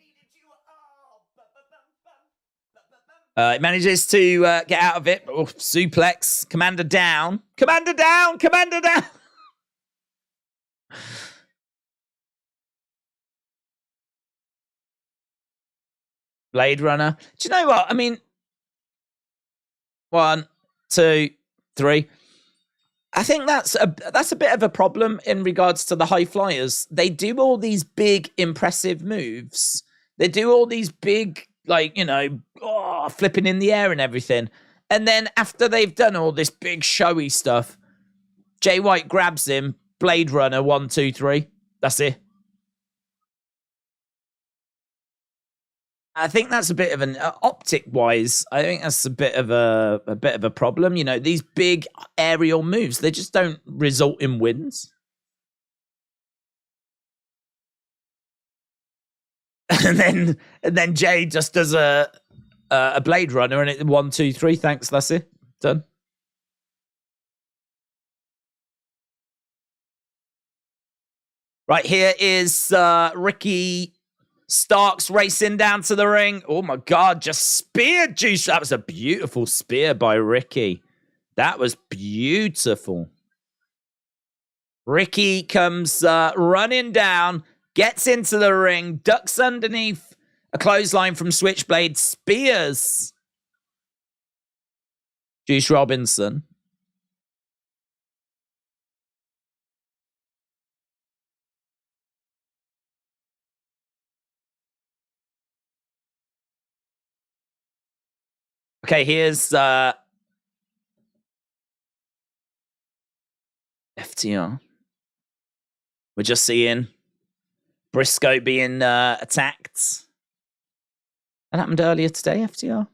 S1: He manages to get out of it. Oh, suplex. Komander down. Komander down. Komander down. Blade Runner. Do you know what? I mean, 1, 2, 3. I think that's a bit of a problem in regards to the high flyers. They do all these big, impressive moves. They do all these big, like, you know, flipping in the air and everything. And then after they've done all this big, showy stuff, Jay White grabs him. Blade Runner, 1, 2, 3. That's it. I think that's a bit of an optic-wise. I think that's a bit of a problem. You know, these big aerial moves, they just don't result in wins. and then Jay just does a Blade Runner, and it 1, 2, 3. Thanks, that's it. Done. Right, here is Ricky Starks racing down to the ring. Oh my God, just spear juice. That was a beautiful spear by Ricky. That was beautiful. Ricky comes running down, gets into the ring, ducks underneath a clothesline from Switchblade, spears Juice Robinson. Okay, here's FTR. We're just seeing Briscoe being attacked. That happened earlier today, FTR.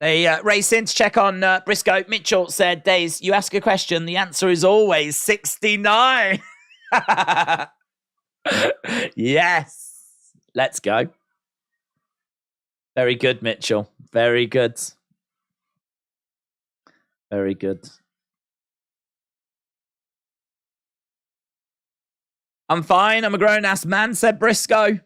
S1: They race in to check on Briscoe. Mitchell said, Days, you ask a question, the answer is always 69. Yes. Let's go. Very good, Mitchell. Very good. Very good. I'm fine. I'm a grown-ass man, said Briscoe.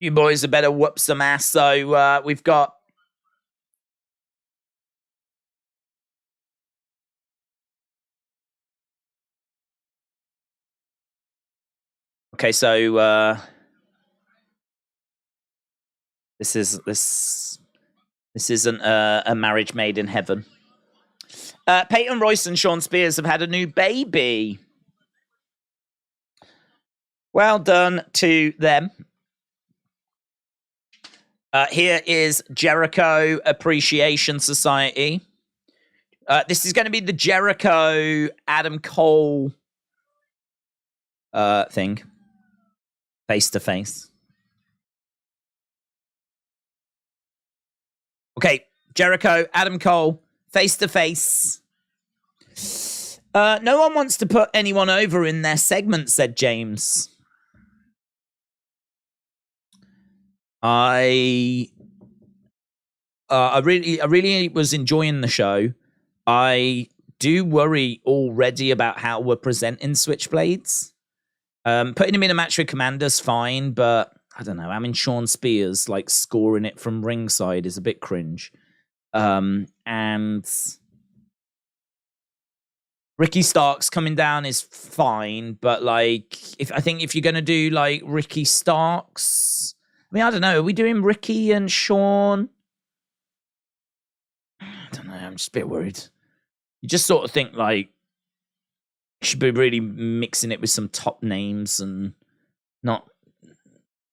S1: You boys are better whoop some ass. So we've got okay. So this isn't a marriage made in heaven. Peyton Royce and Sean Spears have had a new baby. Well done to them. Here is Jericho Appreciation Society. This is going to be the Jericho Adam Cole thing. Face to face. Okay, Jericho, Adam Cole, face to face. No one wants to put anyone over in their segment, said James. I really was enjoying the show. I do worry already about how we're presenting Switchblades. Putting him in a match with Komander's fine, but I don't know. I mean, Sean Spears like scoring it from ringside is a bit cringe. And Ricky Starks coming down is fine, but like, I think if you're gonna do like Ricky Starks. I mean, I don't know. Are we doing Ricky and Sean? just a bit worried. You just sort of think, like, you should be really mixing it with some top names and not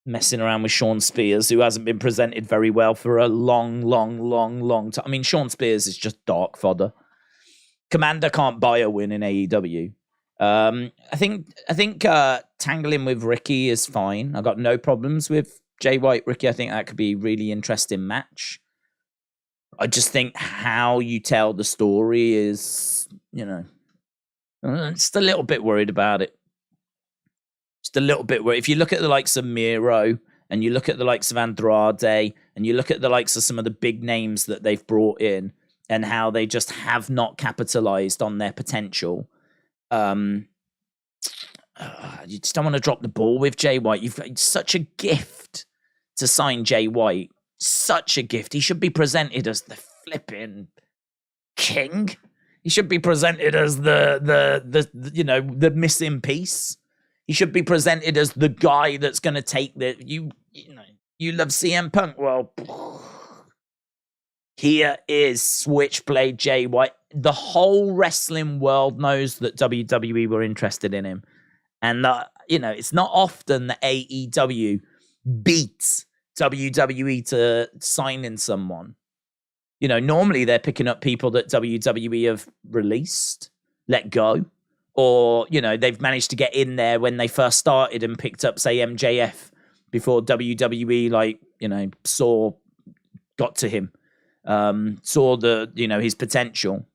S1: messing around with Sean Spears, who hasn't been presented very well for a long time. I mean, Sean Spears is just dark fodder. Komander can't buy a win in AEW. I think tangling with Ricky is fine. I got no problems with Jay White, Ricky. I think that could be a really interesting match. I just think how you tell the story is, just a little bit worried about it. Just a little bit worried. If you look at the likes of Miro and you look at the likes of Andrade and you look at the likes of some of the big names that they've brought in and how they just have not capitalized on their potential, you just don't want to drop the ball with Jay White. You've got such a gift to sign Jay White. Such a gift. He should be presented as the flipping king. He should be presented as the missing piece. He should be presented as the guy that's going to take you love CM Punk. Well, here is Switchblade Jay White. The whole wrestling world knows that WWE were interested in him. And, it's not often that AEW beats WWE to signing someone. Normally they're picking up people that WWE have released, let go. Or, they've managed to get in there when they first started and picked up, say, MJF before WWE, got to him, saw his potential.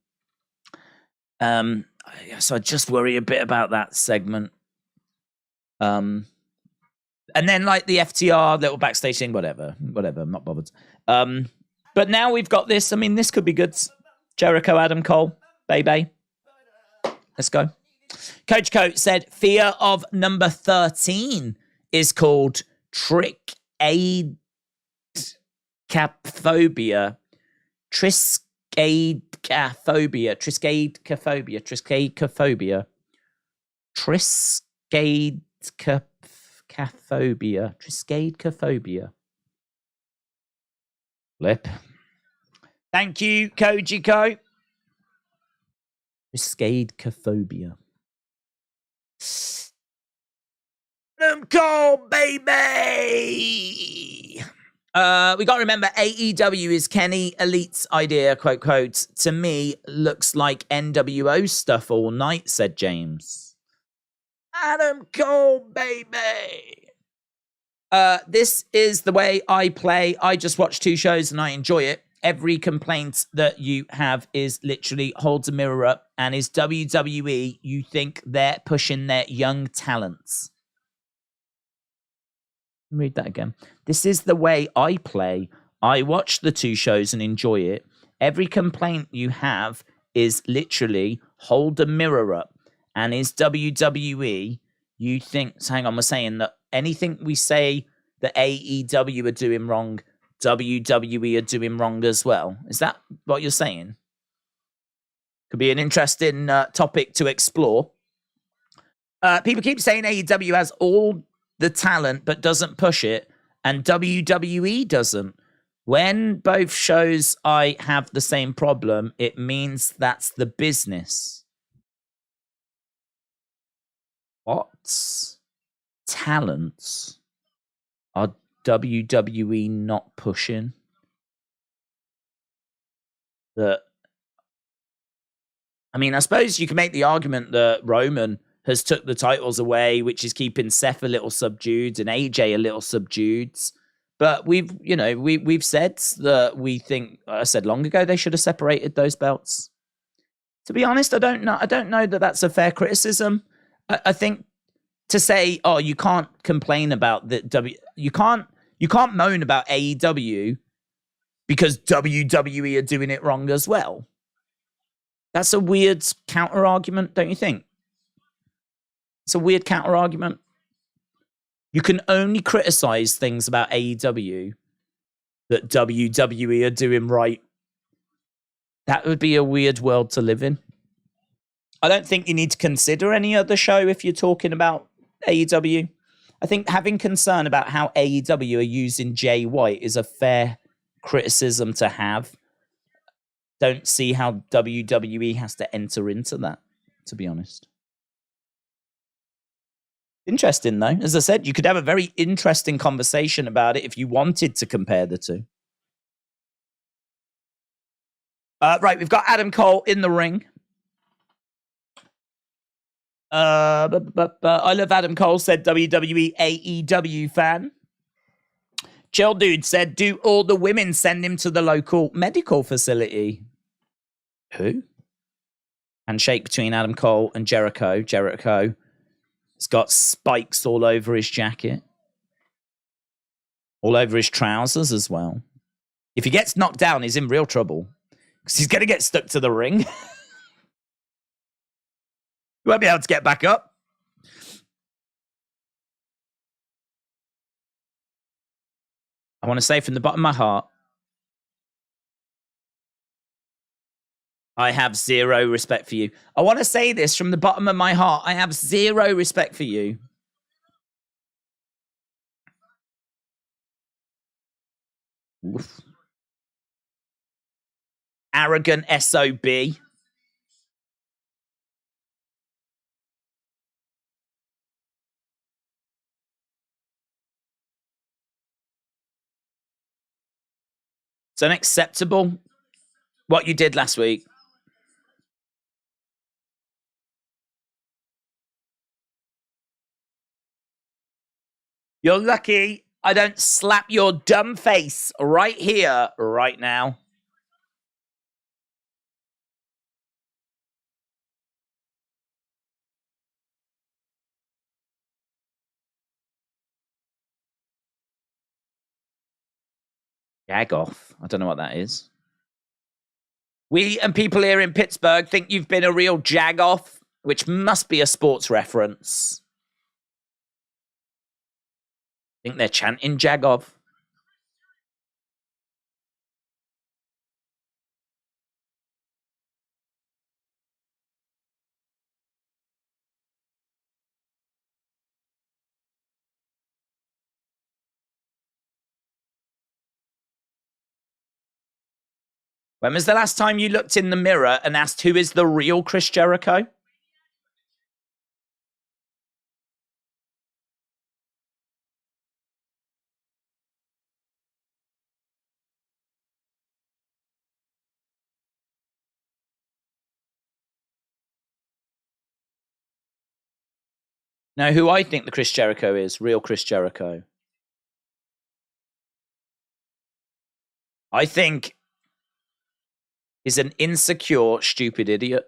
S1: So I just worry a bit about that segment. And then, the FTR little backstage thing, whatever, I'm not bothered. But now we've got this. I mean, this could be good. Jericho, Adam Cole, baby. Let's go. Coach Coat said fear of number 13 is called triskaidekaphobia. Triskaidekaphobia. Flip. Thank you, Kojiko. Triskaidekaphobia. Cole, baby. We got to remember AEW is Kenny Elite's idea, quote, quote. To me, looks like NWO stuff all night, said James. Adam Cole, baby. This is the way I play. I just watch 2 shows and I enjoy it. Every complaint that you have is literally holds a mirror up and is WWE. You think they're pushing their young talents. Read that again. This is the way I play. I watch the 2 shows and enjoy it. Every complaint you have is literally hold a mirror up and is WWE. You think, hang on, we're saying that anything we say that AEW are doing wrong, WWE are doing wrong as well. Is that what you're saying? Could be an interesting topic to explore. People keep saying AEW has all the talent but doesn't push it, and WWE doesn't. When both shows I have the same problem, it means that's the business. What talents are WWE not pushing? I suppose you can make the argument that Roman has took the titles away, which is keeping Seth a little subdued and AJ a little subdued. But we've said that we think, I said long ago, they should have separated those belts. To be honest, I don't know that that's a fair criticism. I think to say, oh, you can't complain about you can't moan about AEW because WWE are doing it wrong as well. That's a weird counter argument, don't you think? It's a weird counter argument. You can only criticize things about AEW that WWE are doing right. That would be a weird world to live in. I don't think you need to consider any other show if you're talking about AEW. I think having concern about how AEW are using Jay White is a fair criticism to have. don't see how WWE has to enter into that, to be honest. Interesting, though. As I said, you could have a very interesting conversation about it if you wanted to compare the two. Right, we've got Adam Cole in the ring. I love Adam Cole, said WWE AEW fan. Chill Dude said, do all the women send him to the local medical facility? Who? Handshake between Adam Cole and Jericho. Jericho has got spikes all over his jacket. All over his trousers as well. If he gets knocked down, he's in real trouble. Because he's going to get stuck to the ring. He won't be able to get back up. I want to say from the bottom of my heart, I have zero respect for you. I want to say this from the bottom of my heart. I have zero respect for you. Oof. Arrogant SOB. It's unacceptable what you did last week. You're lucky I don't slap your dumb face right here, right now. Jag off. I don't know what that is. We and people here in Pittsburgh think you've been a real jag off, which must be a sports reference. I think they're chanting jag off. When was the last time you looked in the mirror and asked who is the real Chris Jericho? Know who I think the Chris Jericho is? Real Chris Jericho. I think is an insecure, stupid idiot.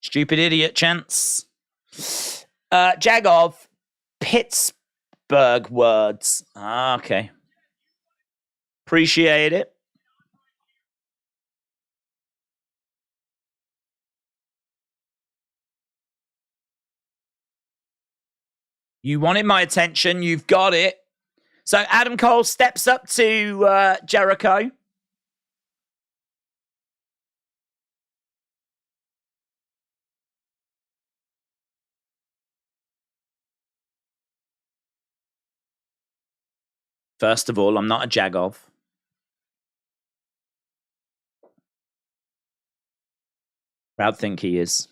S1: Stupid idiot, chance. Jagov, Pittsburgh words. Okay. Appreciate it. You wanted my attention. You've got it. So Adam Cole steps up to Jericho. First of all, I'm not a Jagov. Crowd think he is.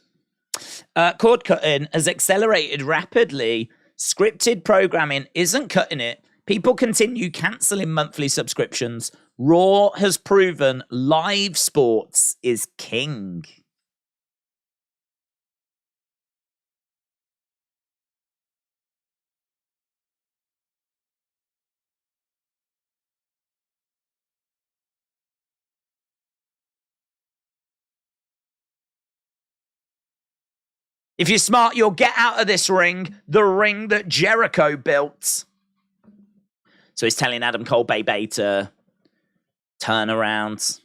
S1: Cord cutting has accelerated rapidly. Scripted programming isn't cutting it. People continue cancelling monthly subscriptions. Raw has proven live sports is king. If you're smart, you'll get out of this ring, the ring that Jericho built. So he's telling Adam Cole, baby, to turn around,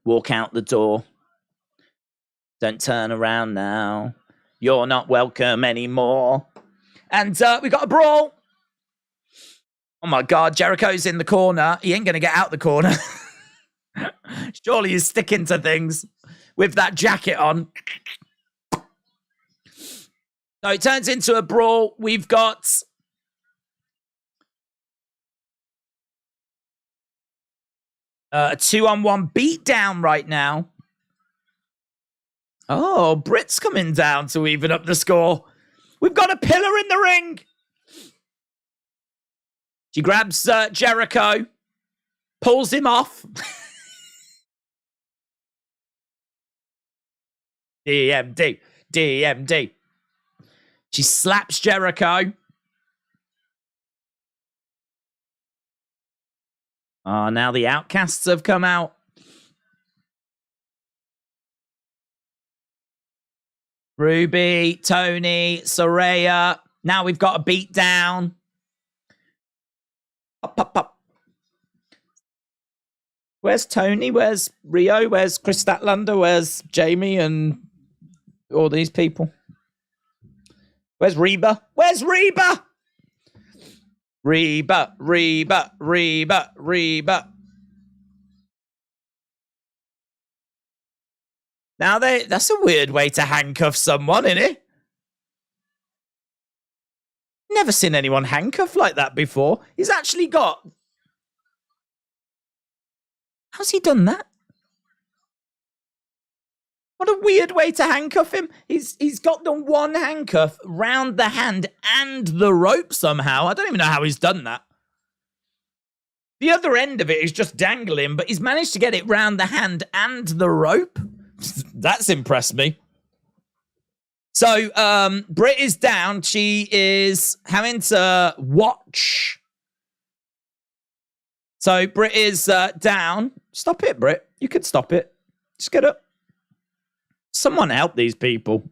S1: walk out the door. Don't turn around now. You're not welcome anymore. And we got a brawl. Oh, my God. Jericho's in the corner. He ain't going to get out the corner. Surely he's sticking to things with that jacket on. So it turns into a brawl. We've got A 2-on-1 beatdown right now. Oh, Britt's coming down to even up the score. We've got a pillar in the ring. She grabs Jericho, pulls him off. DMD. DMD. She slaps Jericho. Oh, now the Outcasts have come out. Ruby, Toni, Saraya. Now we've got a beat down. Up, up, up. Where's Toni? Where's Rio? Where's Chris Statlander? Where's Jamie and all these people? Where's Reba? Where's Reba? Reba, Reba, Reba, Reba. Now that's a weird way to handcuff someone, isn't it? Never seen anyone handcuffed like that before. He's actually got... How's he done that? What a weird way to handcuff him. He's got the one handcuff round the hand and the rope somehow. I don't even know how he's done that. The other end of it is just dangling, but he's managed to get it round the hand and the rope. That's impressed me. So, Britt is down. She is having to watch. So, Britt is down. Stop it, Britt. You could stop it. Just get up. Someone help these people.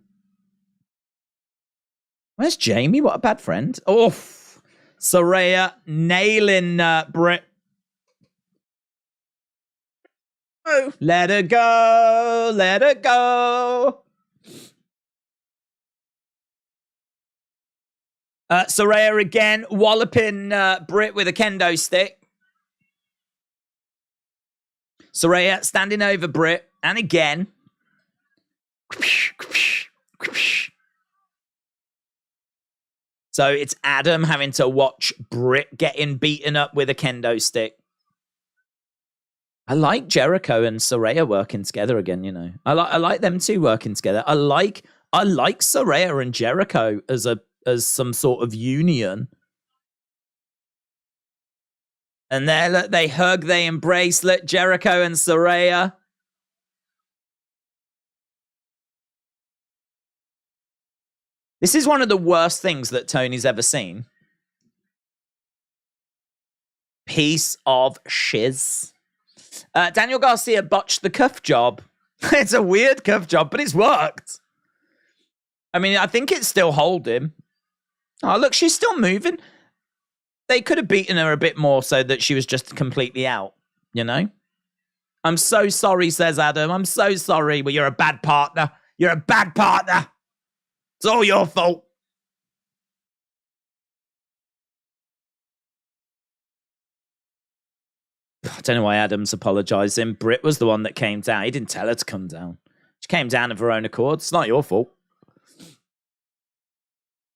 S1: Where's Jamie? What a bad friend. Oh, Saraya nailing Britt. Oh, let her go. Let her go. Saraya again walloping Britt with a kendo stick. Saraya standing over Britt. And again. So it's Adam having to watch Britt getting beaten up with a kendo stick. I like Jericho and Saraya working together again, you know. I like them two working together. I like Saraya and Jericho as some sort of union. And there, look, they hug, they embrace. Look, Jericho and Saraya. This is one of the worst things that Tony's ever seen. Piece of shiz. Daniel Garcia botched the cuff job. It's a weird cuff job, but it's worked. I mean, I think it's still holding. Oh, look, she's still moving. They could have beaten her a bit more so that she was just completely out, you know? I'm so sorry, says Adam. I'm so sorry, but you're a bad partner. You're a bad partner. It's all your fault. I don't know why Adam's apologising. Britt was the one that came down. He didn't tell her to come down. She came down of her own accord. It's not your fault.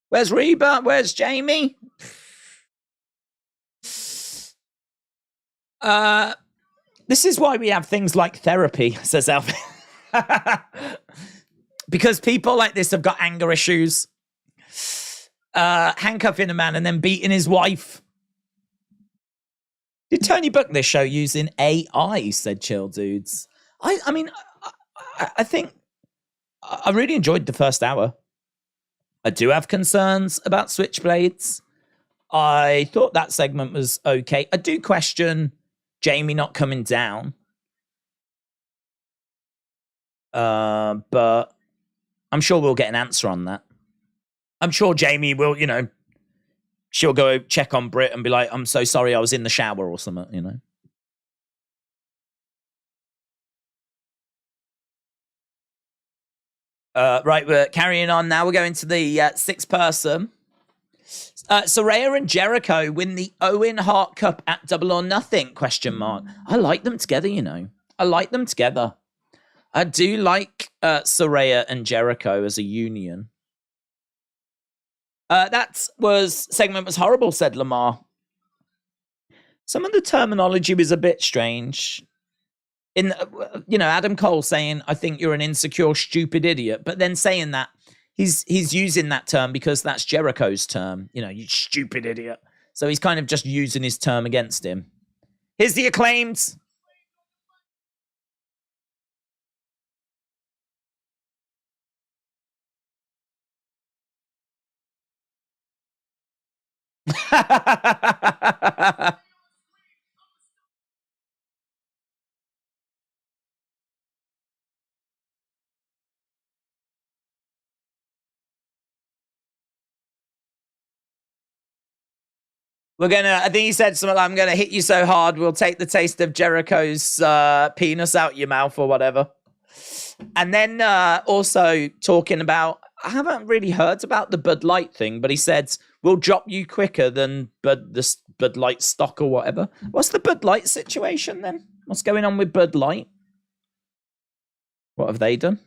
S1: Where's Reba? Where's Jamie? This is why we have things like therapy, says Alfie. Because people like this have got anger issues. Handcuffing a man and then beating his wife. Did Tony book this show using AI, said Chill Dudes. I mean, I think I really enjoyed the first hour. I do have concerns about Switchblades. I thought that segment was okay. I do question Jamie not coming down. But I'm sure we'll get an answer on that. I'm sure Jamie will, you know, she'll go check on Britt and be like, I'm so sorry, I was in the shower or something, you know. Right, we're carrying on now. We're going to the sixth person. Saraya and Jericho win the Owen Hart Cup at Double or Nothing, ? I like them together, you know. I like them together. I do like Saraya and Jericho as a union. Segment was horrible, said Lamar. Some of the terminology was a bit strange. Adam Cole saying, "I think you're an insecure, stupid idiot," but then saying that he's using that term because that's Jericho's term. You stupid idiot. So he's kind of just using his term against him. Here's the Acclaimed. I think he said something like, "I'm gonna hit you so hard, we'll take the taste of Jericho's penis out your mouth," or whatever. And then also talking about, I haven't really heard about the Bud Light thing, but he said, "We'll drop you quicker than the Bud Light stock," or whatever. What's the Bud Light situation then? What's going on with Bud Light? What have they done?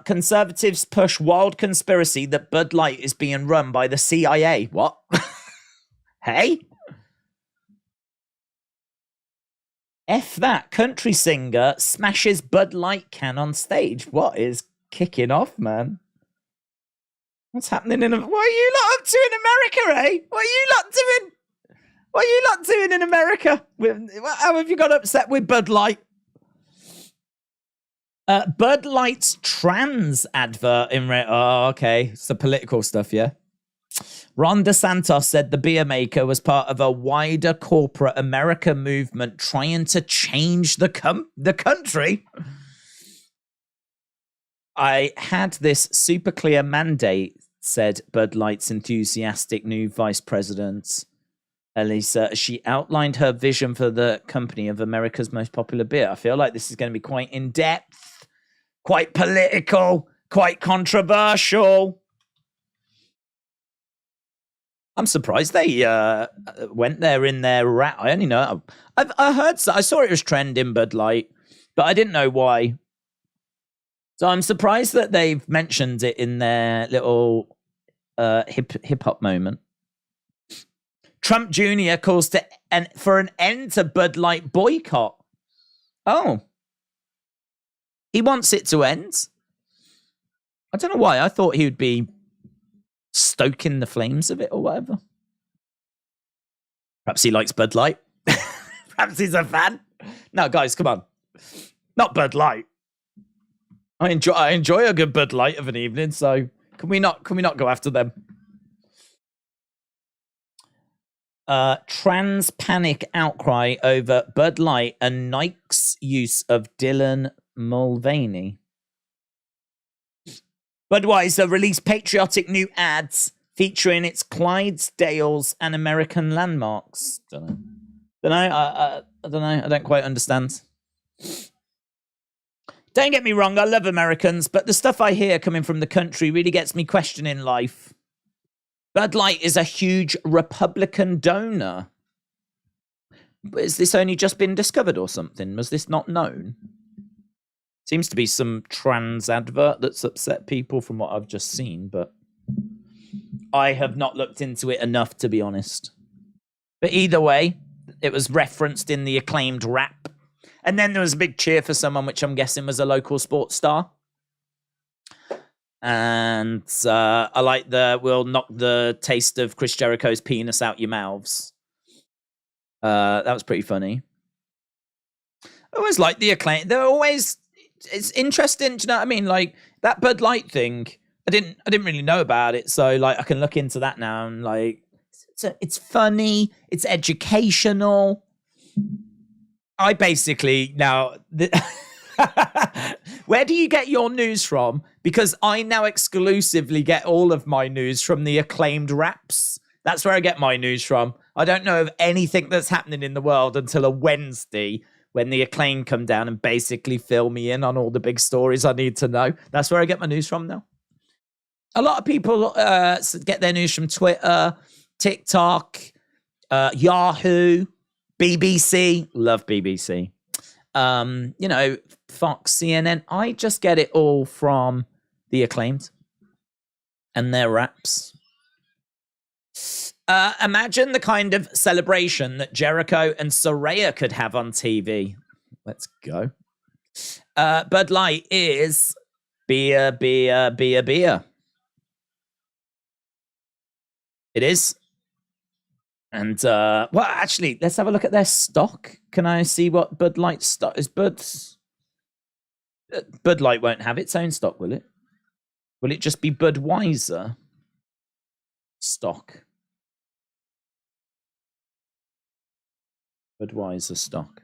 S1: Conservatives push wild conspiracy that Bud Light is being run by the CIA. What? Hey? F that. Country singer smashes Bud Light can on stage. What is kicking off, man? What's happening what are you lot up to in America, eh? What are you lot doing? What are you lot doing in America? How have you got upset with Bud Light? Bud Light's trans advert in oh, okay. It's the political stuff, yeah. Ron DeSantis said the beer maker was part of a wider corporate America movement trying to change the country. "I had this super clear mandate," said Bud Light's enthusiastic new vice president, Elisa. She outlined her vision for the company of America's most popular beer. I feel like this is going to be quite in-depth, quite political, quite controversial. I'm surprised they went there in their rat. I only know. I heard. I saw it was trending Bud Light, but I didn't know why. So I'm surprised that they've mentioned it in their little hip hop moment. Trump Jr. calls for an end to Bud Light boycott. Oh, he wants it to end. I don't know why. I thought he would be stoking the flames of it or whatever. Perhaps he likes Bud Light. Perhaps he's a fan. No, guys, come on. Not Bud Light. I enjoy a good Bud Light of an evening, so can we not go after them? Trans panic outcry over Bud Light and Nike's use of Dylan Mulvaney. Budweiser released patriotic new ads featuring its Clydesdales and American landmarks. Don't know. I don't know. I don't quite understand. Don't get me wrong, I love Americans, but the stuff I hear coming from the country really gets me questioning life. Bud Light is a huge Republican donor. Has this only just been discovered or something? Was this not known? Seems to be some trans advert that's upset people from what I've just seen, but I have not looked into it enough, to be honest. But either way, it was referenced in the Acclaimed rap. And then there was a big cheer for someone, which I'm guessing was a local sports star. And I like we'll knock the taste of Chris Jericho's penis out your mouths. That was pretty funny. I always like the Acclaim. They're always... It's interesting, do you know what I mean? Like, that Bud Light thing, I didn't really know about it, so, like, I can look into that now, and, like, it's funny, it's educational. I basically, now... Where do you get your news from? Because I now exclusively get all of my news from the Acclaimed raps. That's where I get my news from. I don't know of anything that's happening in the world until a Wednesday, when the Acclaim come down and basically fill me in on all the big stories I need to know. That's where I get my news from now. A lot of people get their news from Twitter, TikTok, Yahoo, BBC. Love BBC. Fox, CNN. I just get it all from the Acclaimed and their raps. Imagine the kind of celebration that Jericho and Saraya could have on TV. Let's go. Bud Light is beer, beer, beer, beer. It is. And, well, actually, let's have a look at their stock. Can I see what Bud Light stock is? Bud Light won't have its own stock, will it? Will it just be Budweiser stock? Budweiser stock.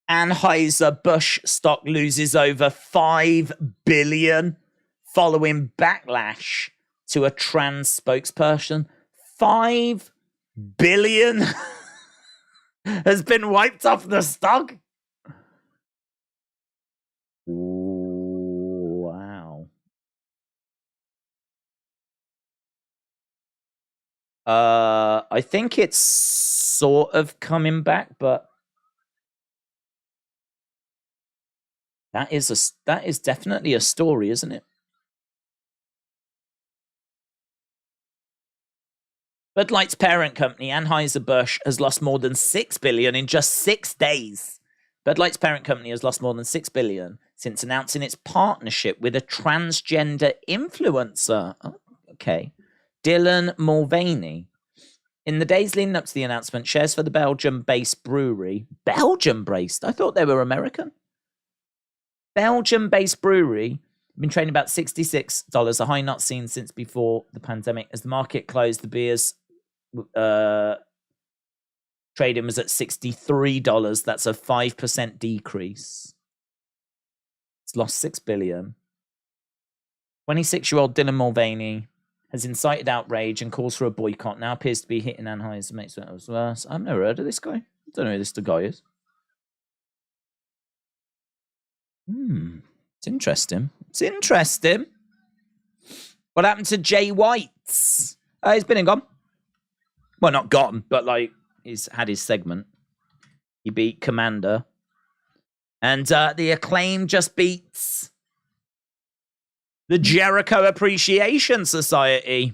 S1: Anheuser-Busch stock loses over $5 billion following backlash to a trans spokesperson. $5 billion has been wiped off the stock. Wow. I think it's sort of coming back, but that is definitely a story, isn't it? Bud Light's parent company, Anheuser-Busch, has lost more than $6 billion in just 6 days. Bud Light's parent company has lost more than $6 billion since announcing its partnership with a transgender influencer. Oh, okay. Dylan Mulvaney. In the days leading up to the announcement, shares for the Belgium-based brewery... Belgium-based? I thought they were American. Belgium-based brewery been trading about $66, a high not seen since before the pandemic. As the market closed, the beer's trading was at $63. That's a 5% decrease. It's lost $6 billion. 26-year-old Dylan Mulvaney has incited outrage and calls for a boycott. Now appears to be hitting Anheuser makes it worse. I've never heard of this guy. I don't know who this guy is. It's interesting. It's interesting. What happened to Jay White's? He's been and gone. Well, not gone, but like he's had his segment. He beat Komander. And the Acclaimed just beats the Jericho Appreciation Society.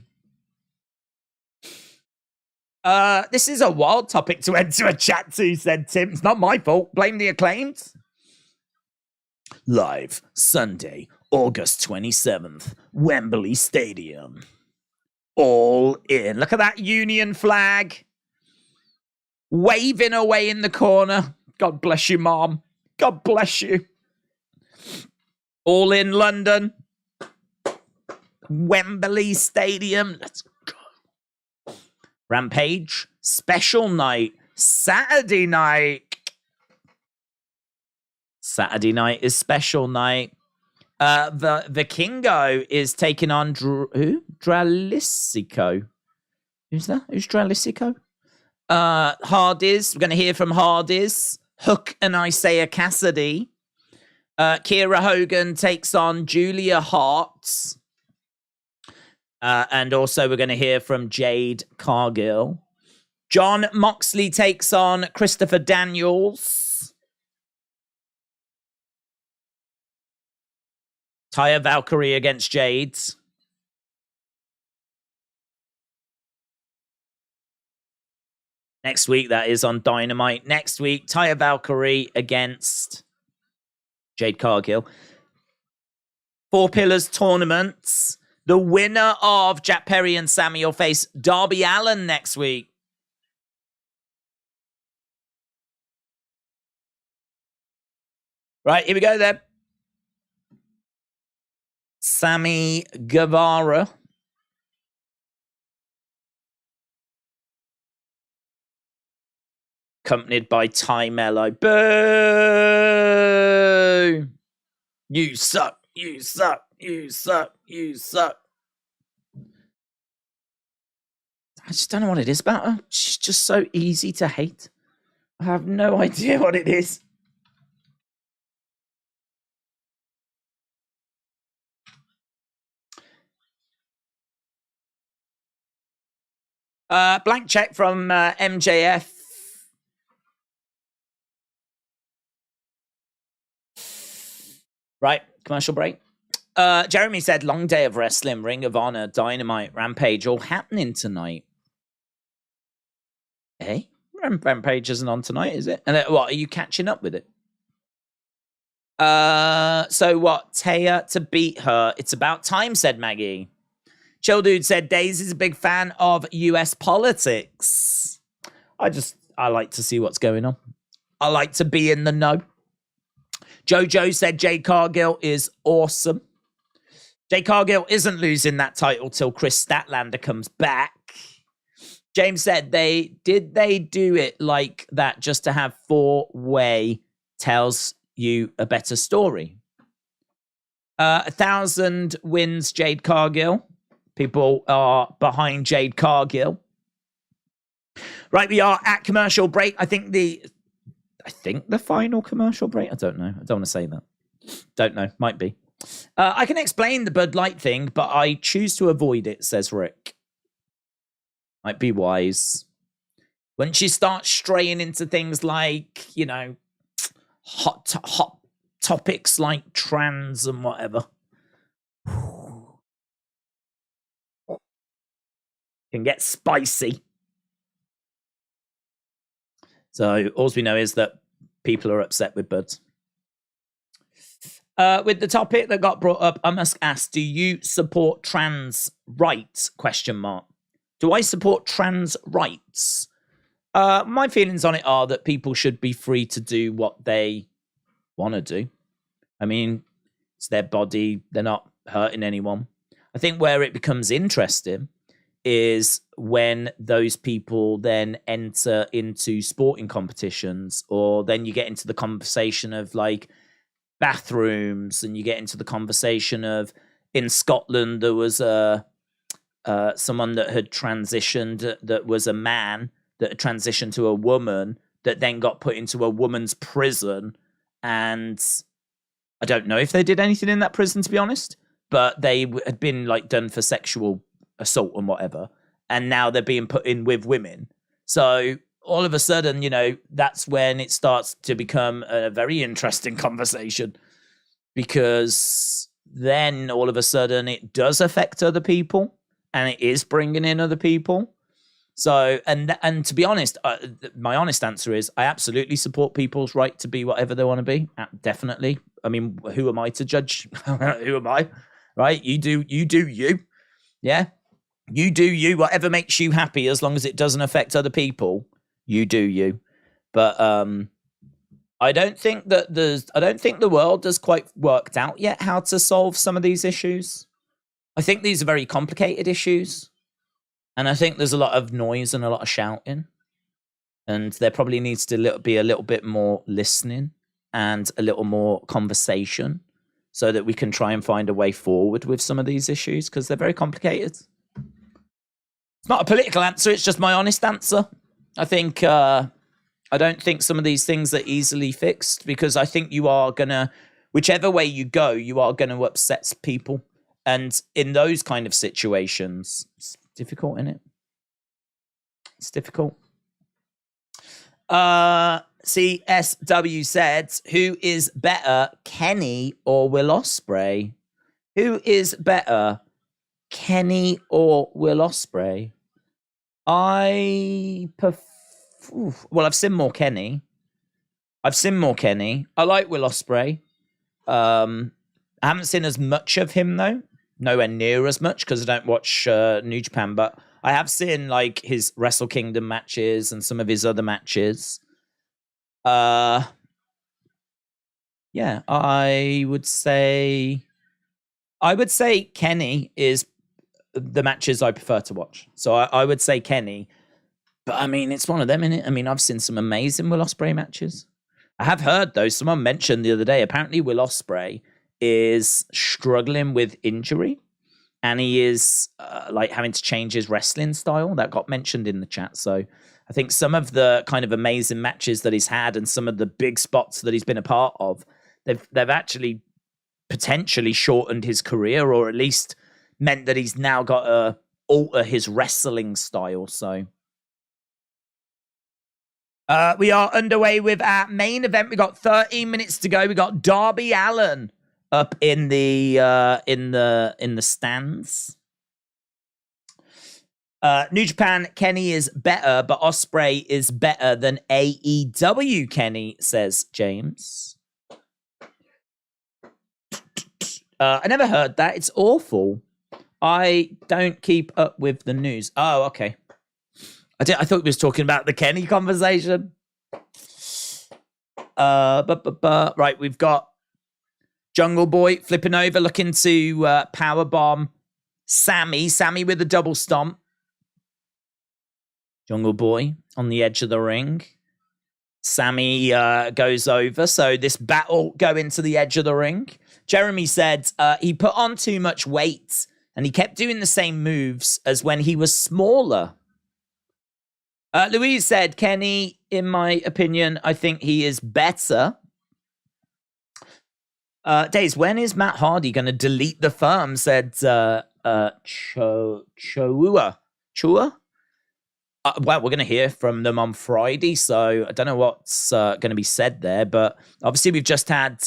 S1: This is a wild topic to enter a chat to, said Tim. It's not my fault. Blame the Acclaimed. Live Sunday, August 27th, Wembley Stadium. All in. Look at that Union flag. Waving away in the corner. God bless you, Mom. God bless you. All in London. Wembley Stadium. Let's go. Rampage. Special night. Saturday night. Saturday night is special night. The Kingo is taking on who? Dralisico. Who's that? Who's Dralisico? Hardys. We're going to hear from Hardys. Hook and Isaiah Cassidy. Kiera Hogan takes on Julia Hart. And also we're going to hear from Jade Cargill. John Moxley takes on Christopher Daniels. Taya Valkyrie against Jade. Next week, that is on Dynamite. Next week, Taya Valkyrie against Jade Cargill. Four Pillars tournaments. The winner of Jack Perry and Sammy will face Darby Allin next week. Right, here we go then. Sammy Guevara. Accompanied by Ty Mello. Boo! You suck, you suck, you suck, you suck. I just don't know what it is about her. She's just so easy to hate. I have no idea what it is. Blank check from MJF. Right, commercial break. Jeremy said, long day of wrestling, Ring of Honor, Dynamite, Rampage, all happening tonight. Hey, Rampage isn't on tonight, is it? And what, are you catching up with it? So what? Taya to beat her. It's about time, said Maggie. Chill Dude said, Daisy's a big fan of US politics. I like to see what's going on. I like to be in the know. Jojo said Jade Cargill is awesome. Jade Cargill isn't losing that title till Chris Statlander comes back. James said, did they do it like that just to have four-way tells you a better story? 1,000 wins Jade Cargill. People are behind Jade Cargill. Right, we are at commercial break. I think the final commercial break. I don't know. I don't want to say that. Don't know. Might be. I can explain the Bud Light thing, but I choose to avoid it, says Rick. Might be wise. Once you start straying into things like, you know, hot topics like trans and whatever, can get spicy. So all we know is that people are upset with Bud. With the topic that got brought up, I must ask, do you support trans rights? ? Do I support trans rights? My feelings on it are that people should be free to do what they want to do. I mean, it's their body. They're not hurting anyone. I think where it becomes interesting is when those people then enter into sporting competitions, or then you get into the conversation of like bathrooms, and you get into the conversation of, in Scotland there was someone that had transitioned, that was a man that had transitioned to a woman, that then got put into a woman's prison, and I don't know if they did anything in that prison, to be honest, but they had been like done for sexual assault and whatever, and now they're being put in with women. So all of a sudden, you know, that's when it starts to become a very interesting conversation, because then all of a sudden it does affect other people, and it is bringing in other people. So, and to be honest, my honest answer is I absolutely support people's right to be whatever they want to be. Definitely. I mean, who am I to judge? Who am I? Right? You do you. Yeah. You do you, whatever makes you happy, as long as it doesn't affect other people. You do you. But I don't think the world has quite worked out yet how to solve some of these issues. I think these are very complicated issues. And I think there's a lot of noise and a lot of shouting. And there probably needs to be a little bit more listening and a little more conversation, so that we can try and find a way forward with some of these issues, because they're very complicated. It's not a political answer, it's just my honest answer. I think I don't think some of these things are easily fixed, because I think you are gonna, whichever way you go, you are gonna upset people. And in those kind of situations, it's difficult, isn't it? It's difficult. CSW said, who is better, Kenny or Will Ospreay? Who is better, Kenny or Will Ospreay? I've seen more Kenny. I like Will Ospreay. I haven't seen as much of him, though. Nowhere near as much, because I don't watch New Japan, but I have seen like his Wrestle Kingdom matches and some of his other matches. Yeah, I would say Kenny is the matches I prefer to watch. So I would say Kenny. But I mean, it's one of them, innit? I mean, I've seen some amazing Will Ospreay matches. I have heard, though, someone mentioned the other day, apparently Will Ospreay is struggling with injury, and he is like having to change his wrestling style. That got mentioned in the chat. So I think some of the kind of amazing matches that he's had and some of the big spots that he's been a part of, they've actually potentially shortened his career, or at least meant that he's now got to alter his wrestling style. So we are underway with our main event. We got 13 minutes to go. We got Darby Allin up in the stands. New Japan, Kenny is better, but Ospreay is better than AEW Kenny, says James. I never heard that. It's awful. I don't keep up with the news. Oh, okay. I thought we was talking about the Kenny conversation. Right, we've got Jungle Boy flipping over, looking to powerbomb Sammy. Sammy with a double stomp. Jungle Boy on the edge of the ring. Sammy goes over, so this battle going to the edge of the ring. Jeremy said he put on too much weight and he kept doing the same moves as when he was smaller. Louise said, Kenny, in my opinion, I think he is better. Days, when is Matt Hardy going to delete the firm? Said Chua. Well, we're going to hear from them on Friday, so I don't know what's going to be said there. But obviously, we've just had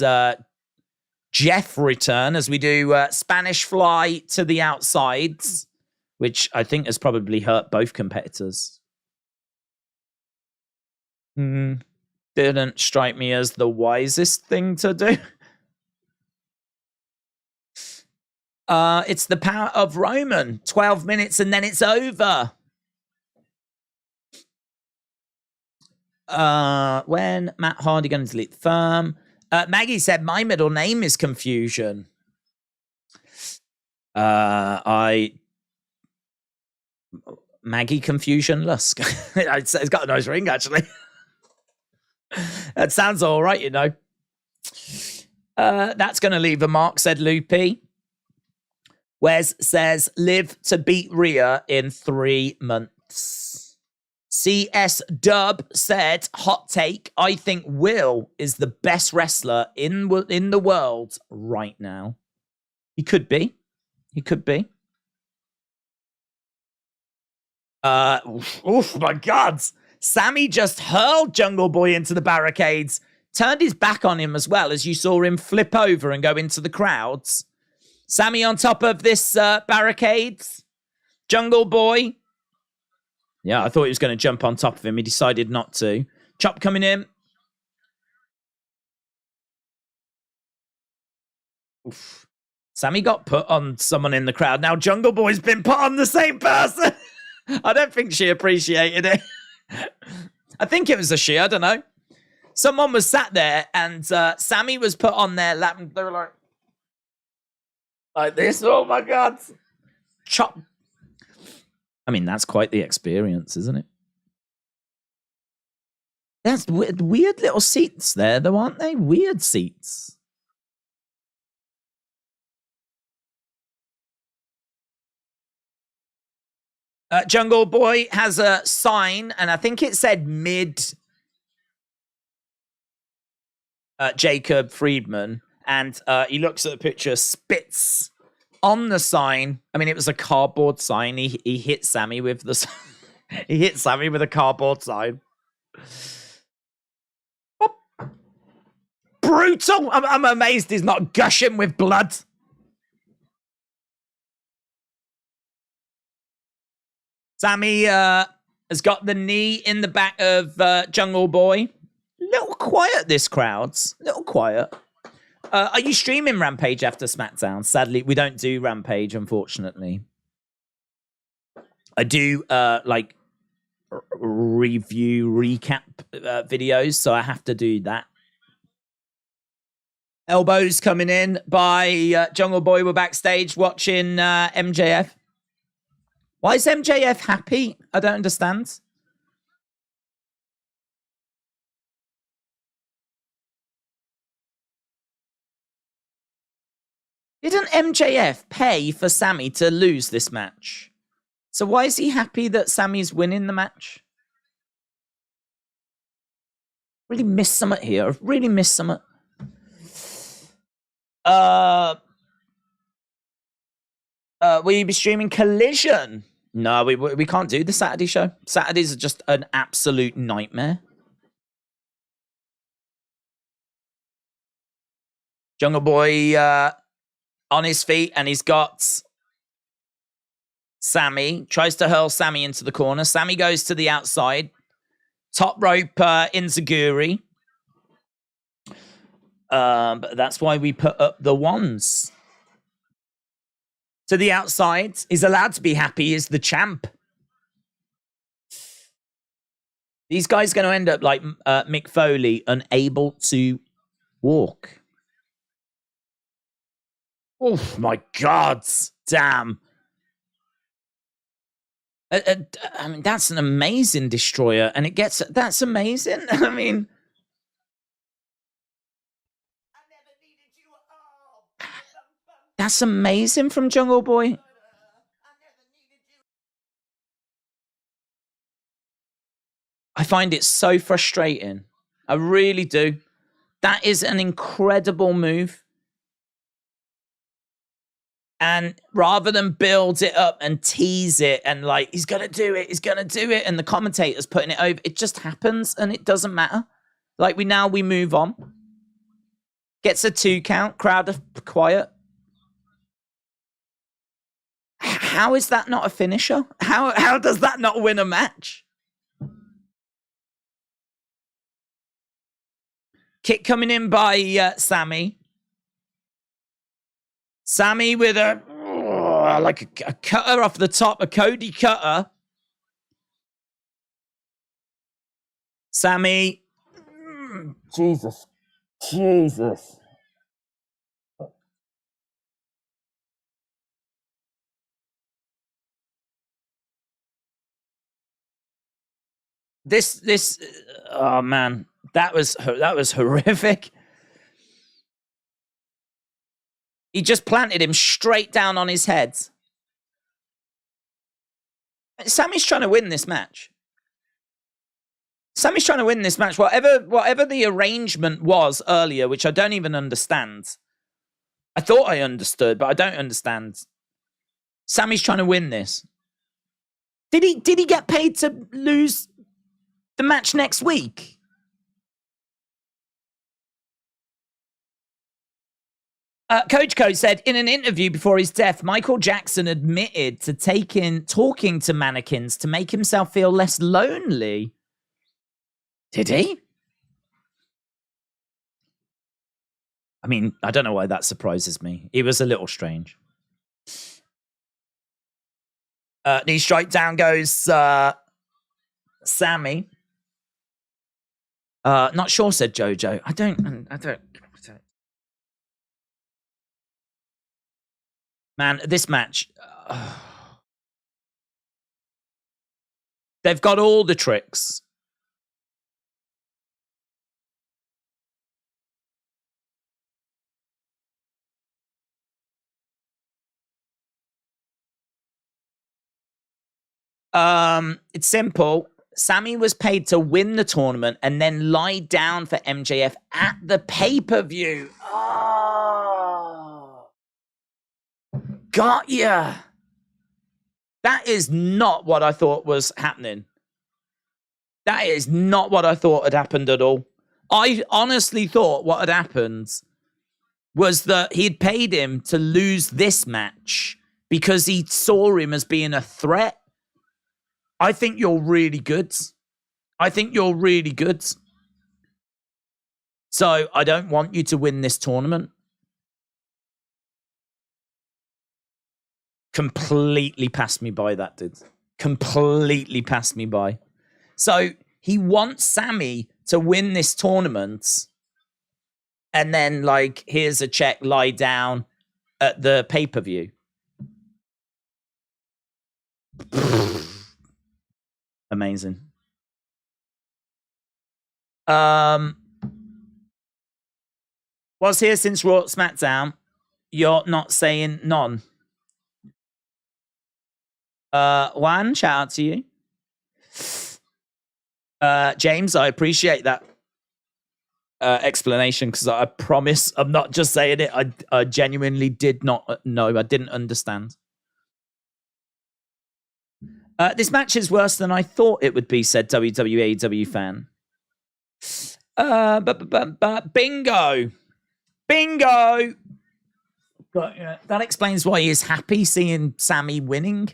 S1: Jeff return as we do Spanish Fly to the outsides, which I think has probably hurt both competitors. Didn't strike me as the wisest thing to do. It's the power of Roman. 12 minutes and then it's over. When Matt Hardy going to delete the firm? Maggie said, my middle name is Confusion. Maggie Confusion Lusk. It's got a nice ring, actually. That sounds all right, you know. That's going to leave a mark, said Loopy. Wes says, live to beat Rhea in 3 months. CS Dub said, hot take, I think Will is the best wrestler in the world right now. He could be. He could be. Oh my God. Sammy just hurled Jungle Boy into the barricades, turned his back on him as well, as you saw him flip over and go into the crowds. Sammy on top of this barricades. Jungle Boy. Yeah, I thought he was going to jump on top of him. He decided not to. Chop coming in. Oof. Sammy got put on someone in the crowd. Now Jungle Boy's been put on the same person. I don't think she appreciated it. I think it was a she. I don't know. Someone was sat there and Sammy was put on their lap and they were like this. Oh my God. Chop. I mean, that's quite the experience, isn't it? That's weird little seats there, though, aren't they? Weird seats. Jungle Boy has a sign, and I think it said mid Jacob Friedman, and he looks at the picture, spits on the sign. I mean, it was a cardboard sign. He hit Sammy with the he hit Sammy with a cardboard sign. Oh. Brutal! I'm amazed he's not gushing with blood. Sammy has got the knee in the back of Jungle Boy. Little quiet, this crowd's. Little quiet. Are you streaming Rampage after SmackDown? Sadly, we don't do Rampage, unfortunately. I do, like, review, recap videos, so I have to do that. Elbows coming in by Jungle Boy. We're backstage watching MJF. Why is MJF happy? I don't understand. Didn't MJF pay for Sammy to lose this match? So why is he happy that Sammy's winning the match? Really missed something here. I've really missed something. Will you be streaming Collision? No, we can't do the Saturday show. Saturdays are just an absolute nightmare. Jungle Boy on his feet, and he's got Sammy. Tries to hurl Sammy into the corner. Sammy goes to the outside. Top rope enziguri. But that's why we put up the ones. To the outside. He's allowed to be happy. He's the champ. These guys are going to end up like Mick Foley, unable to walk. Oh, my God. Damn. I mean, that's an amazing destroyer. And it gets... That's amazing. I mean... That's amazing from Jungle Boy. I find it so frustrating. I really do. That is an incredible move. And rather than build it up and tease it and like, he's going to do it, he's going to do it, and the commentator's putting it over, it just happens and it doesn't matter. Like, we move on. Gets a 2 count, crowd are quiet. How is that not a finisher? How does that not win a match? Kick coming in by Sammy. Sammy with a cutter off the top, a Cody cutter. Sammy. Jesus. This, oh man, that was horrific. He just planted him straight down on his head. Sammy's trying to win this match. Sammy's trying to win this match. Whatever the arrangement was earlier, which I don't even understand. I thought I understood, but I don't understand. Sammy's trying to win this. Did he get paid to lose the match next week? Coach Co said, in an interview before his death, Michael Jackson admitted to talking to mannequins to make himself feel less lonely. Did he? I mean, I don't know why that surprises me. It was a little strange. Knee strike, down goes Sammy. Not sure, said Jojo. I don't. Man, this match, they've got all the tricks. It's simple. Sammy was paid to win the tournament and then lie down for MJF at the pay-per-view. Oh. Got ya. That is not what I thought was happening. That is not what I thought had happened at all. I honestly thought what had happened was that he'd paid him to lose this match because he saw him as being a threat. I think you're really good. So I don't want you to win this tournament. Completely passed me by, that did. Completely passed me by. So he wants Sammy to win this tournament and then, like, here's a check, lie down at the pay-per-view. Amazing. Was here since Raw SmackDown. You're not saying none. Juan, shout out to you. James, I appreciate that explanation because I promise I'm not just saying it. I genuinely did not know. I didn't understand. This match is worse than I thought it would be, said WWE fan. Bingo. Bingo! But that explains why he is happy seeing Sammy winning.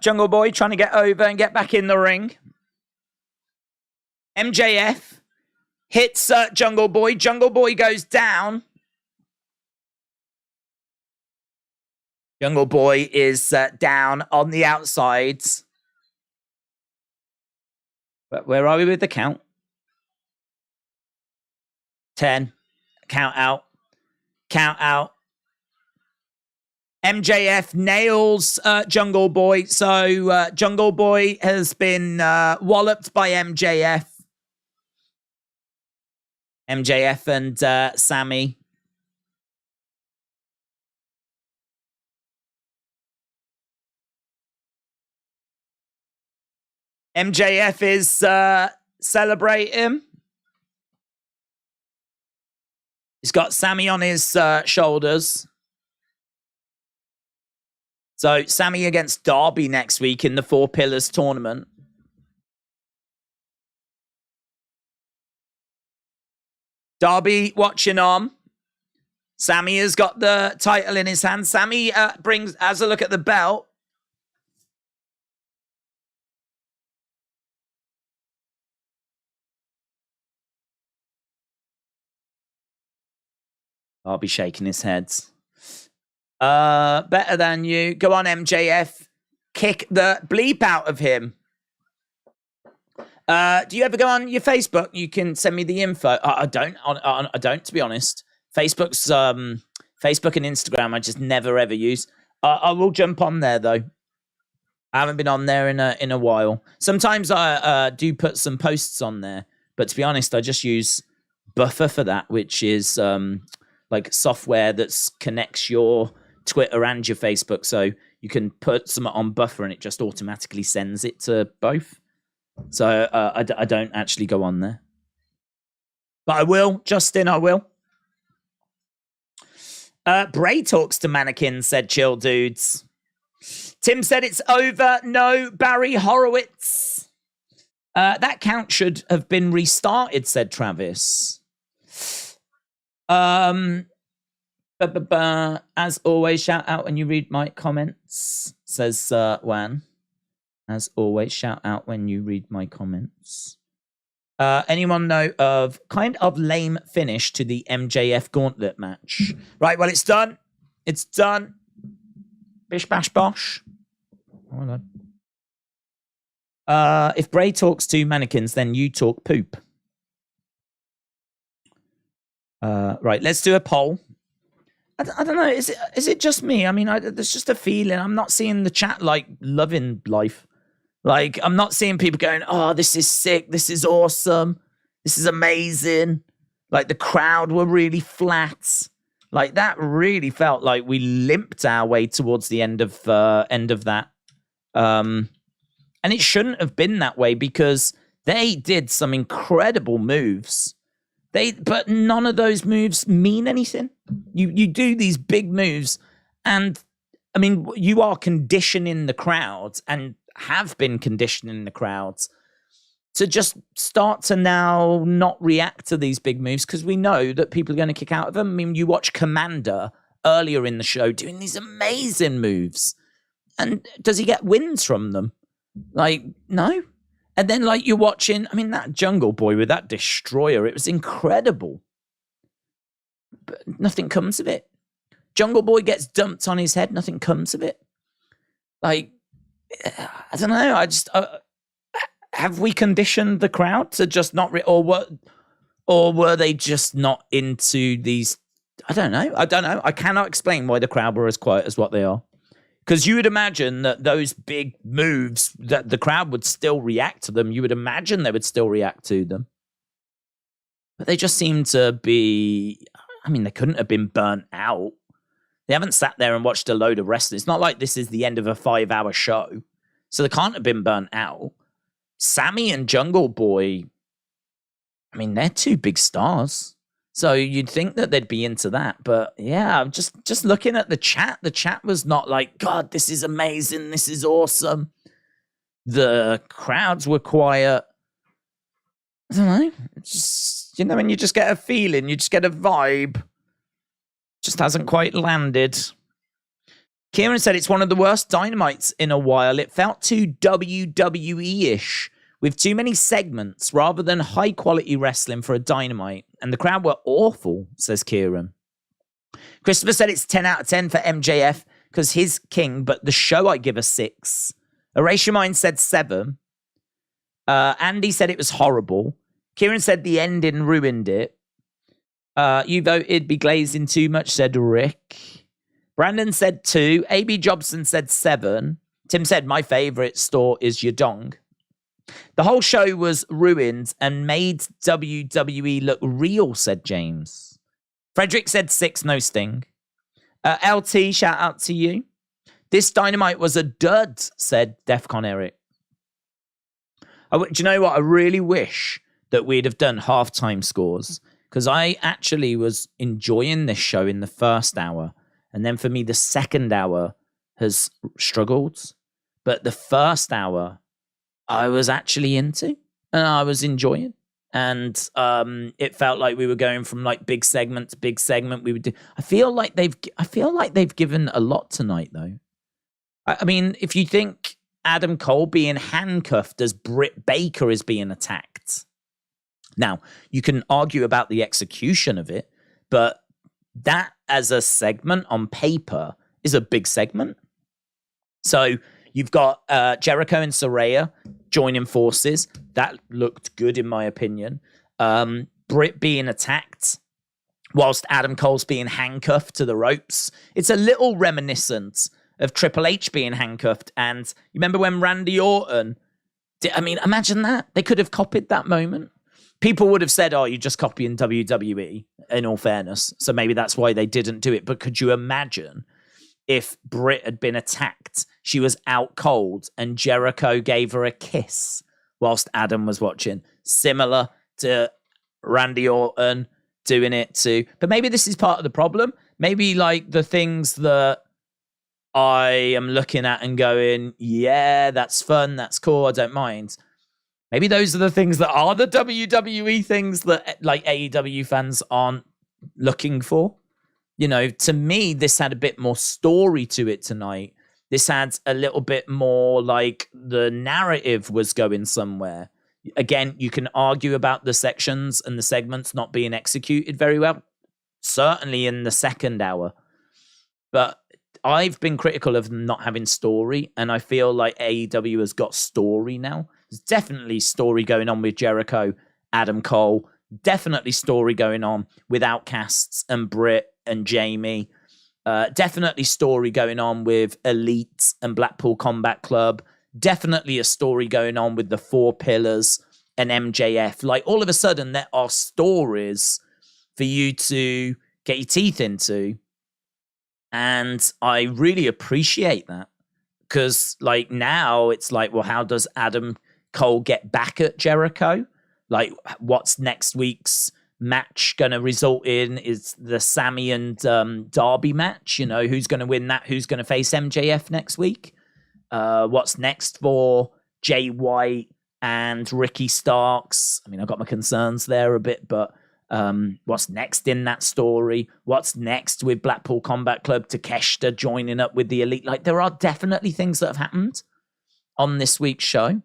S1: Jungle Boy trying to get over and get back in the ring. MJF hits Jungle Boy. Jungle Boy goes down. Jungle Boy is down on the outsides. But where are we with the count? 10. Count out. Count out. MJF nails Jungle Boy. So Jungle Boy has been walloped by MJF. MJF and Sammy. MJF is celebrating. He's got Sammy on his shoulders. So Sammy against Darby next week in the Four Pillars tournament. Darby watching on. Sammy has got the title in his hand. Sammy has a look at the belt. Darby shaking his head. Better than you. Go on, MJF. Kick the bleep out of him. Do you ever go on your Facebook? You can send me the info. I don't, to be honest. Facebook and Instagram, I just never ever use. I will jump on there though. I haven't been on there in a while. Sometimes I do put some posts on there, but to be honest, I just use Buffer for that, which is like software that connects your Twitter and your Facebook, so you can put something on Buffer and it just automatically sends it to both. So I don't actually go on there. But I will, Justin, I will. Bray talks to mannequins, said Chill Dudes. Tim said it's over. No, Barry Horowitz. That count should have been restarted, said Travis. As always, shout out when you read my comments, says Wan. As always, shout out when you read my comments. Anyone know of kind of lame finish to the MJF gauntlet match? Right, well, it's done. It's done. Bish, bash, bosh. Hold on. If Bray talks to mannequins, then you talk poop. Right, let's do a poll. I don't know. Is it just me? I mean, there's just a feeling. I'm not seeing the chat like loving life. Like, I'm not seeing people going, oh, this is sick. This is awesome. This is amazing. Like, the crowd were really flat. Like, that really felt like we limped our way towards the end of that. And it shouldn't have been that way because they did some incredible moves. But none of those moves mean anything. You do these big moves, and I mean, you are conditioning the crowds and have been conditioning the crowds to just start to now not react to these big moves because we know that people are going to kick out of them. I mean, you watch Komander earlier in the show doing these amazing moves, and does he get wins from them? Like, no. And then, like, you're watching, I mean, that Jungle Boy with that destroyer, it was incredible. But nothing comes of it. Jungle Boy gets dumped on his head, nothing comes of it. Like, I don't know, I just, have we conditioned the crowd to just not, or were they just not into these, I don't know. I cannot explain why the crowd were as quiet as what they are. Because you would imagine that those big moves, that the crowd would still react to them. You would imagine they would still react to them. But they just seem to be, I mean, they couldn't have been burnt out. They haven't sat there and watched a load of wrestling. It's not like this is the end of a 5-hour show. So they can't have been burnt out. Sammy and Jungle Boy, I mean, they're two big stars. So you'd think that they'd be into that. But yeah, I'm just looking at the chat. The chat was not like, God, this is amazing. This is awesome. The crowds were quiet. I don't know. Just, when you just get a feeling, you just get a vibe. Just hasn't quite landed. Kieran said it's one of the worst Dynamites in a while. It felt too WWE-ish, with too many segments rather than high-quality wrestling for a Dynamite. And the crowd were awful, says Kieran. Christopher said it's 10 out of 10 for MJF because he's king, but the show I give a 6. Erasure Mind said 7. Andy said it was horrible. Kieran said the ending ruined it. You voted be glazing too much, said Rick. Brandon said 2. AB Jobson said 7. Tim said, my favourite store is Yadong. The whole show was ruined and made WWE look real, said James. Frederick said 6, no Sting. LT, shout out to you. This Dynamite was a dud, said Defcon Eric. Do you know what? I really wish that we'd have done halftime scores, because I actually was enjoying this show in the first hour. And then for me, the second hour has struggled. But the first hour, I was actually into and I was enjoying. And it felt like we were going from like big segment to big segment. We would do. I feel like they've given a lot tonight, though. I mean, if you think Adam Cole being handcuffed as Britt Baker is being attacked. Now, you can argue about the execution of it, but that as a segment on paper is a big segment. So you've got Jericho and Saraya joining forces. That looked good in my opinion. Britt being attacked whilst Adam Cole's being handcuffed to the ropes. It's a little reminiscent of Triple H being handcuffed. And you remember when Randy Orton imagine that. They could have copied that moment. People would have said, oh, you're just copying WWE, in all fairness. So maybe that's why they didn't do it. But could you imagine if Britt had been attacked, she was out cold, and Jericho gave her a kiss whilst Adam was watching? Similar to Randy Orton doing it too. But maybe this is part of the problem. Maybe like the things that I am looking at and going, yeah, that's fun, that's cool, I don't mind. Maybe those are the things that are the WWE things that like AEW fans aren't looking for. To me, this had a bit more story to it tonight. This had a little bit more like the narrative was going somewhere. Again, you can argue about the sections and the segments not being executed very well. Certainly in the second hour. But I've been critical of not having story, and I feel like AEW has got story now. There's definitely story going on with Jericho, Adam Cole. Definitely story going on with Outcasts and Britt and Jamie. Definitely story going on with Elite and Blackpool Combat Club. Definitely a story going on with the Four Pillars and MJF. Like, all of a sudden, there are stories for you to get your teeth into. And I really appreciate that. Because, like, now it's like, well, how does Adam Cole get back at Jericho? Like, what's next week's match going to result in? Is the Sammy and Darby match? Who's going to win that? Who's going to face MJF next week? What's next for Jay White and Ricky Starks? I mean, I've got my concerns there a bit, but what's next in that story? What's next with Blackpool Combat Club, Takeshita joining up with the Elite? Like, there are definitely things that have happened on this week's show.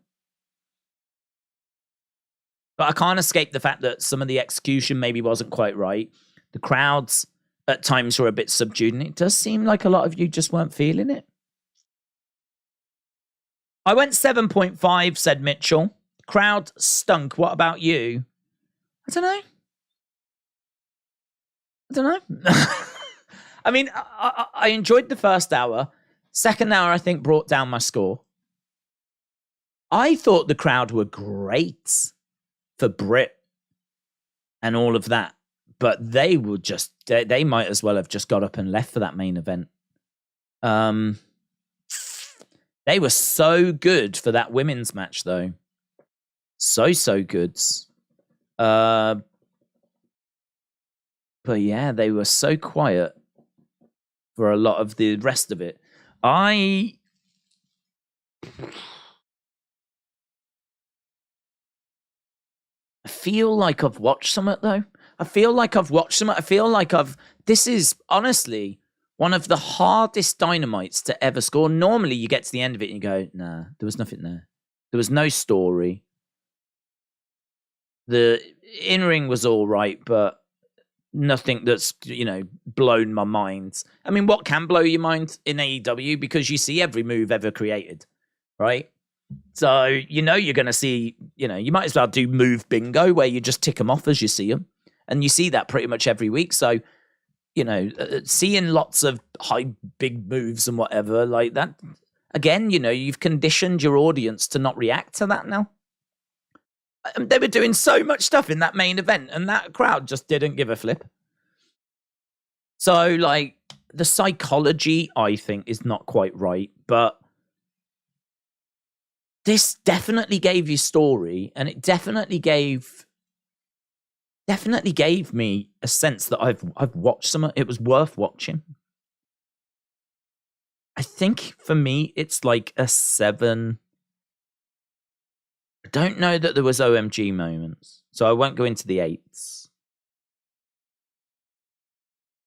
S1: But I can't escape the fact that some of the execution maybe wasn't quite right. The crowds at times were a bit subdued, and it does seem like a lot of you just weren't feeling it. I went 7.5, said Mitchell. Crowd stunk. What about you? I don't know. I mean, I enjoyed the first hour. Second hour, I think, brought down my score. I thought the crowd were great for Britt and all of that, but they would just, they might as well have just got up and left for that main event. They were so good for that women's match, though. So good. But yeah, they were so quiet for a lot of the rest of it. I feel like I've watched some of it, though. I feel like this is honestly one of the hardest Dynamites to ever score. Normally, you get to the end of it and you go, nah, there was nothing there. There was no story. The in-ring was all right, but nothing that's, blown my mind. I mean, what can blow your mind in AEW? Because you see every move ever created, right? So, you're going to see, you might as well do move bingo where you just tick them off as you see them. And you see that pretty much every week. So, seeing lots of high, big moves and whatever like that, again, you've conditioned your audience to not react to that now. They were doing so much stuff in that main event and that crowd just didn't give a flip. So, like, the psychology, I think, is not quite right, but this definitely gave you story, and it definitely gave me a sense that I've watched some. It was worth watching. I think for me, it's like a 7. I don't know that there was OMG moments, so I won't go into the 8s.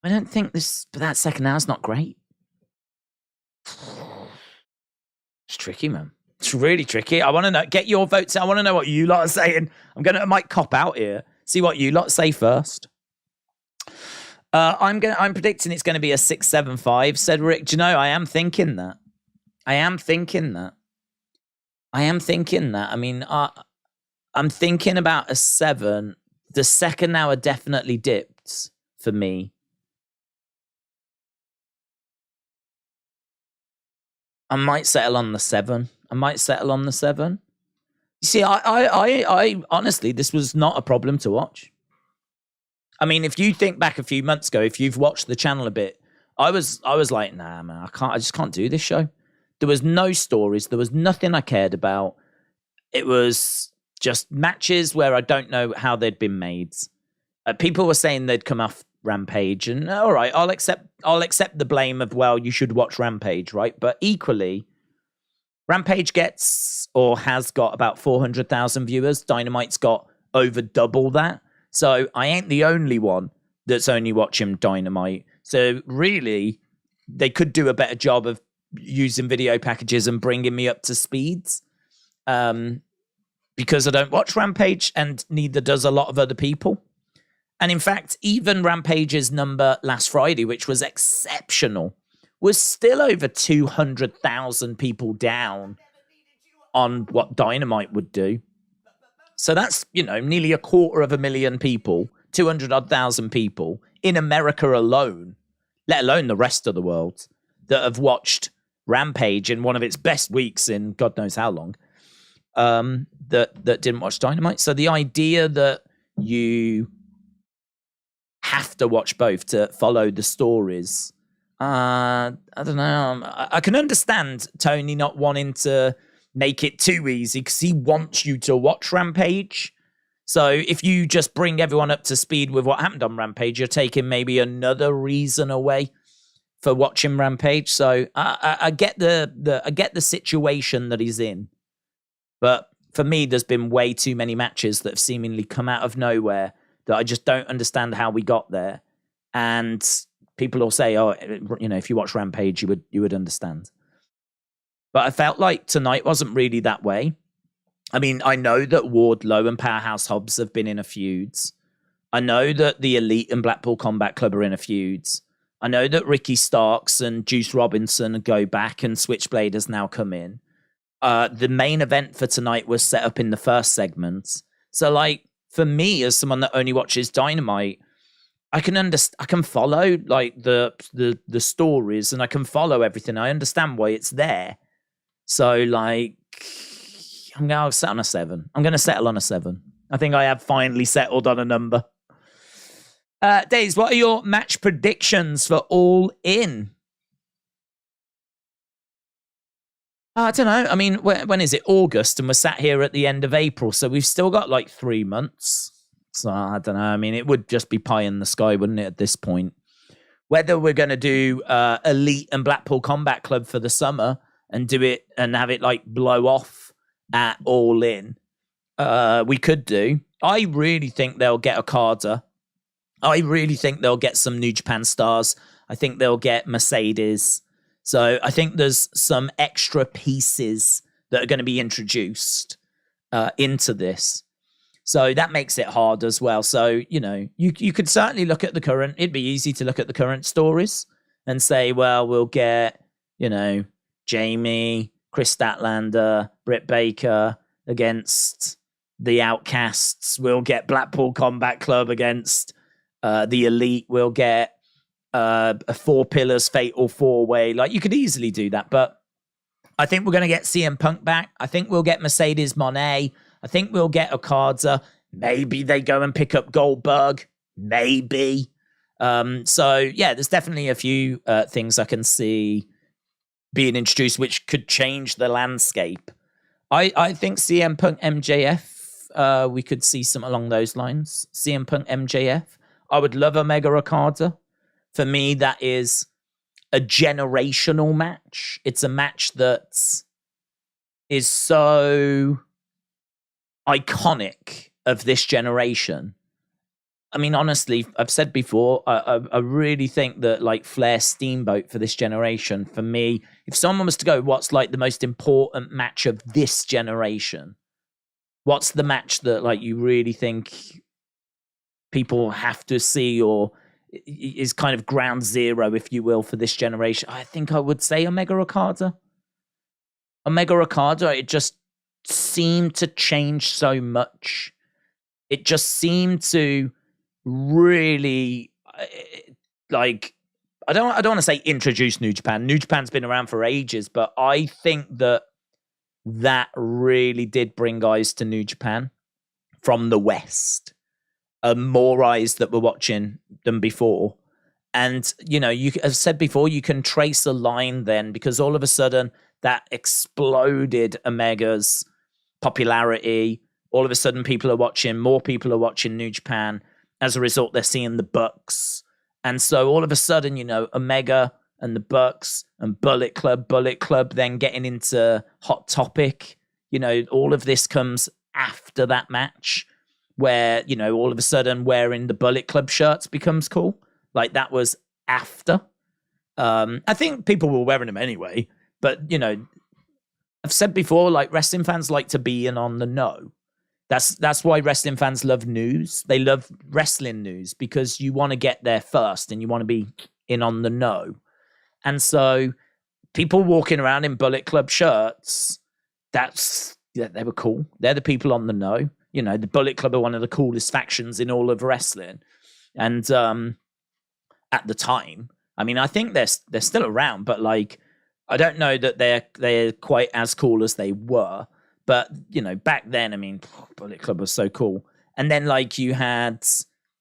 S1: I don't think that second hour's not great. It's tricky, man. It's really tricky. I want to know. Get your votes. I want to know what you lot are saying. I might cop out here. See what you lot say first. I'm predicting it's going to be a 6-7-5. Said Rick. Do you know? I am thinking that. I mean, I'm thinking about a 7. The second hour definitely dipped for me. I might settle on the 7. You see, I honestly, this was not a problem to watch. I mean, if you think back a few months ago, if you've watched the channel a bit, I was like, nah, man, I just can't do this show. There was no stories. There was nothing I cared about. It was just matches where I don't know how they'd been made. People were saying they'd come off Rampage, and all right, I'll accept the blame of, well, you should watch Rampage, right? But equally, Rampage gets or has got about 400,000 viewers. Dynamite's got over double that. So I ain't the only one that's only watching Dynamite. So really, they could do a better job of using video packages and bringing me up to speeds. Because I don't watch Rampage, and neither does a lot of other people. And in fact, even Rampage's number last Friday, which was exceptional, was still over 200,000 people down on what Dynamite would do. So that's, nearly 250,000 people, 200,000 people in America alone, let alone the rest of the world, that have watched Rampage in one of its best weeks in God knows how long, that didn't watch Dynamite. So the idea that you have to watch both to follow the stories, I don't know. I can understand Toni not wanting to make it too easy because he wants you to watch Rampage. So if you just bring everyone up to speed with what happened on Rampage, you're taking maybe another reason away for watching Rampage. So I get the situation that he's in, but for me, there's been way too many matches that have seemingly come out of nowhere that I just don't understand how we got there. And people will say, oh, if you watch Rampage, you would understand. But I felt like tonight wasn't really that way. I mean, I know that Wardlow and Powerhouse Hobbs have been in a feuds. I know that the Elite and Blackpool Combat Club are in a feuds. I know that Ricky Starks and Juice Robinson go back, and Switchblade has now come in. The main event for tonight was set up in the first segment. So, like, for me, as someone that only watches Dynamite, I can follow like the stories, and I can follow everything. I understand why it's there. So, like, I'm going to settle on a 7. I'm going to settle on a 7. I think I have finally settled on a number. Days, what are your match predictions for All In? I don't know. I mean, when is it? August, and we're sat here at the end of April, so we've still got like 3 months. So I don't know. I mean, it would just be pie in the sky, wouldn't it, at this point? Whether we're going to do Elite and Blackpool Combat Club for the summer and do it and have it like blow off at All In, we could do. I really think they'll get Okada. I really think they'll get some New Japan stars. I think they'll get Mercedes. So I think there's some extra pieces that are going to be introduced into this. So that makes it hard as well. So, you know, you could certainly look at the current. It'd be easy to look at the current stories and say, well, we'll get, you know, Jamie, Chris Statlander, Britt Baker against the Outcasts. We'll get Blackpool Combat Club against the Elite. We'll get a Four Pillars Fatal 4-Way. Like, you could easily do that. But I think we're going to get CM Punk back. I think we'll get Mercedes Moné. I think we'll get Okada. Maybe they go and pick up Goldberg. Maybe. So, yeah, there's definitely a few things I can see being introduced which could change the landscape. I think CM Punk MJF, we could see some along those lines. CM Punk MJF. I would love Omega Okada. For me, that is a generational match. It's a match that is so iconic of this generation. I mean, honestly, I've said before, I really think that like Flair Steamboat for this generation, for me, if someone was to go, what's like the most important match of this generation? What's the match that like you really think people have to see or is kind of ground zero, if you will, for this generation? I think I would say Omega Okada. Omega Okada, it just seemed to change so much. It just seemed to really like I don't want to say introduce New Japan. New Japan's been around for ages, but I think that really did bring guys to New Japan from the West. More eyes that were watching than before. And, you know, you as said before, you can trace a line then because all of a sudden that exploded Omega's popularity. All of a sudden more people are watching New Japan. As a result, they're seeing the Bucks. And so all of a sudden, you know, Omega and the Bucks and Bullet Club then getting into Hot Topic. You know, all of this comes after that match where, you know, all of a sudden wearing the Bullet Club shirts becomes cool. Like that was after. I think people were wearing them anyway, but, you know, I've said before, like wrestling fans like to be in on the know. That's why wrestling fans love news. They love wrestling news because you want to get there first and you want to be in on the know. And so people walking around in Bullet Club shirts, they were cool. They're the people on the know. You know, the Bullet Club are one of the coolest factions in all of wrestling. And at the time, I mean, I think they're still around, but like, I don't know that they're quite as cool as they were. But, you know, back then, I mean, Bullet Club was so cool. And then, like, you had,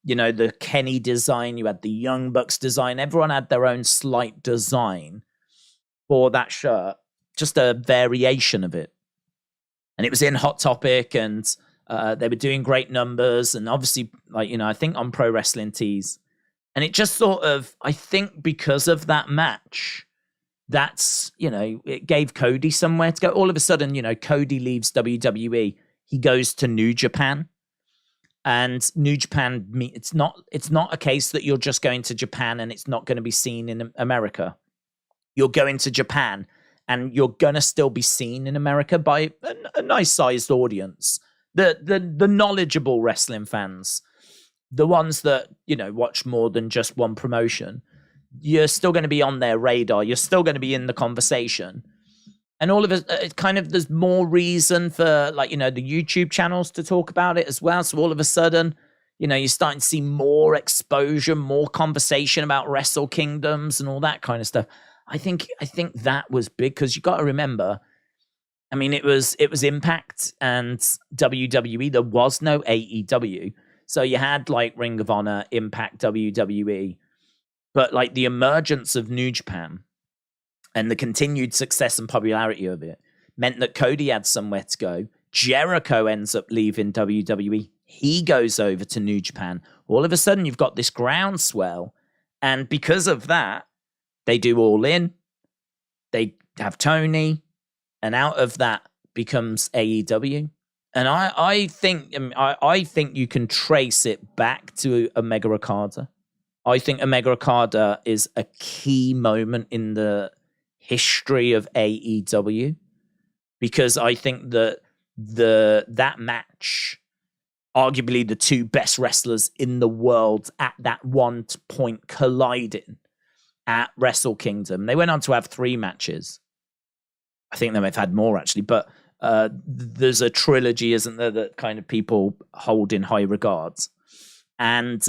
S1: you know, the Kenny design, you had the Young Bucks design. Everyone had their own slight design for that shirt, just a variation of it. And it was in Hot Topic, and they were doing great numbers. And obviously, like, you know, I think on Pro Wrestling Tees. And it just sort of, I think because of that match, that's, you know, it gave Cody somewhere to go. All of a sudden, you know, Cody leaves WWE. He goes to New Japan. And New Japan, it's not a case that you're just going to Japan and it's not going to be seen in America. You're going to Japan and you're going to still be seen in America by a nice-sized audience. The knowledgeable wrestling fans, the ones that, you know, watch more than just one promotion. You're still going to be on their radar. You're still going to be in the conversation. And all of it, there's more reason for, like, you know, the YouTube channels to talk about it as well. So all of a sudden, you know, you're starting to see more exposure, more conversation about Wrestle Kingdoms and all that kind of stuff. I think that was big because you got to remember, I mean, it was Impact and WWE. There was no AEW. So you had, like, Ring of Honor, Impact, WWE. But like the emergence of New Japan and the continued success and popularity of it meant that Cody had somewhere to go. Jericho ends up leaving WWE. He goes over to New Japan. All of a sudden, you've got this groundswell. And because of that, they do All In. They have Toni. And out of that becomes AEW. And I think you can trace it back to Omega Okada. I think Omega Okada is a key moment in the history of AEW, because I think that that match, arguably the two best wrestlers in the world at that one point colliding at Wrestle Kingdom. They went on to have 3 matches. I think they may have had more actually, but there's a trilogy, isn't there, that kind of people hold in high regards. And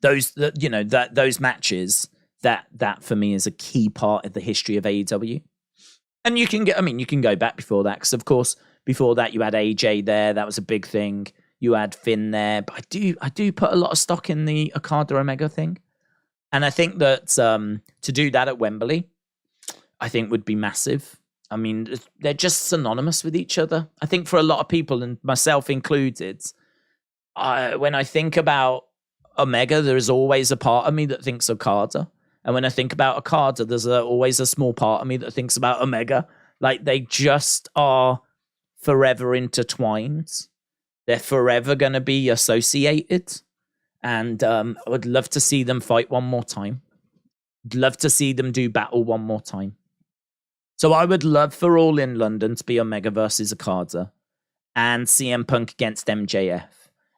S1: those matches, that for me is a key part of the history of AEW. And you can go back before that, because of course before that you had AJ there. That was a big thing. You had Finn there, but I do put a lot of stock in the Okada Omega thing, and I think that to do that at Wembley, I think would be massive. I mean, they're just synonymous with each other. I think for a lot of people, and myself included, when I think about Omega, there is always a part of me that thinks Okada. And when I think about Okada, there's always a small part of me that thinks about Omega. Like, they just are forever intertwined. They're forever going to be associated. And I would love to see them fight one more time. I'd love to see them do battle one more time. So I would love for All In London to be Omega versus Okada and CM Punk against MJF.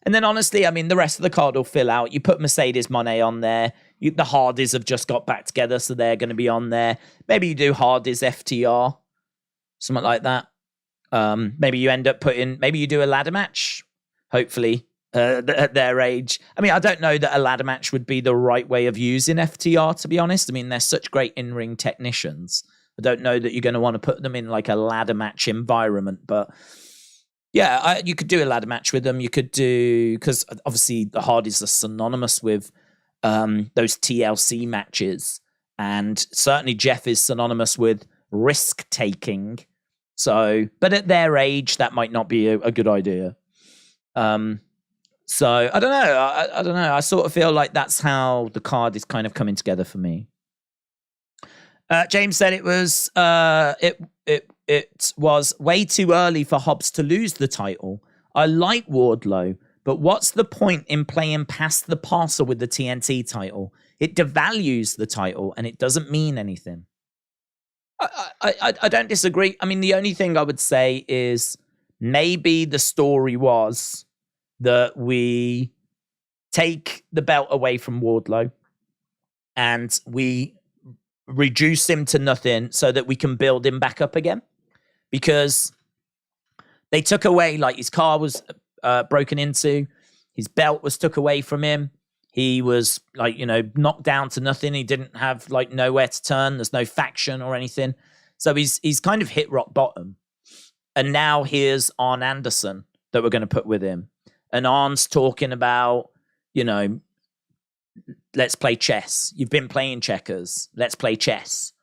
S1: And then honestly, I mean, the rest of the card will fill out. You put Mercedes Moné on there. The Hardys have just got back together, so they're going to be on there. Maybe you do Hardys FTR, something like that. Maybe you end up maybe you do a ladder match, hopefully, at their age. I mean, I don't know that a ladder match would be the right way of using FTR, to be honest. I mean, they're such great in-ring technicians. I don't know that you're going to want to put them in like a ladder match environment, but yeah, you could do a ladder match with them. You could do, because obviously the Hardys are synonymous with those TLC matches, and certainly Jeff is synonymous with risk taking. So, but at their age, that might not be a good idea. So I don't know. I don't know. I sort of feel like that's how the card is kind of coming together for me. James said it was it was way too early for Hobbs to lose the title. I like Wardlow, but what's the point in playing past the parcel with the TNT title? It devalues the title and it doesn't mean anything. I don't disagree. I mean, the only thing I would say is maybe the story was that we take the belt away from Wardlow and we reduce him to nothing so that we can build him back up again. Because they took away, like, his car was broken into, his belt was took away from him. He was, like, knocked down to nothing. He didn't have, like, nowhere to turn. There's no faction or anything. So he's kind of hit rock bottom. And now here's Arn Anderson that we're going to put with him. And Arn's talking about, let's play chess. You've been playing checkers. Let's play chess,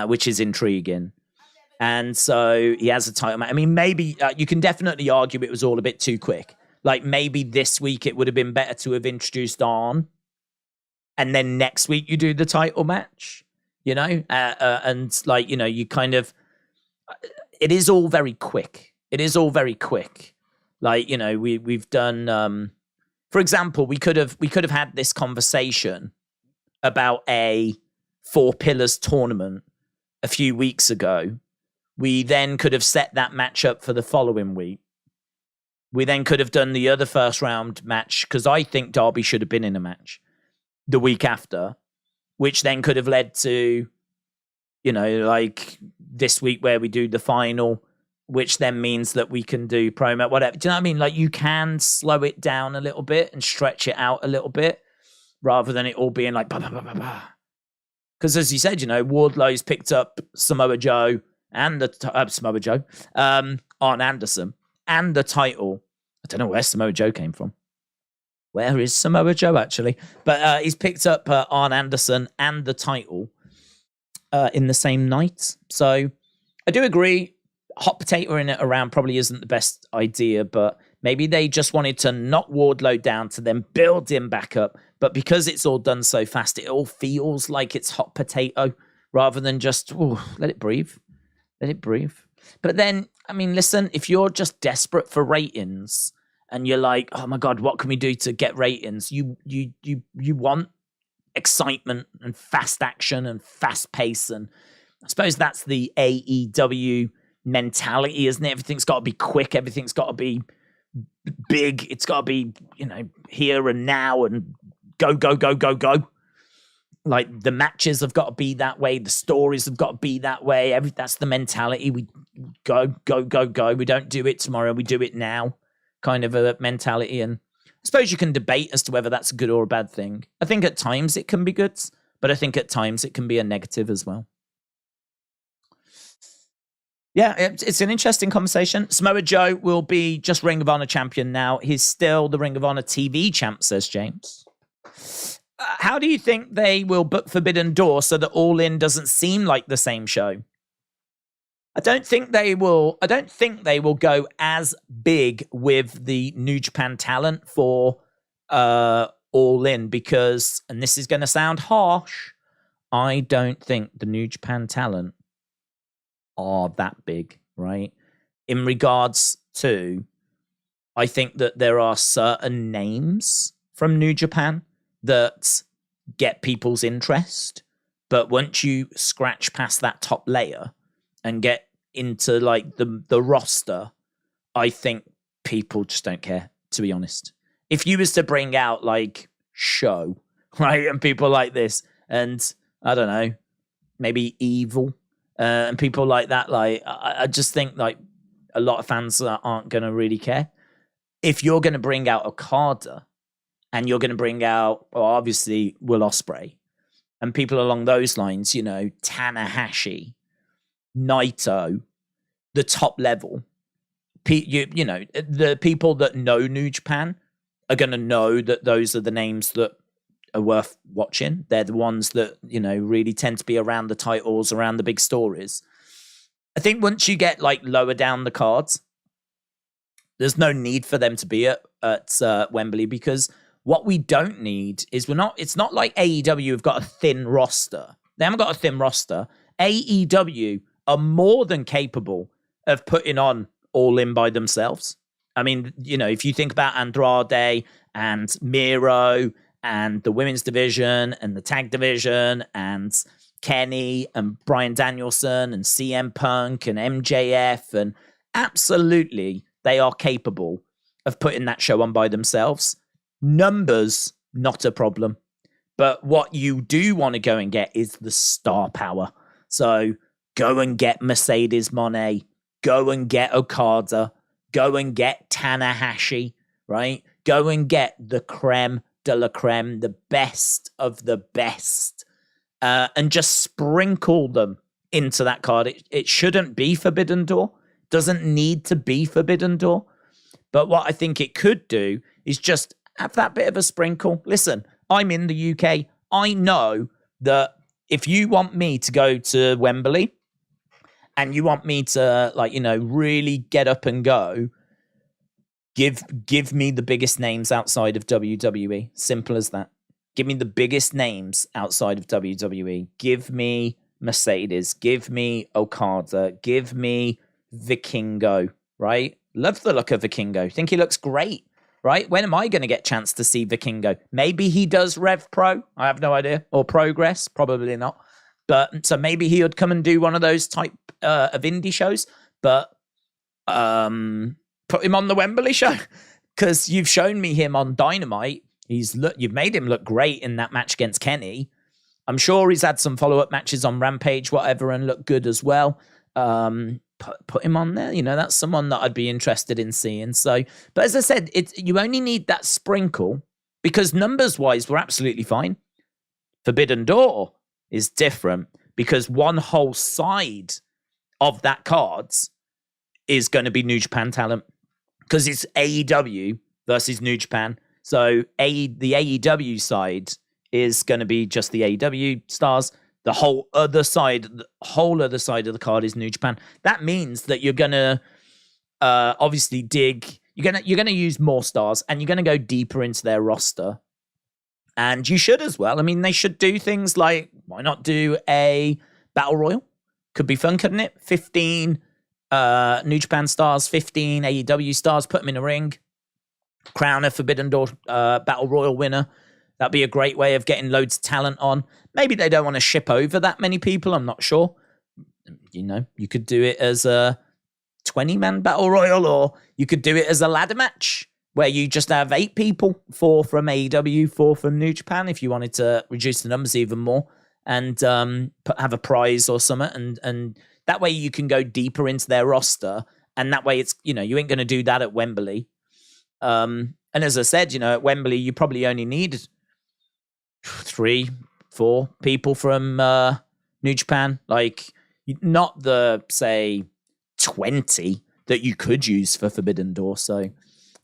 S1: which is intriguing. And so he has a title match. I mean, maybe you can definitely argue it was all a bit too quick. Like, maybe this week it would have been better to have introduced Arn, and then next week you do the title match, and like, you kind of, it is all very quick. It is all very quick. Like, we've done, for example, we could have had this conversation about a 4 Pillars tournament a few weeks ago. We then could have set that match up for the following week. We then could have done the other first round match, because I think Darby should have been in a match the week after, which then could have led to, like this week where we do the final, which then means that we can do promo, whatever. Do you know what I mean? Like, you can slow it down a little bit and stretch it out a little bit rather than it all being like, bah, bah, bah, bah, bah. Because as you said, Wardlow's picked up Samoa Joe and Arn Anderson and the title. I don't know where Samoa Joe came from. Where is Samoa Joe, actually? But he's picked up Arn Anderson and the title in the same night. So I do agree, hot potato in it around probably isn't the best idea, but Maybe they just wanted to knock Wardlow down to then build him back up. But because it's all done so fast, it all feels like it's hot potato rather than just, let it breathe. Let it breathe. But then, I mean, listen, if you're just desperate for ratings and you're like, oh my God, what can we do to get ratings? You want excitement and fast action and fast pace. And I suppose that's the AEW mentality, isn't it? Everything's got to be quick. Everything's got to be big. It's got to be, here and now and go. Like the matches have got to be that way. The stories have got to be that way. That's the mentality. We go. We don't do it tomorrow. We do it now kind of a mentality. And I suppose you can debate as to whether that's a good or a bad thing. I think at times it can be good, but I think at times it can be a negative as well. Yeah, it's an interesting conversation. Samoa Joe will be just Ring of Honor champion now. He's still the Ring of Honor TV champ, says James. How do you think they will book Forbidden Door so that All In doesn't seem like the same show? I don't think they will go as big with the New Japan talent for All In because, and this is going to sound harsh, I don't think the New Japan talent are that big, right? In regards to, I think that there are certain names from New Japan that get people's interest, but once you scratch past that top layer and get into like the roster, I think people just don't care, to be honest. If you was to bring out like Show, right, and people like this, and I don't know, maybe Evil, and people like that, like I just think like a lot of fans aren't going to really care. If you're going to bring out Okada and you're going to bring out, obviously, Will Ospreay and people along those lines, Tanahashi, Naito, the top level, the people that know New Japan are going to know that those are the names that are worth watching. They're the ones that, really tend to be around the titles, around the big stories. I think once you get like lower down the cards, there's no need for them to be at Wembley, because what we don't need is it's not like AEW have got a thin roster. They haven't got a thin roster. AEW are more than capable of putting on All In by themselves. I mean, if you think about Andrade and Miro and the women's division and the tag division and Kenny and Bryan Danielson and CM Punk and MJF, and absolutely they are capable of putting that show on by themselves. Numbers, not a problem. But what you do want to go and get is the star power. So go and get Mercedes Moné, go and get Okada, go and get Tanahashi, right? Go and get the creme de la creme, the best of the best, and just sprinkle them into that card. It shouldn't be Forbidden Door. Doesn't need to be Forbidden Door. But what I think it could do is just have that bit of a sprinkle. Listen, I'm in the UK. I know that if you want me to go to Wembley and you want me to, really get up and go, give me the biggest names outside of WWE. Simple as that. Give me the biggest names outside of WWE. Give me Mercedes. Give me Okada. Give me Vikingo, right? Love the look of Vikingo. Think he looks great, right? When am I going to get a chance to see Vikingo? Maybe he does Rev Pro. I have no idea. Or Progress. Probably not. But so maybe he would come and do one of those type of indie shows. But put him on the Wembley show, because you've shown me him on Dynamite. You've made him look great in that match against Kenny. I'm sure he's had some follow-up matches on Rampage, whatever, and look good as well. Put him on there. That's someone that I'd be interested in seeing. So, but as I said, you only need that sprinkle, because numbers-wise, we're absolutely fine. Forbidden Door is different, because one whole side of that cards is going to be New Japan talent, because it's AEW versus New Japan. So the AEW side is going to be just the AEW stars. The whole other side of the card is New Japan. That means that you're going to obviously dig you're gonna use more stars, and you're gonna go deeper into their roster. And you should as well. I mean, they should do things like, why not do a battle royal? Could be fun, couldn't it? 15 New Japan stars, 15 AEW stars, put them in a ring. Crown a Forbidden Door battle royal winner. That'd be a great way of getting loads of talent on. Maybe they don't want to ship over that many people. I'm not sure. You know, you could do it as a 20-man battle royal, or you could do it as a ladder match where you just have 8 people, 4 from AEW, 4 from New Japan, if you wanted to reduce the numbers even more, and have a prize or something. And that way you can go deeper into their roster. And that way it's, you know, you ain't going to do that at Wembley. And as I said, you know, at Wembley, you probably only need 3, 4 people from New Japan. Like, not the, say, 20 that you could use for Forbidden Door. So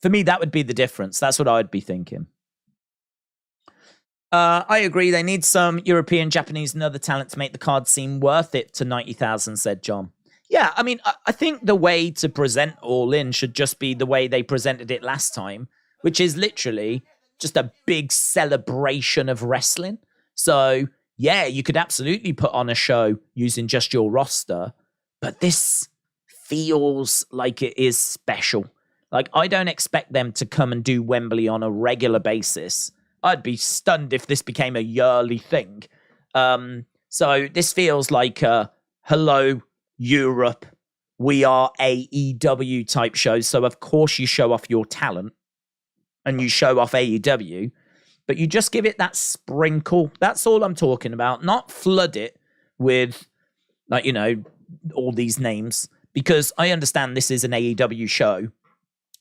S1: for me, that would be the difference. That's what I'd be thinking. I agree. They need some European, Japanese, and other talent to make the card seem worth it to 90,000, said John. Yeah, I mean, I think the way to present All In should just be the way they presented it last time, which is literally just a big celebration of wrestling. So, yeah, you could absolutely put on a show using just your roster, but this feels like it is special. Like, I don't expect them to come and do Wembley on a regular basis. I'd be stunned if this became a yearly thing. So this feels like a hello, Europe, we are AEW type show. So, of course, you show off your talent and you show off AEW, but you just give it that sprinkle. That's all I'm talking about. Not flood it with, like, you know, all these names, because I understand this is an AEW show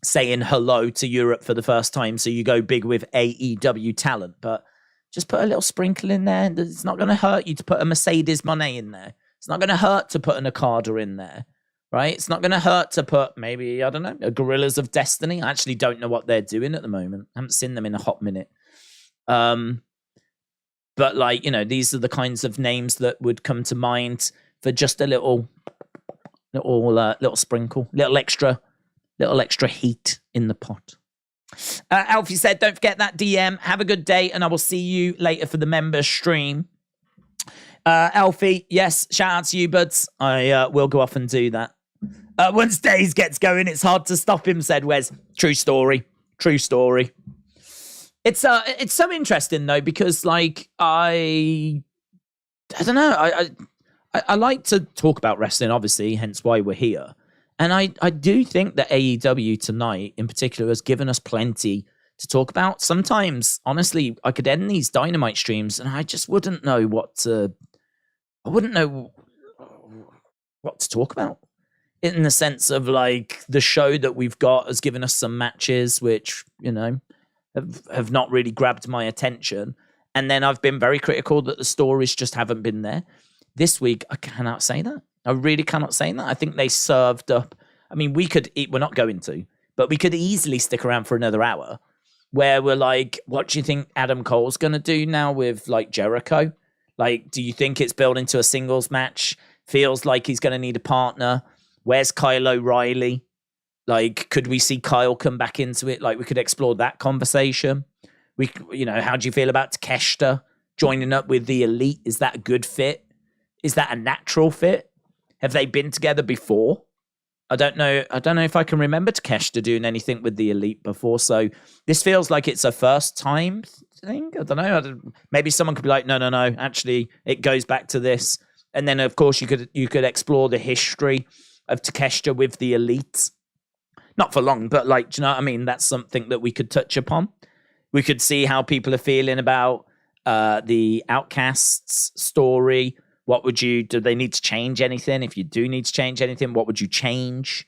S1: saying hello to Europe for the first time, so you go big with AEW talent, but just put a little sprinkle in there. It's not going to hurt you to put a Mercedes Moné in there. It's not going to hurt to put an Okada in there, right? It's not going to hurt to put maybe, I don't know, a Gorillas of Destiny. I actually don't know what they're doing at the moment. I haven't seen them in a hot minute. But, like, you know, these are the kinds of names that would come to mind for just a little sprinkle, little extra heat in the pot. Alfie said, don't forget that DM. Have a good day, and I will see you later for the members stream. Alfie, yes, shout out to you, buds. I will go off and do that. Once Days gets going, it's hard to stop him, said Wes. True story. It's so interesting, though, because, like, I don't know. I like to talk about wrestling, obviously, hence why we're here. And I do think that AEW tonight, in particular, has given us plenty to talk about. Sometimes, honestly, I could end these Dynamite streams and I just wouldn't know what to talk about. In the sense of, like, the show that we've got has given us some matches which, you know, have not really grabbed my attention. And then I've been very critical that the stories just haven't been there. This week, I cannot say that. I really cannot say that. I think they served up. I mean, we're not going to, but we could easily stick around for another hour where we're like, what do you think Adam Cole's going to do now with, like, Jericho? Like, do you think it's built into a singles match? Feels like he's going to need a partner. Where's Kyle O'Reilly? Like, could we see Kyle come back into it? Like, we could explore that conversation. How do you feel about Takeshita joining up with the Elite? Is that a good fit? Is that a natural fit? Have they been together before? I don't know if I can remember Takeshita doing anything with the Elite before. So this feels like it's a first time thing. I don't know. Maybe someone could be like, no. Actually, it goes back to this. And then, of course, you could explore the history of Takeshita with the Elite. Not for long, but, like, do you know what I mean? That's something that we could touch upon. We could see how people are feeling about the Outcasts story. Do they need to change anything? If you do need to change anything, what would you change?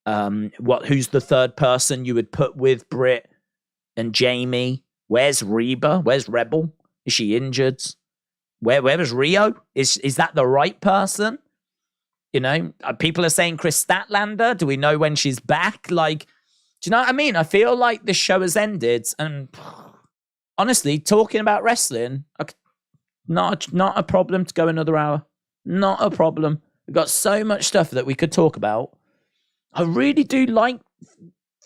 S1: Who's the third person you would put with Britt and Jamie? Where's Reba? Where's Rebel? Is she injured? Where was Rio? Is that the right person? You know, people are saying Chris Statlander. Do we know when she's back? Like, do you know what I mean? I feel like the show has ended, and honestly, talking about wrestling, not a problem to go another hour. Not a problem. We've got so much stuff that we could talk about. I really do like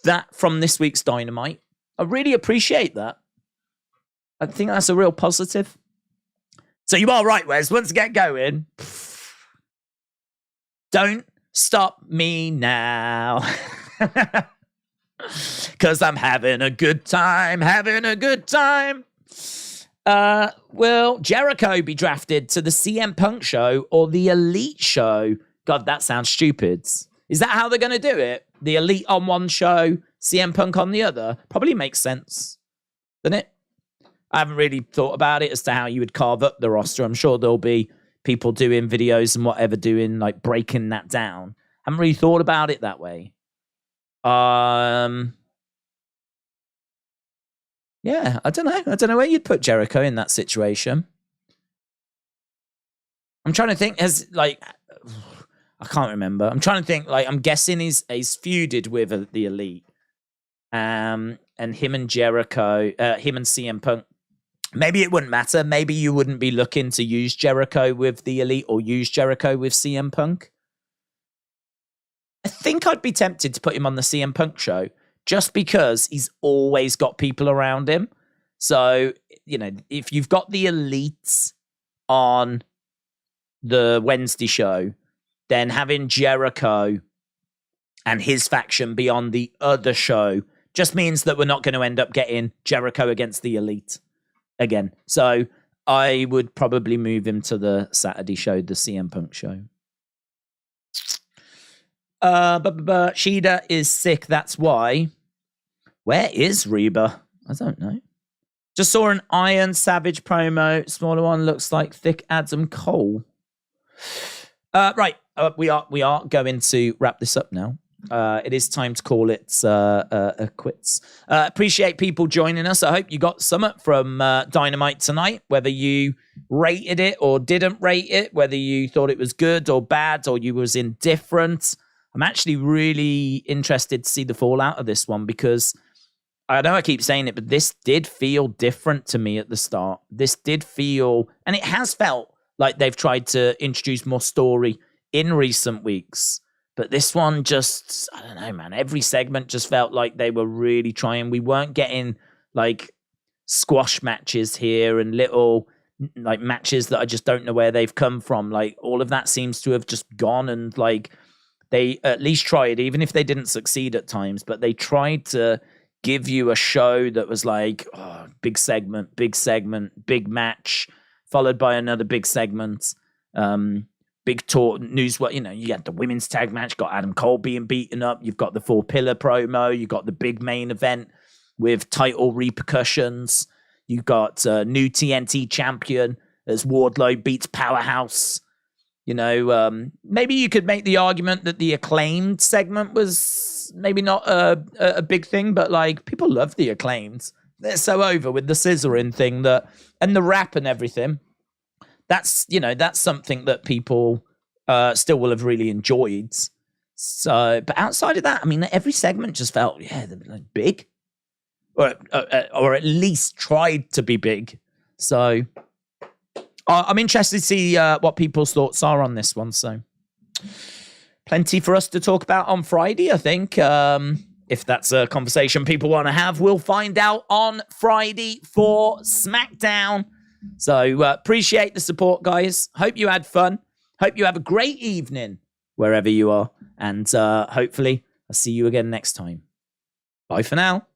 S1: that from this week's Dynamite. I really appreciate that. I think that's a real positive. So you are right, Wes. Once I get going, don't stop me now. Because I'm having a good time, Will Jericho be drafted to the CM Punk show or the Elite show? God, that sounds stupid. Is that how they're going to do it? The Elite on one show, CM Punk on the other? Probably makes sense, doesn't it? I haven't really thought about it as to how you would carve up the roster. I'm sure there'll be people doing videos and whatever doing, like breaking that down. I haven't really thought about it that way. Yeah, I don't know. I don't know where you'd put Jericho in that situation. I'm trying to think. I can't remember. I'm trying to think. Like, I'm guessing he's feuded with the Elite, and him and Jericho, him and CM Punk. Maybe it wouldn't matter. Maybe you wouldn't be looking to use Jericho with the Elite or use Jericho with CM Punk. I think I'd be tempted to put him on the CM Punk show just because he's always got people around him. So, if you've got the Elite on the Wednesday show, then having Jericho and his faction be on the other show just means that we're not going to end up getting Jericho against the Elite again. So I would probably move him to the Saturday show, the CM Punk show. Shida is sick, that's why. Where is Reba? I don't know. Just saw an Iron Savage promo. Smaller one looks like thick Adam Cole. Right. We are going to wrap this up now. It is time to call it quits. Appreciate people joining us. I hope you got something from Dynamite tonight, whether you rated it or didn't rate it, whether you thought it was good or bad or you was indifferent. I'm actually really interested to see the fallout of this one because I know I keep saying it, but this did feel different to me at the start. This did feel, and it has felt like they've tried to introduce more story in recent weeks. But this one just, I don't know, man. Every segment just felt like they were really trying. We weren't getting like squash matches here and little like matches that I just don't know where they've come from. Like all of that seems to have just gone, and like they at least tried, even if they didn't succeed at times, but they tried to give you a show that was like, oh, big segment, big match, followed by another big segment. Big talk news. What, you had the women's tag match, got Adam Cole being beaten up. You've got the 4-pillar promo. You got the big main event with title repercussions. You got new TNT champion as Wardlow beats Powerhouse. Maybe you could make the argument that the Acclaimed segment was maybe not a big thing, but like people love the Acclaimed. They're so over with the scissoring thing and the rap and everything. That's something that people still will have really enjoyed. So, but outside of that, I mean, every segment just felt, like big, or at least tried to be big. So, I'm interested to see what people's thoughts are on this one. So, plenty for us to talk about on Friday, I think. If that's a conversation people want to have, we'll find out on Friday for SmackDown. So appreciate the support, guys. Hope you had fun. Hope you have a great evening wherever you are. And hopefully I'll see you again next time. Bye for now.